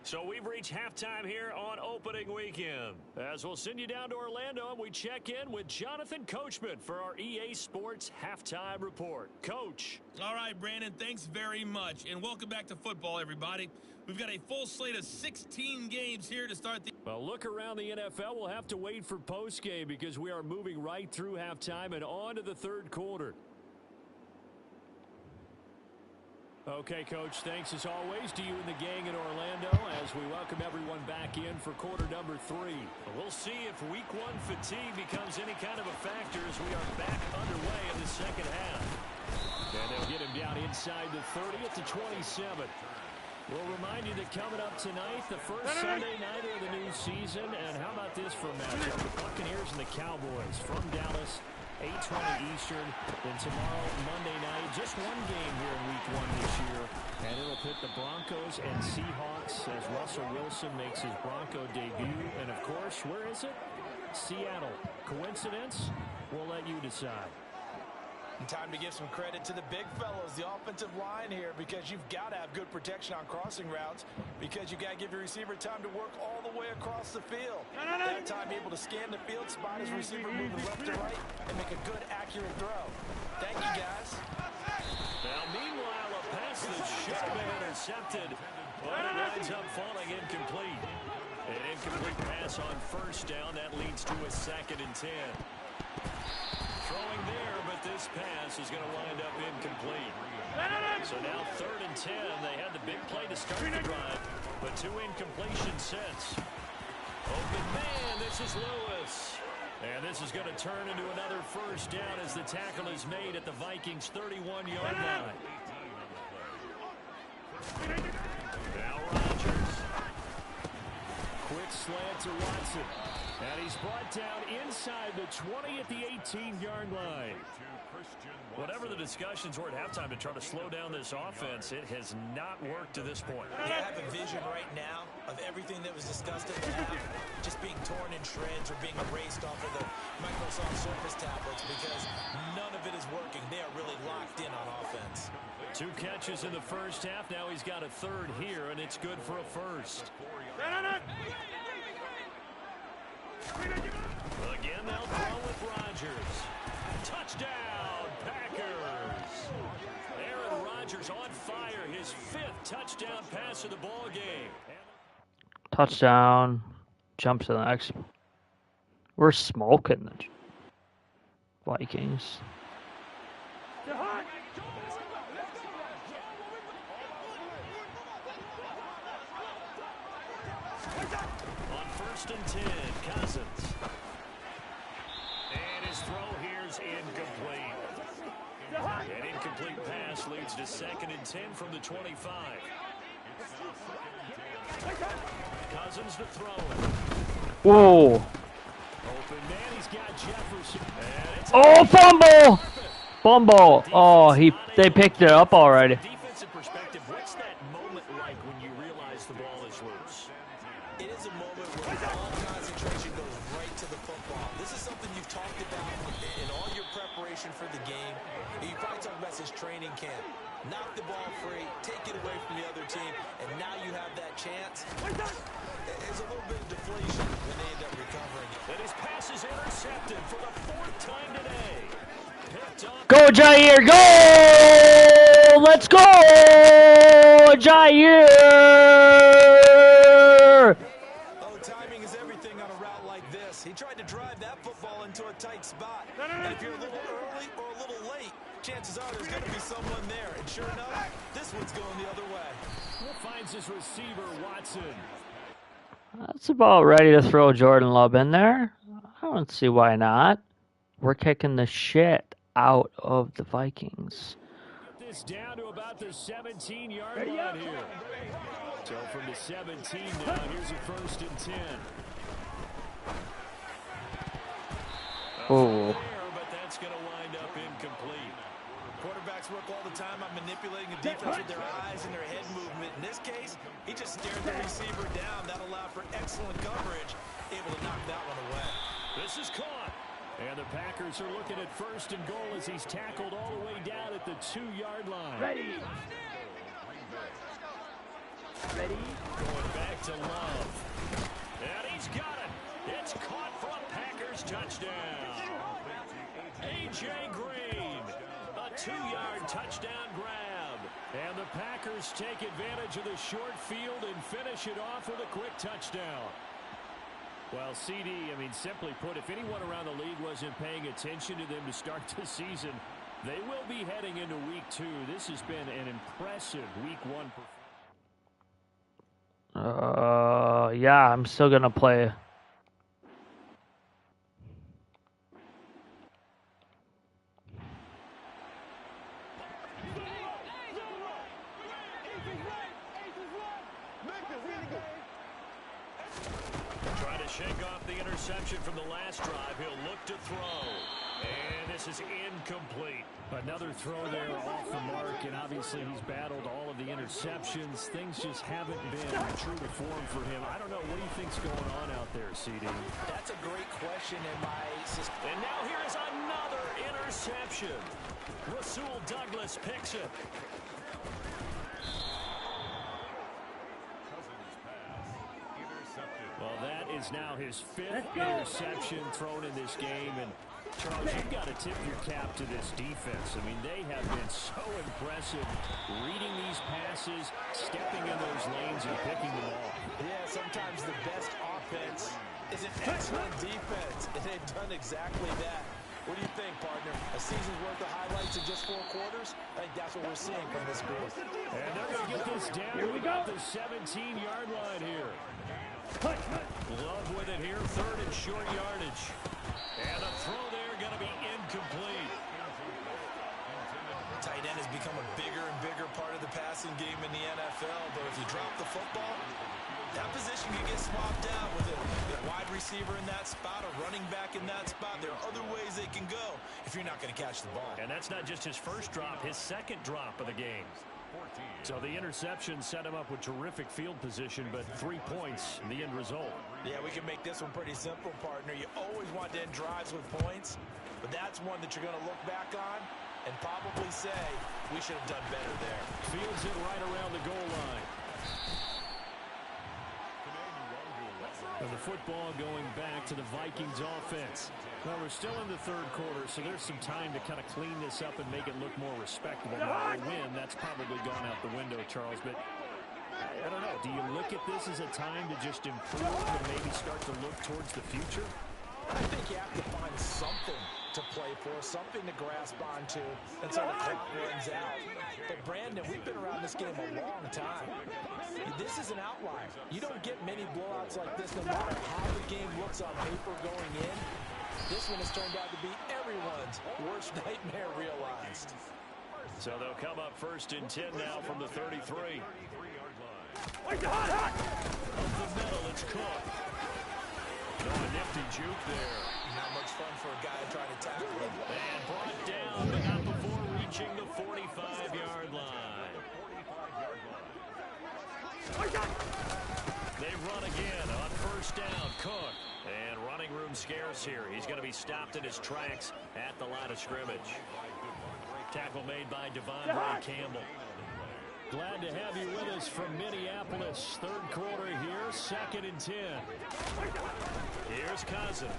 So we've reached halftime here on opening weekend. As we'll send you down to Orlando, and we check in with Jonathan Coachman for our EA Sports Halftime Report. Coach.
All right, Brandon, thanks very much. And welcome back to football, everybody. We've got a full slate of 16 games here to start the...
Well, look around the NFL. We'll have to wait for postgame because we are moving right through halftime and on to the third quarter. Okay, Coach, thanks as always to you and the gang in Orlando as we welcome everyone back in for quarter number 3. We'll see if week 1 fatigue becomes any kind of a factor as we are back underway in the second half. And they'll get him down inside the 30 at the 27. We'll remind you that coming up tonight, the first Sunday night of the new season. And how about this for a matchup? The Buccaneers and the Cowboys from Dallas. 8:20 Eastern. Then tomorrow, Monday night, just one game here in week 1 this year. And it'll pit the Broncos and Seahawks as Russell Wilson makes his Bronco debut. And, of course, where is it? Seattle. Coincidence? We'll let you decide.
And time to give some credit to the big fellows, the offensive line here, because you've got to have good protection on crossing routes, because you've got to give your receiver time to work all the way across the field. That time able to scan the field, spot his receiver moving left to right, and make a good, accurate throw. Thank you, guys.
Now, meanwhile, a pass that should have been intercepted, but it winds up falling incomplete. An incomplete pass on first down. That leads to a 2nd and 10. Throwing there, but this pass is going to wind up incomplete. So now 3rd and 10. They had the big play to start the drive, but 2 incompletions since. Open man, this is Lewis. And this is going to turn into another first down as the tackle is made at the Vikings' 31-yard line. Now Rodgers. Quick slant to Watson. And he's brought down inside the 20 at the 18-yard line. Whatever the discussions were at halftime to try to slow down this offense, it has not worked to this point.
Yeah, I have a vision right now of everything that was discussed at the half just being torn in shreds or being erased off of the Microsoft Surface tablets because none of it is working. They are really locked in on offense.
2 catches in the first half. Now he's got a 3rd here, and it's good for a first. Again, they'll throw with Rodgers. Touchdown, Packers. Aaron Rodgers on fire. His 5th touchdown pass of the ball game.
Touchdown. Jump to the next. We're smoking the Vikings.
On 1st and 10, Cousins. And his throw here's incomplete. An incomplete pass leads to 2nd and 10 from the 25. Cousins to throw it.
Whoa.
Open man, he's got Jefferson.
Oh, fumble! Fumble. Oh, they picked it up already.
Defensive perspective, what's that moment like when you realize the ball is loose?
It is a moment where all concentration goes right to the football. This is something you've talked about in all your preparation for the game. You probably talked about this training camp. Knock the ball free, take it away from the other team, and now you have that chance. There's a little bit of deflation when they end up recovering it.
And his pass is intercepted for the 4th time today.
Go, Jair, go! Let's go, Jair!
Oh, timing is everything on a route like this. He tried to drive that football into a tight spot. And if you're a little early or a little late, chances are there's going to be someone there. And sure enough, this one's going the other way.
Finds his receiver, Watson.
That's about ready to throw Jordan Love in there. I don't see why not. We're kicking the shit out of the Vikings.
Get this down to about the 17-yard line here. So from the 17 now, here's a 1st and 10.
Oh.
But that's going to wind up incomplete.
Quarterbacks work all the time on manipulating the defense with their eyes and their head movement. In this case, he just stared the receiver down. That allowed for excellent coverage, able to knock that one away.
This is caught. And the Packers are looking at 1st and goal as he's tackled all the way down at the 2-yard line.
Ready.
Going back to Love. And he's got it. It's caught for a Packers touchdown. A.J. Green, a 2-yard touchdown grab. And the Packers take advantage of the short field and finish it off with a quick touchdown. Well, CD, I mean, simply put, if anyone around the league wasn't paying attention to them to start the season, they will be heading into week 2. This has been an impressive week 1 performance.
Yeah, I'm still gonna play.
Trying to shake off the interception from the last drive. He'll look to throw. And this is incomplete. Another throw there off the mark, and obviously he's battled all of the interceptions. Things just haven't been true to form for him. I don't know. What do you think's going on out there, CD?
That's a great question in my system.
And now here is another interception. Rasul Douglas picks it. Well, that is now his 5th interception thrown in this game. And, Charles, you've got to tip your cap to this defense. I mean, they have been so impressive reading these passes, stepping in those lanes, and picking them off.
Yeah, sometimes the best offense is an excellent defense, and they've done exactly that. What do you think, partner? A season's worth of highlights in just 4 quarters? I think that's what we're seeing from this group.
And they're going to get this down to about the 17-yard line here. Love with it here, 3rd and short yardage. And a throw there going to be incomplete.
Tight end has become a bigger and bigger part of the passing game in the NFL, but if you drop the football, that position can get swapped out with a wide receiver in that spot, a running back in that spot. There are other ways they can go if you're not going to catch the ball.
And that's not just his first drop, his 2nd drop of the game. So the interception set him up with terrific field position, but 3 points in the end result.
Yeah, we can make this one pretty simple, partner. You always want to end drives with points, but that's one that you're going to look back on and probably say, we should have done better there.
Fields it right around the goal line. And the football going back to the Vikings offense. Well, we're still in the 3rd quarter, so there's some time to kind of clean this up and make it look more respectable. Now, a win, that's probably gone out the window, Charles, but I don't know. Do you look at this as a time to just improve and maybe start to look towards the future?
I think you have to find something to play for, something to grasp onto until the clock runs out. But, Brandon, we've been around this game a long time. This is an outlier. You don't get many blowouts like this no matter how the game looks on paper going in. This one has turned out to be everyone's worst nightmare realized.
So they'll come up 1st and 10 now from the 33.
Up the
middle, it's Cook. No, a nifty juke there.
Not much fun for a guy trying to tackle him.
And brought down, but not before reaching the 45-yard line. They run again on 1st down. Cook. And running room scarce here. He's going to be stopped in his tracks at the line of scrimmage. Tackle made by Devondre Campbell. Glad to have you with us from Minneapolis. 3rd quarter here, 2nd and 10. Here's Cousins.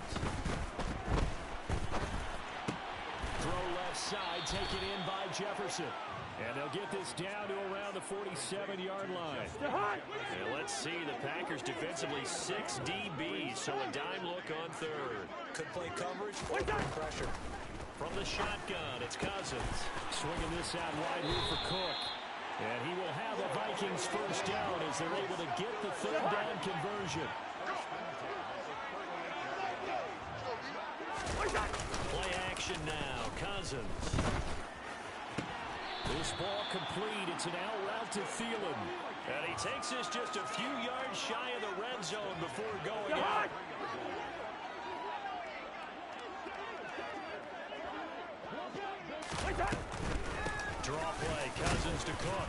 Throw left side, taken in by Jefferson. And they'll get this down to around the 47-yard line. And let's see, the Packers defensively 6 DBs, so a dime look on 3rd.
Could play coverage or pressure.
From the shotgun, it's Cousins. Swinging this out wide here for Cook. And he will have the Vikings 1st down as they're able to get the 3rd down conversion. Play action now, Cousins. This ball complete. It's an out route to Thielen. And he takes this just a few yards shy of the red zone before going out. Draw play, Cousins to Cook.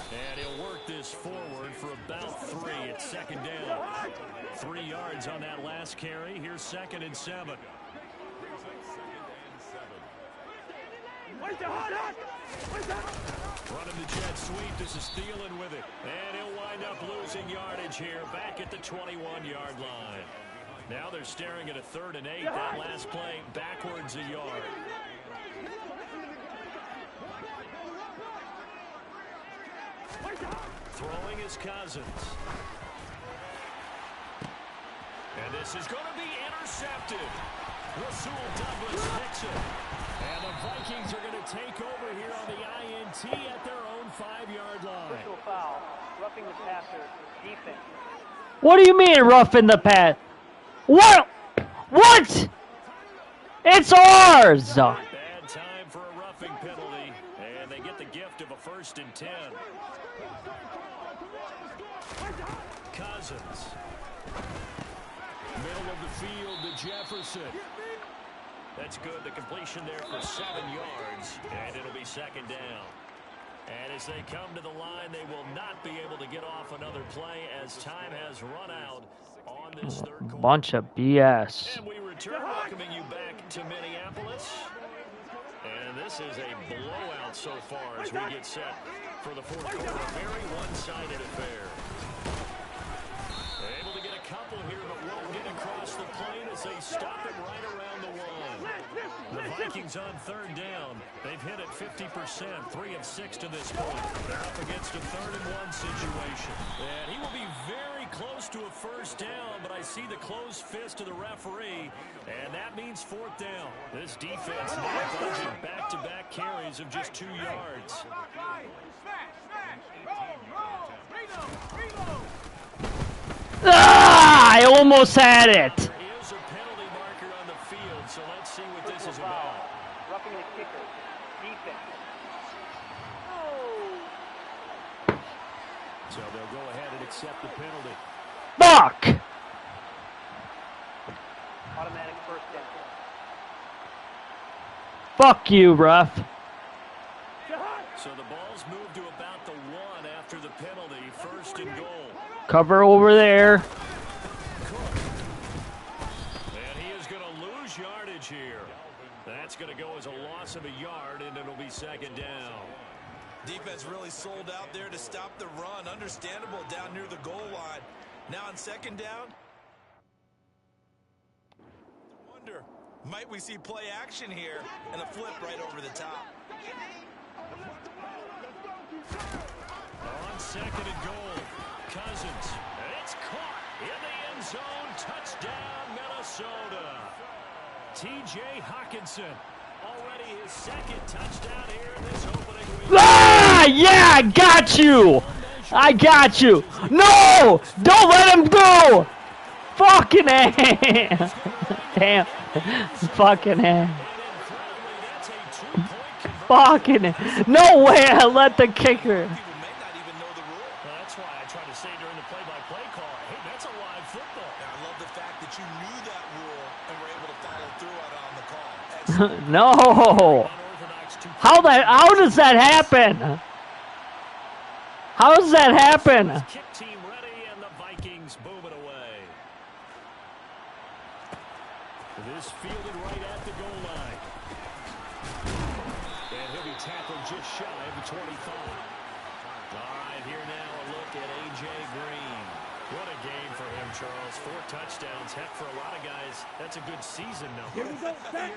And he'll work this forward for about 3. It's 2nd down. 3 yards on that last carry. Here's 2nd and 7. Running the jet sweep. This is Thielen with it. And he'll wind up losing yardage here back at the 21-yard line. Now they're staring at a 3rd and 8. That last play backwards a yard. Throwing is Cousins. And this is going to be intercepted. Rasul Douglas picks it. And the Vikings are going to take over here on the INT at their own 5-yard line.
Official foul. Roughing the passer. Defense.
What do you mean roughing the pass? What? What? It's ours!
Bad time for a roughing penalty. And they get the gift of a 1st and 10. Cousins. Middle of the field to Jefferson. That's good. The completion there for 7 yards. And it'll be 2nd down. And as they come to the line, they will not be able to get off another play as time has run out on this 3rd quarter.
Bunch of BS.
And we return, welcoming you back to Minneapolis. And this is a blowout so far as we get set for the 4th quarter. A very one-sided affair. Able to get a couple here, but won't get across the plane as they stop it right around the 1. The Vikings on 3rd down. They've hit it 50%, 3 of 6 to this point. They're up against a 3rd and 1 situation. And he will be very close to a 1st down, but I see the closed fist of the referee, and that means 4th down. This defense now budging back-to-back carries of just 2 yards.
Ah! I almost had it.
There is a penalty marker on the field, so let's see what this is about.
Roughing the kicker. Defense.
So they'll go ahead and accept the penalty.
Fuck!
Automatic 1st down.
Fuck you, ref.
So the ball's moved to about the 1 after the penalty. 1st and goal.
Cover over there.
And he is going to lose yardage here. That's going to go as a loss of a yard, and it'll be 2nd down.
Defense really sold out there to stop the run. Understandable down near the goal line. Now on 2nd down. Wonder, might we see play action here and a flip right over the top?
On 2nd and goal, Cousins. And it's caught in the end zone. Touchdown, Minnesota. T.J. Hawkinson. Already his 2nd touchdown here in this opening week.
Ah! Yeah, I got you! I got you! No! Don't let him go! Fucking A! Damn. Fucking A. Fucking A. No way I let the kicker.
People may not even know the rule.
Well, that's why I tried to say during the play-by-play call, hey, that's a live football.
And I love the fact that you knew that rule and were able to follow through on the call. Excellent.
No! How does that happen? How does that happen?
Kick team ready, and the Vikings boom it away. This fielded right at the goal line. And he'll be tackled just shy of the 25. All right, here now a look at A.J. Green. What a game for him, Charles. 4 touchdowns. Heck, for a lot of guys, that's a good season number.
You're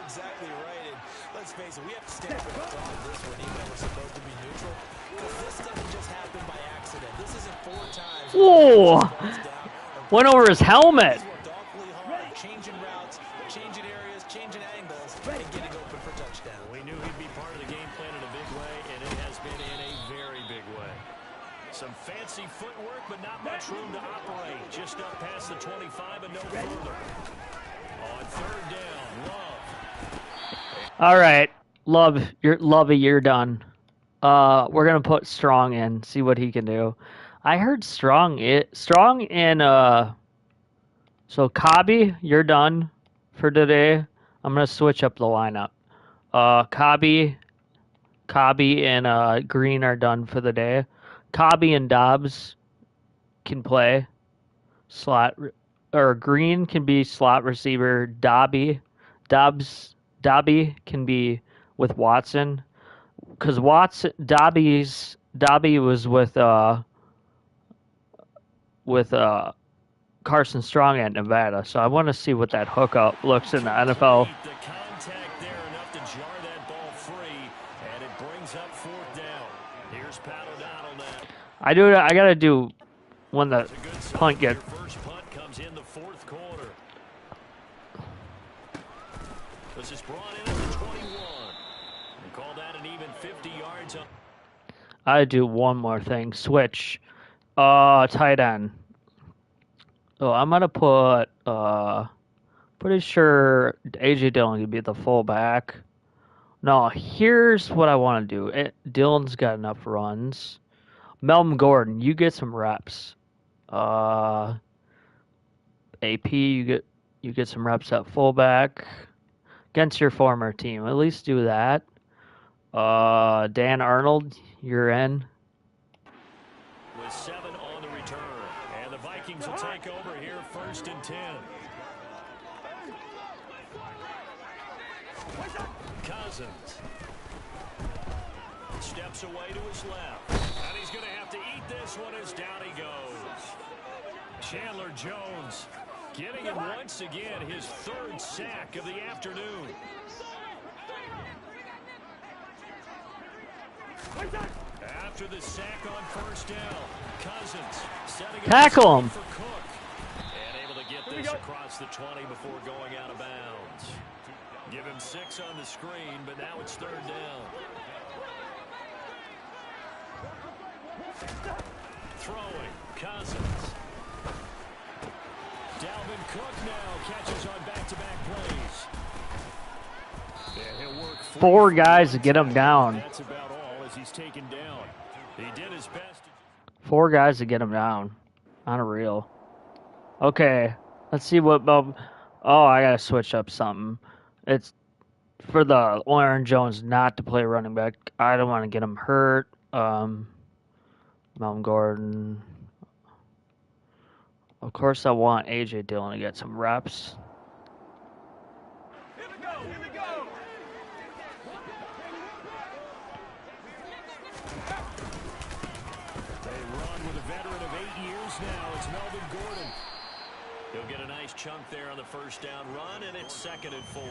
exactly right. And let's face it, we have to stand up and talk this one, even though we're supposed to be neutral. Because this doesn't just happen by accident. This isn't 4 times.
Whoa! Went over his helmet.
He's worked awfully hard, changing routes, changing areas, changing angles, and getting open for touchdown.
We knew he'd be part of the game plan in a big way, and it has been in a very big way. Some fancy footwork, but not much room to operate. Just up past the 25 and no further. On 3rd down, Love.
All right, Lovey, you're done. We're gonna put Strong in, see what he can do. I heard Strong in so Cobby, you're done for today. I'm gonna switch up the lineup. Cobby and Green are done for the day. Cobby and Dobbs can play slot, or Green can be slot receiver. Dobby can be with Watson. because Dobby was with Carson Strong at Nevada, so I want to see what that hookup looks in the NFL.
The contact there enough to jar that ball free, and it brings up fourth down. Here's Pat O'Donnell now.
I gotta do when the
It's a good start.
punt
Your
gets.
first punt comes in the fourth quarter. This is brought in at the 21. And call that an even 50 yards.
I do one more thing. Switch. Tight end. Oh, I'm gonna put. Pretty sure AJ Dillon could be the fullback. No, here's what I want to do. Dillon's got enough runs. Melvin Gordon, you get some reps. AP, you get some reps at fullback against your former team. At least do that. Dan Arnold, you're in.
With 7 on the return. And the Vikings will take over here first and 10. Cousins steps away to his left. And he's going to have to eat this one as down he goes. Chandler Jones getting him once again his 3rd sack of the afternoon. After the sack on first down, Cousins setting
Tackle him.
for Cook. And able to get this across the 20 before going out of bounds. Give him 6 on the screen, but now it's 3rd down. Throwing, Cousins. Dalvin Cook now catches on back-to-back plays. And he'll work
4 guys to get him down.
That's about all as he's taken down. He did his best.
4 guys to get him down. Unreal. Okay, let's see what Bob. Oh, I gotta switch up something. It's for the Aaron Jones not to play running back. I don't want to get him hurt. Melvin Gordon. Of course, I want AJ Dillon to get some reps.
Here we go. Here we go.
They run with a veteran of 8 years now. It's Melvin Gordon. He'll get a nice chunk there on the first down run, and it's 2nd and 4.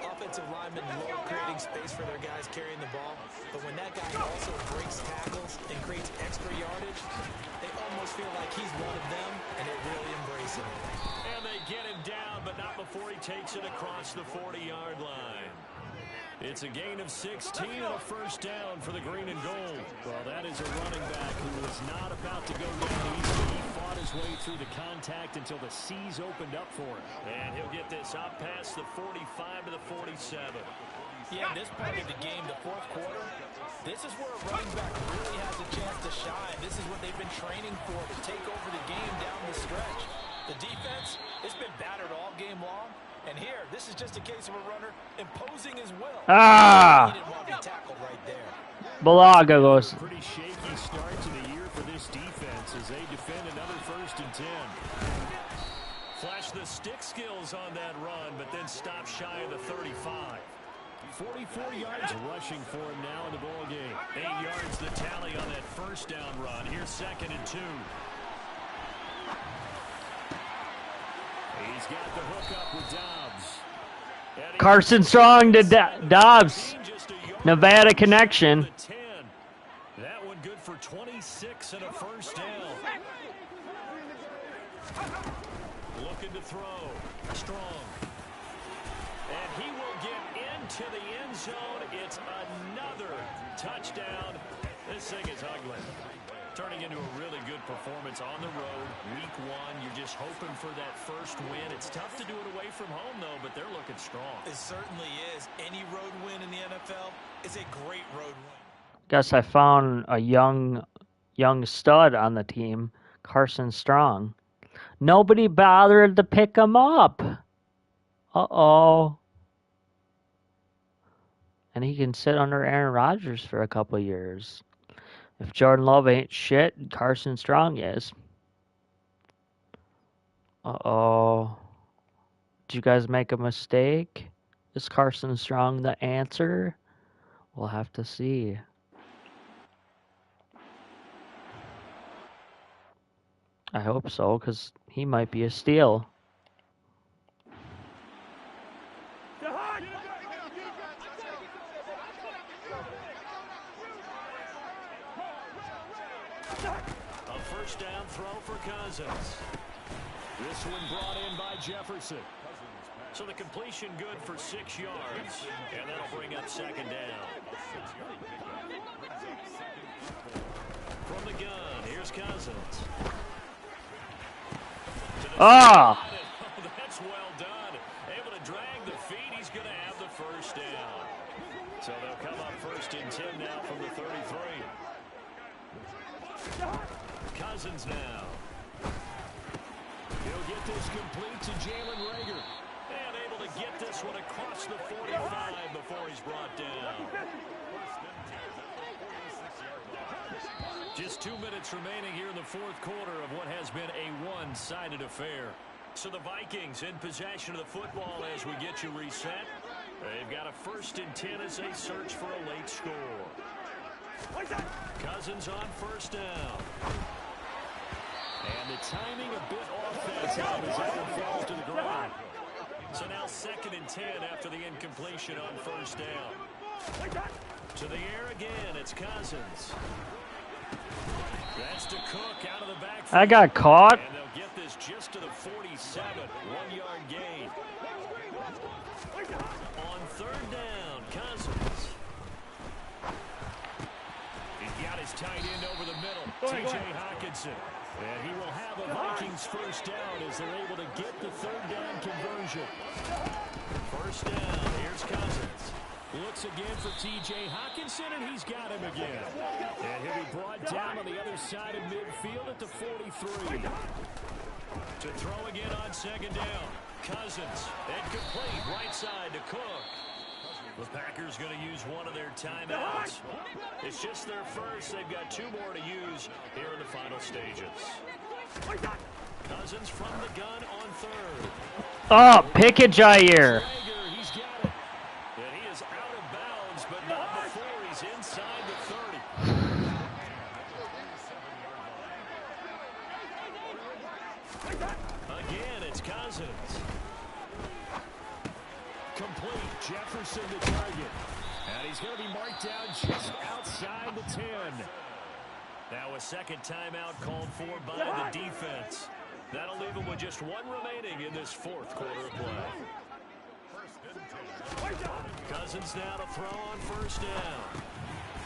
Offensive linemen love creating space for their guys carrying the ball, but when that guy also breaks tackles and creates extra yardage, they almost feel like he's one of them, and they really embrace him.
And they get him down, but not before he takes it across the 40-yard line. It's a gain of 16 and a first down for the green and gold. Well, that is a running back who was not about to go down easy. He fought his way through the contact until the seas opened up for him. And he'll get this up past the 45 to the 47.
Yeah, this part of the game, the fourth quarter, this is where a running back really has a chance to shine. This is what they've been training for, to take over the game down the stretch. The defense, it's been battered all game long. And here, this is just a case of a runner imposing his will.
Ah!
He didn't want to be tackled right there.
Balaga goes.
Pretty shaky start to the year for this defense as they defend another 1st and 10. Flash the stick skills on that run, but then stop shy of the 35. 44 yards rushing for him now in the ball game. 8 yards the tally on that first down run. Here's 2nd and 2. He's got the hook up with Dobbs.
Carson Strong to Dobbs. Nevada connection.
That one good for 26 and a first down. Looking to throw. Strong. And he will get into the end zone. It's another touchdown. This thing is ugly. Turning into a really good performance on the road. Week 1, you're just hoping for that first win. It's tough to do it away from home, though, but they're looking strong.
It certainly is. Any road win in the NFL is a great road win.
Guess I found a young stud on the team, Carson Strong. Nobody bothered to pick him up. Uh-oh. And he can sit under Aaron Rodgers for a couple years. If Jordan Love ain't shit, Carson Strong is. Uh-oh. Did you guys make a mistake? Is Carson Strong the answer? We'll have to see. I hope so, because he might be a steal.
A first down throw for Cousins. This one brought in by Jefferson. So the completion good for 6 yards, and that'll bring up second down. From the gun, here's Cousins.
Ah!
Oh, that's well done. Able to drag the feet. He's going to have the first down. So they'll come up first and 10 now from the 33. Cousins now. He'll get this complete to Jalen Reagor. And able to get this one across the 45 before he's brought down. Just 2 minutes remaining here in the fourth quarter of what has been a one-sided affair. So the Vikings in possession of the football as we get you reset. They've got a first and 10 as they search for a late score. Cousins on first down. And the timing a bit off that time as that one falls to the ground. So now second and 10 after the incompletion on first down. To the air again, it's Cousins. That's to Cook out of the backfield.
I got caught.
And they'll get this just to the 47, 1-yard gain. On third down, Cousins. He's got his tight end over the middle, T.J. Hockenson. And he will have a Vikings first down as they're able to get the third down conversion. First down, here's Cousins. Looks again for T.J. Hockenson, and he's got him again. And he'll be brought down on the other side of midfield at the 43. To throw again on second down. Cousins, incomplete, right side to Cook. The Packers going to use one of their timeouts. It's just their first. They've got 2 more to use here in the final stages. Cousins from the gun on third.
Oh, pick it, Jair.
He's got it. And he is out of bounds, but not before he's inside the 30. Again, it's Cousins. Complete. Jefferson the target. And he's going to be marked down just outside the 10. Now a second timeout called for by the defense. That'll leave him with just 1 remaining in this fourth quarter of play. Cousins now to throw on first down.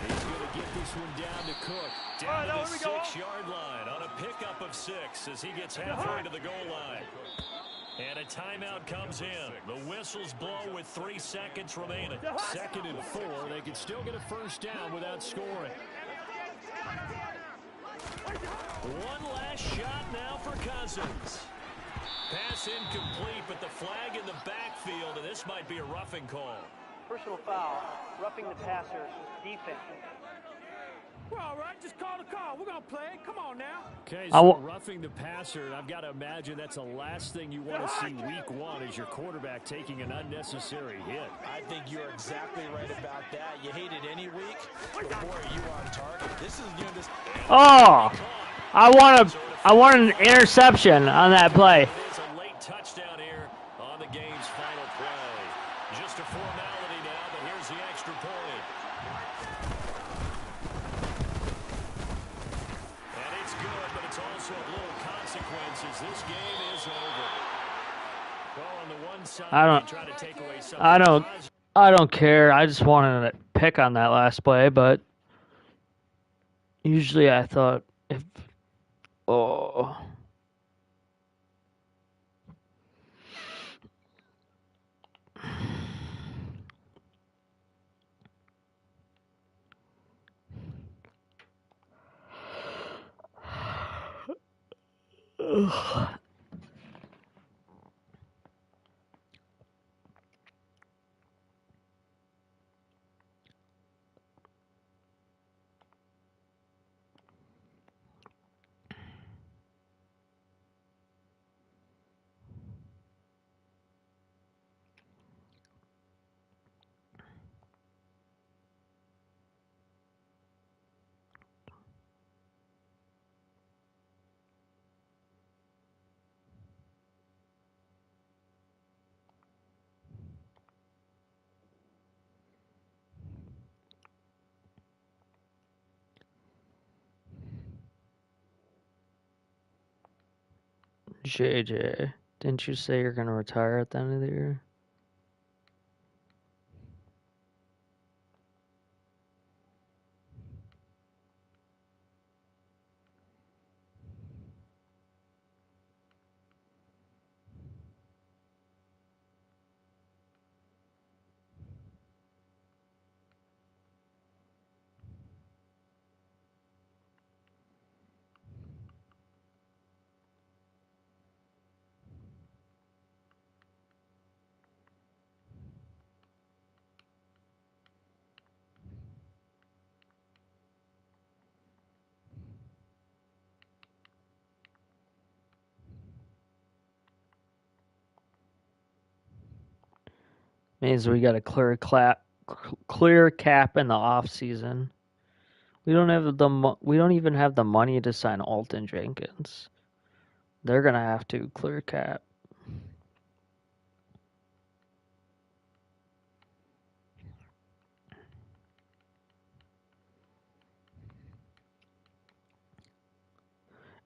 He's going to get this one down to Cook. Down to the 6-yard line on a pickup of 6 as he gets halfway to the goal line. And a timeout comes in. The whistles blow with 3 seconds remaining. Second and 4. They can still get a first down without scoring. One last shot now for Cousins. Pass incomplete, but the flag in the backfield, and this might be a roughing call.
Personal foul, roughing the passer, defense.
We're all right. Just call the call. We're going to play it. Come on now.
Okay, so roughing the passer, I've got to imagine that's the last thing you want to see week 1 is your quarterback taking an unnecessary hit.
I think you're exactly right about that. You hate it any week, but boy, are you on target. This is, you know, this.
Oh, I want an interception on that play.
It is a late touchdown here on the game's final play. Just a formality now, but here's the extra point. And it's good, but it's also of little consequences. This game is over. Well, on the one side, they try to take away something.
I don't care. I just wanted to pick on that last play, but usually I thought if JJ, didn't you say you're gonna retire at the end of the year? Means we got a clear cap in the off season. We don't even have the money to sign Alton Jenkins. They're gonna have to clear cap.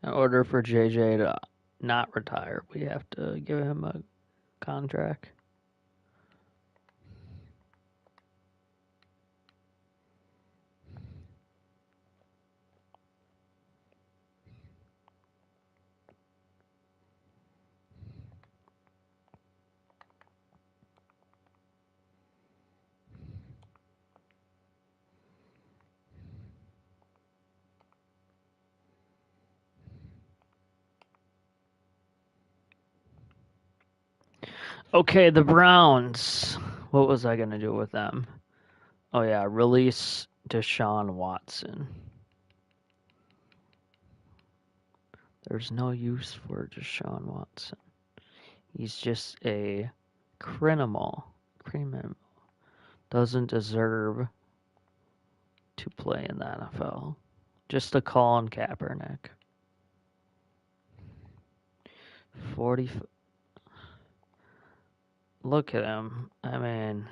In order for JJ to not retire, we have to give him a contract. Okay, the Browns. What was I gonna do with them? Oh yeah, release Deshaun Watson. There's no use for Deshaun Watson. He's just a criminal. Doesn't deserve to play in the NFL. Just a Colin Kaepernick. 40. Look at him. I mean,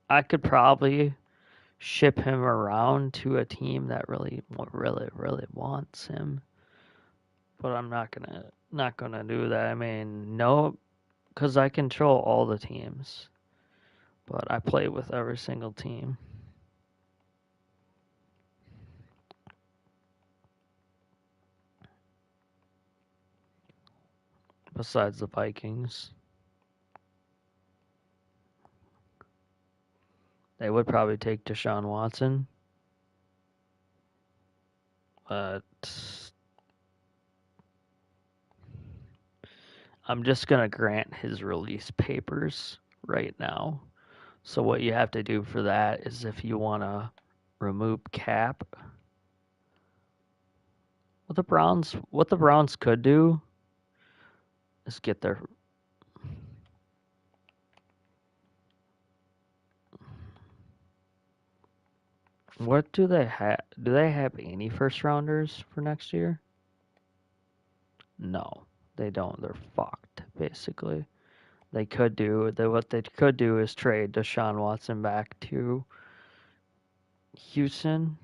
I could probably ship him around to a team that really wants him, but I'm not gonna do that. I mean, no, because I control all the teams, but I play with every single team. Besides the Vikings. They would probably take Deshaun Watson. But I'm just going to grant his release papers right now. So what you have to do for that is if you want to remove cap, what the Browns could do is get their what do they have? Do they have any first rounders for next year? No, they don't. They're fucked basically. What they could do is trade Deshaun Watson back to Houston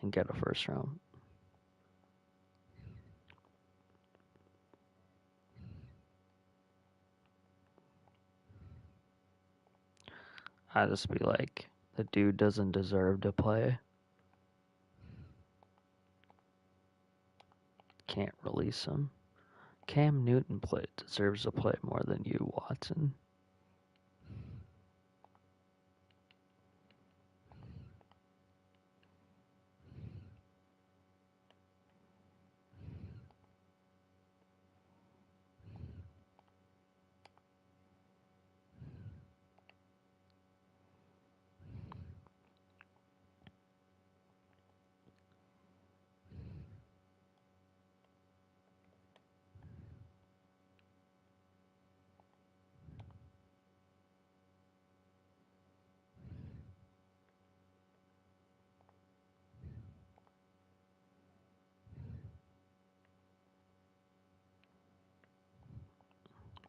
and get a first round. I'd just be like, the dude doesn't deserve to play. Can't release him. Cam Newton deserves to play more than you, Watson.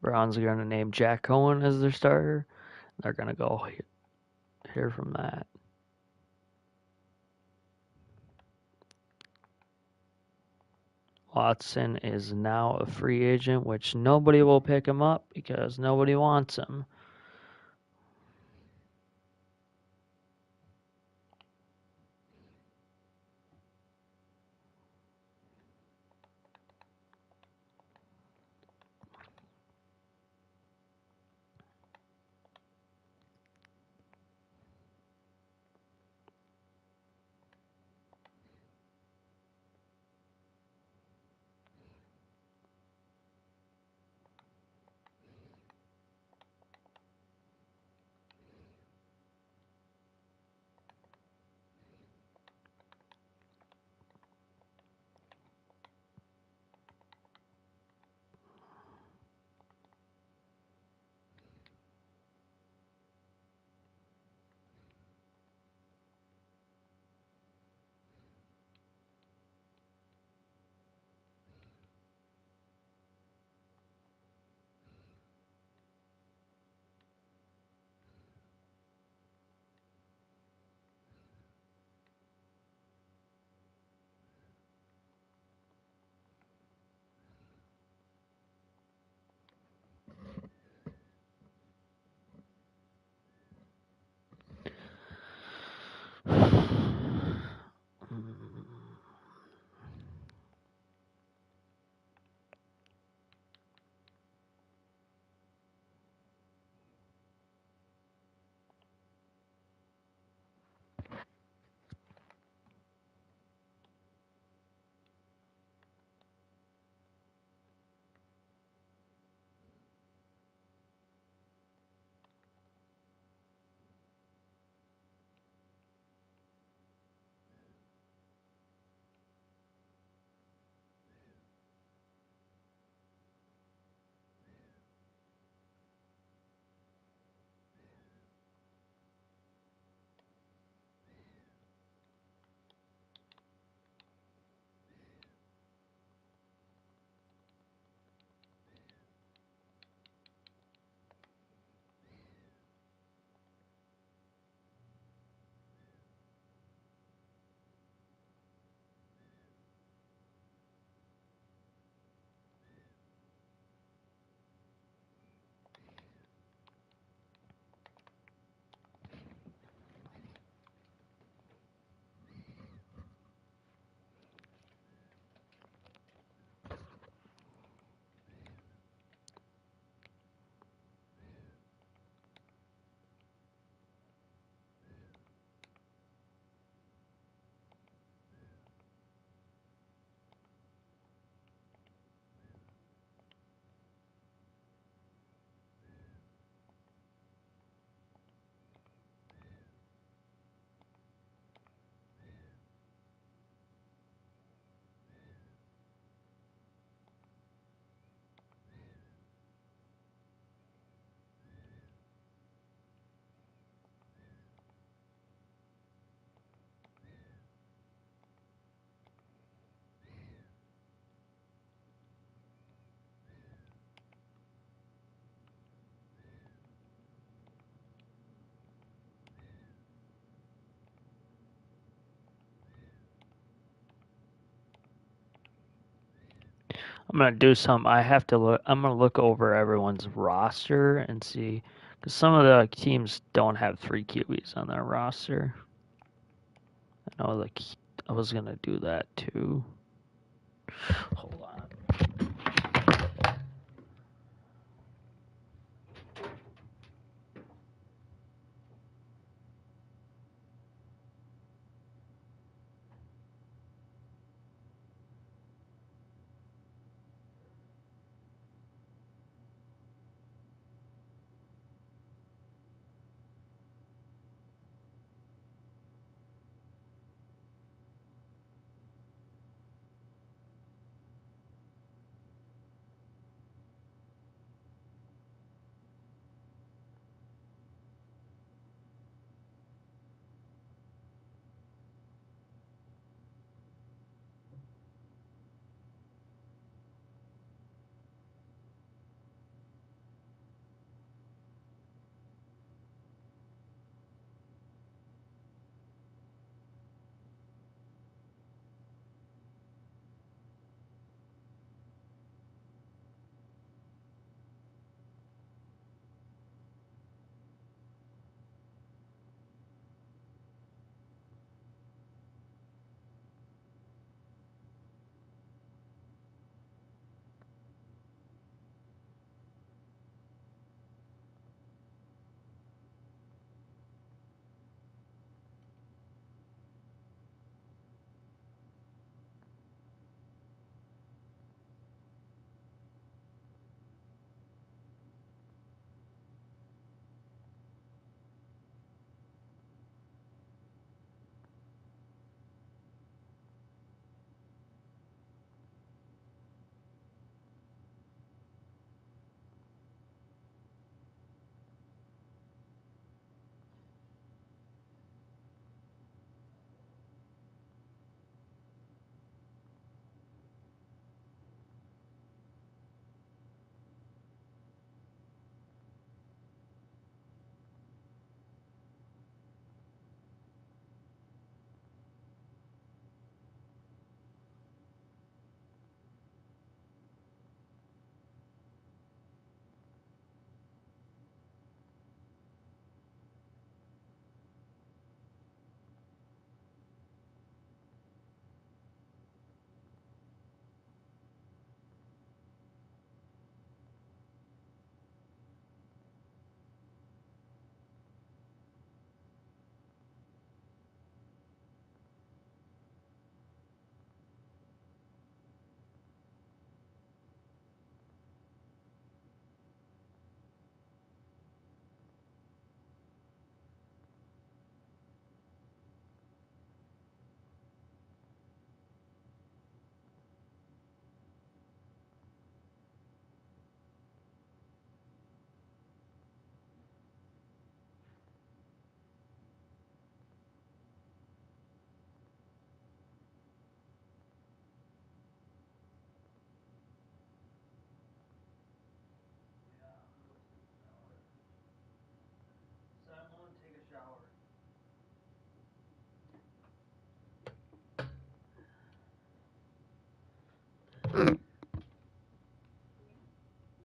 Browns are going to name Jack Cohen as their starter. They're going to go hear from that. Watson is now a free agent, which nobody will pick him up because nobody wants him. I'm gonna do some. I have to look. I'm gonna look over everyone's roster and see, because some of the teams don't have 3 QBs on their roster. I know I was gonna do that too. Hold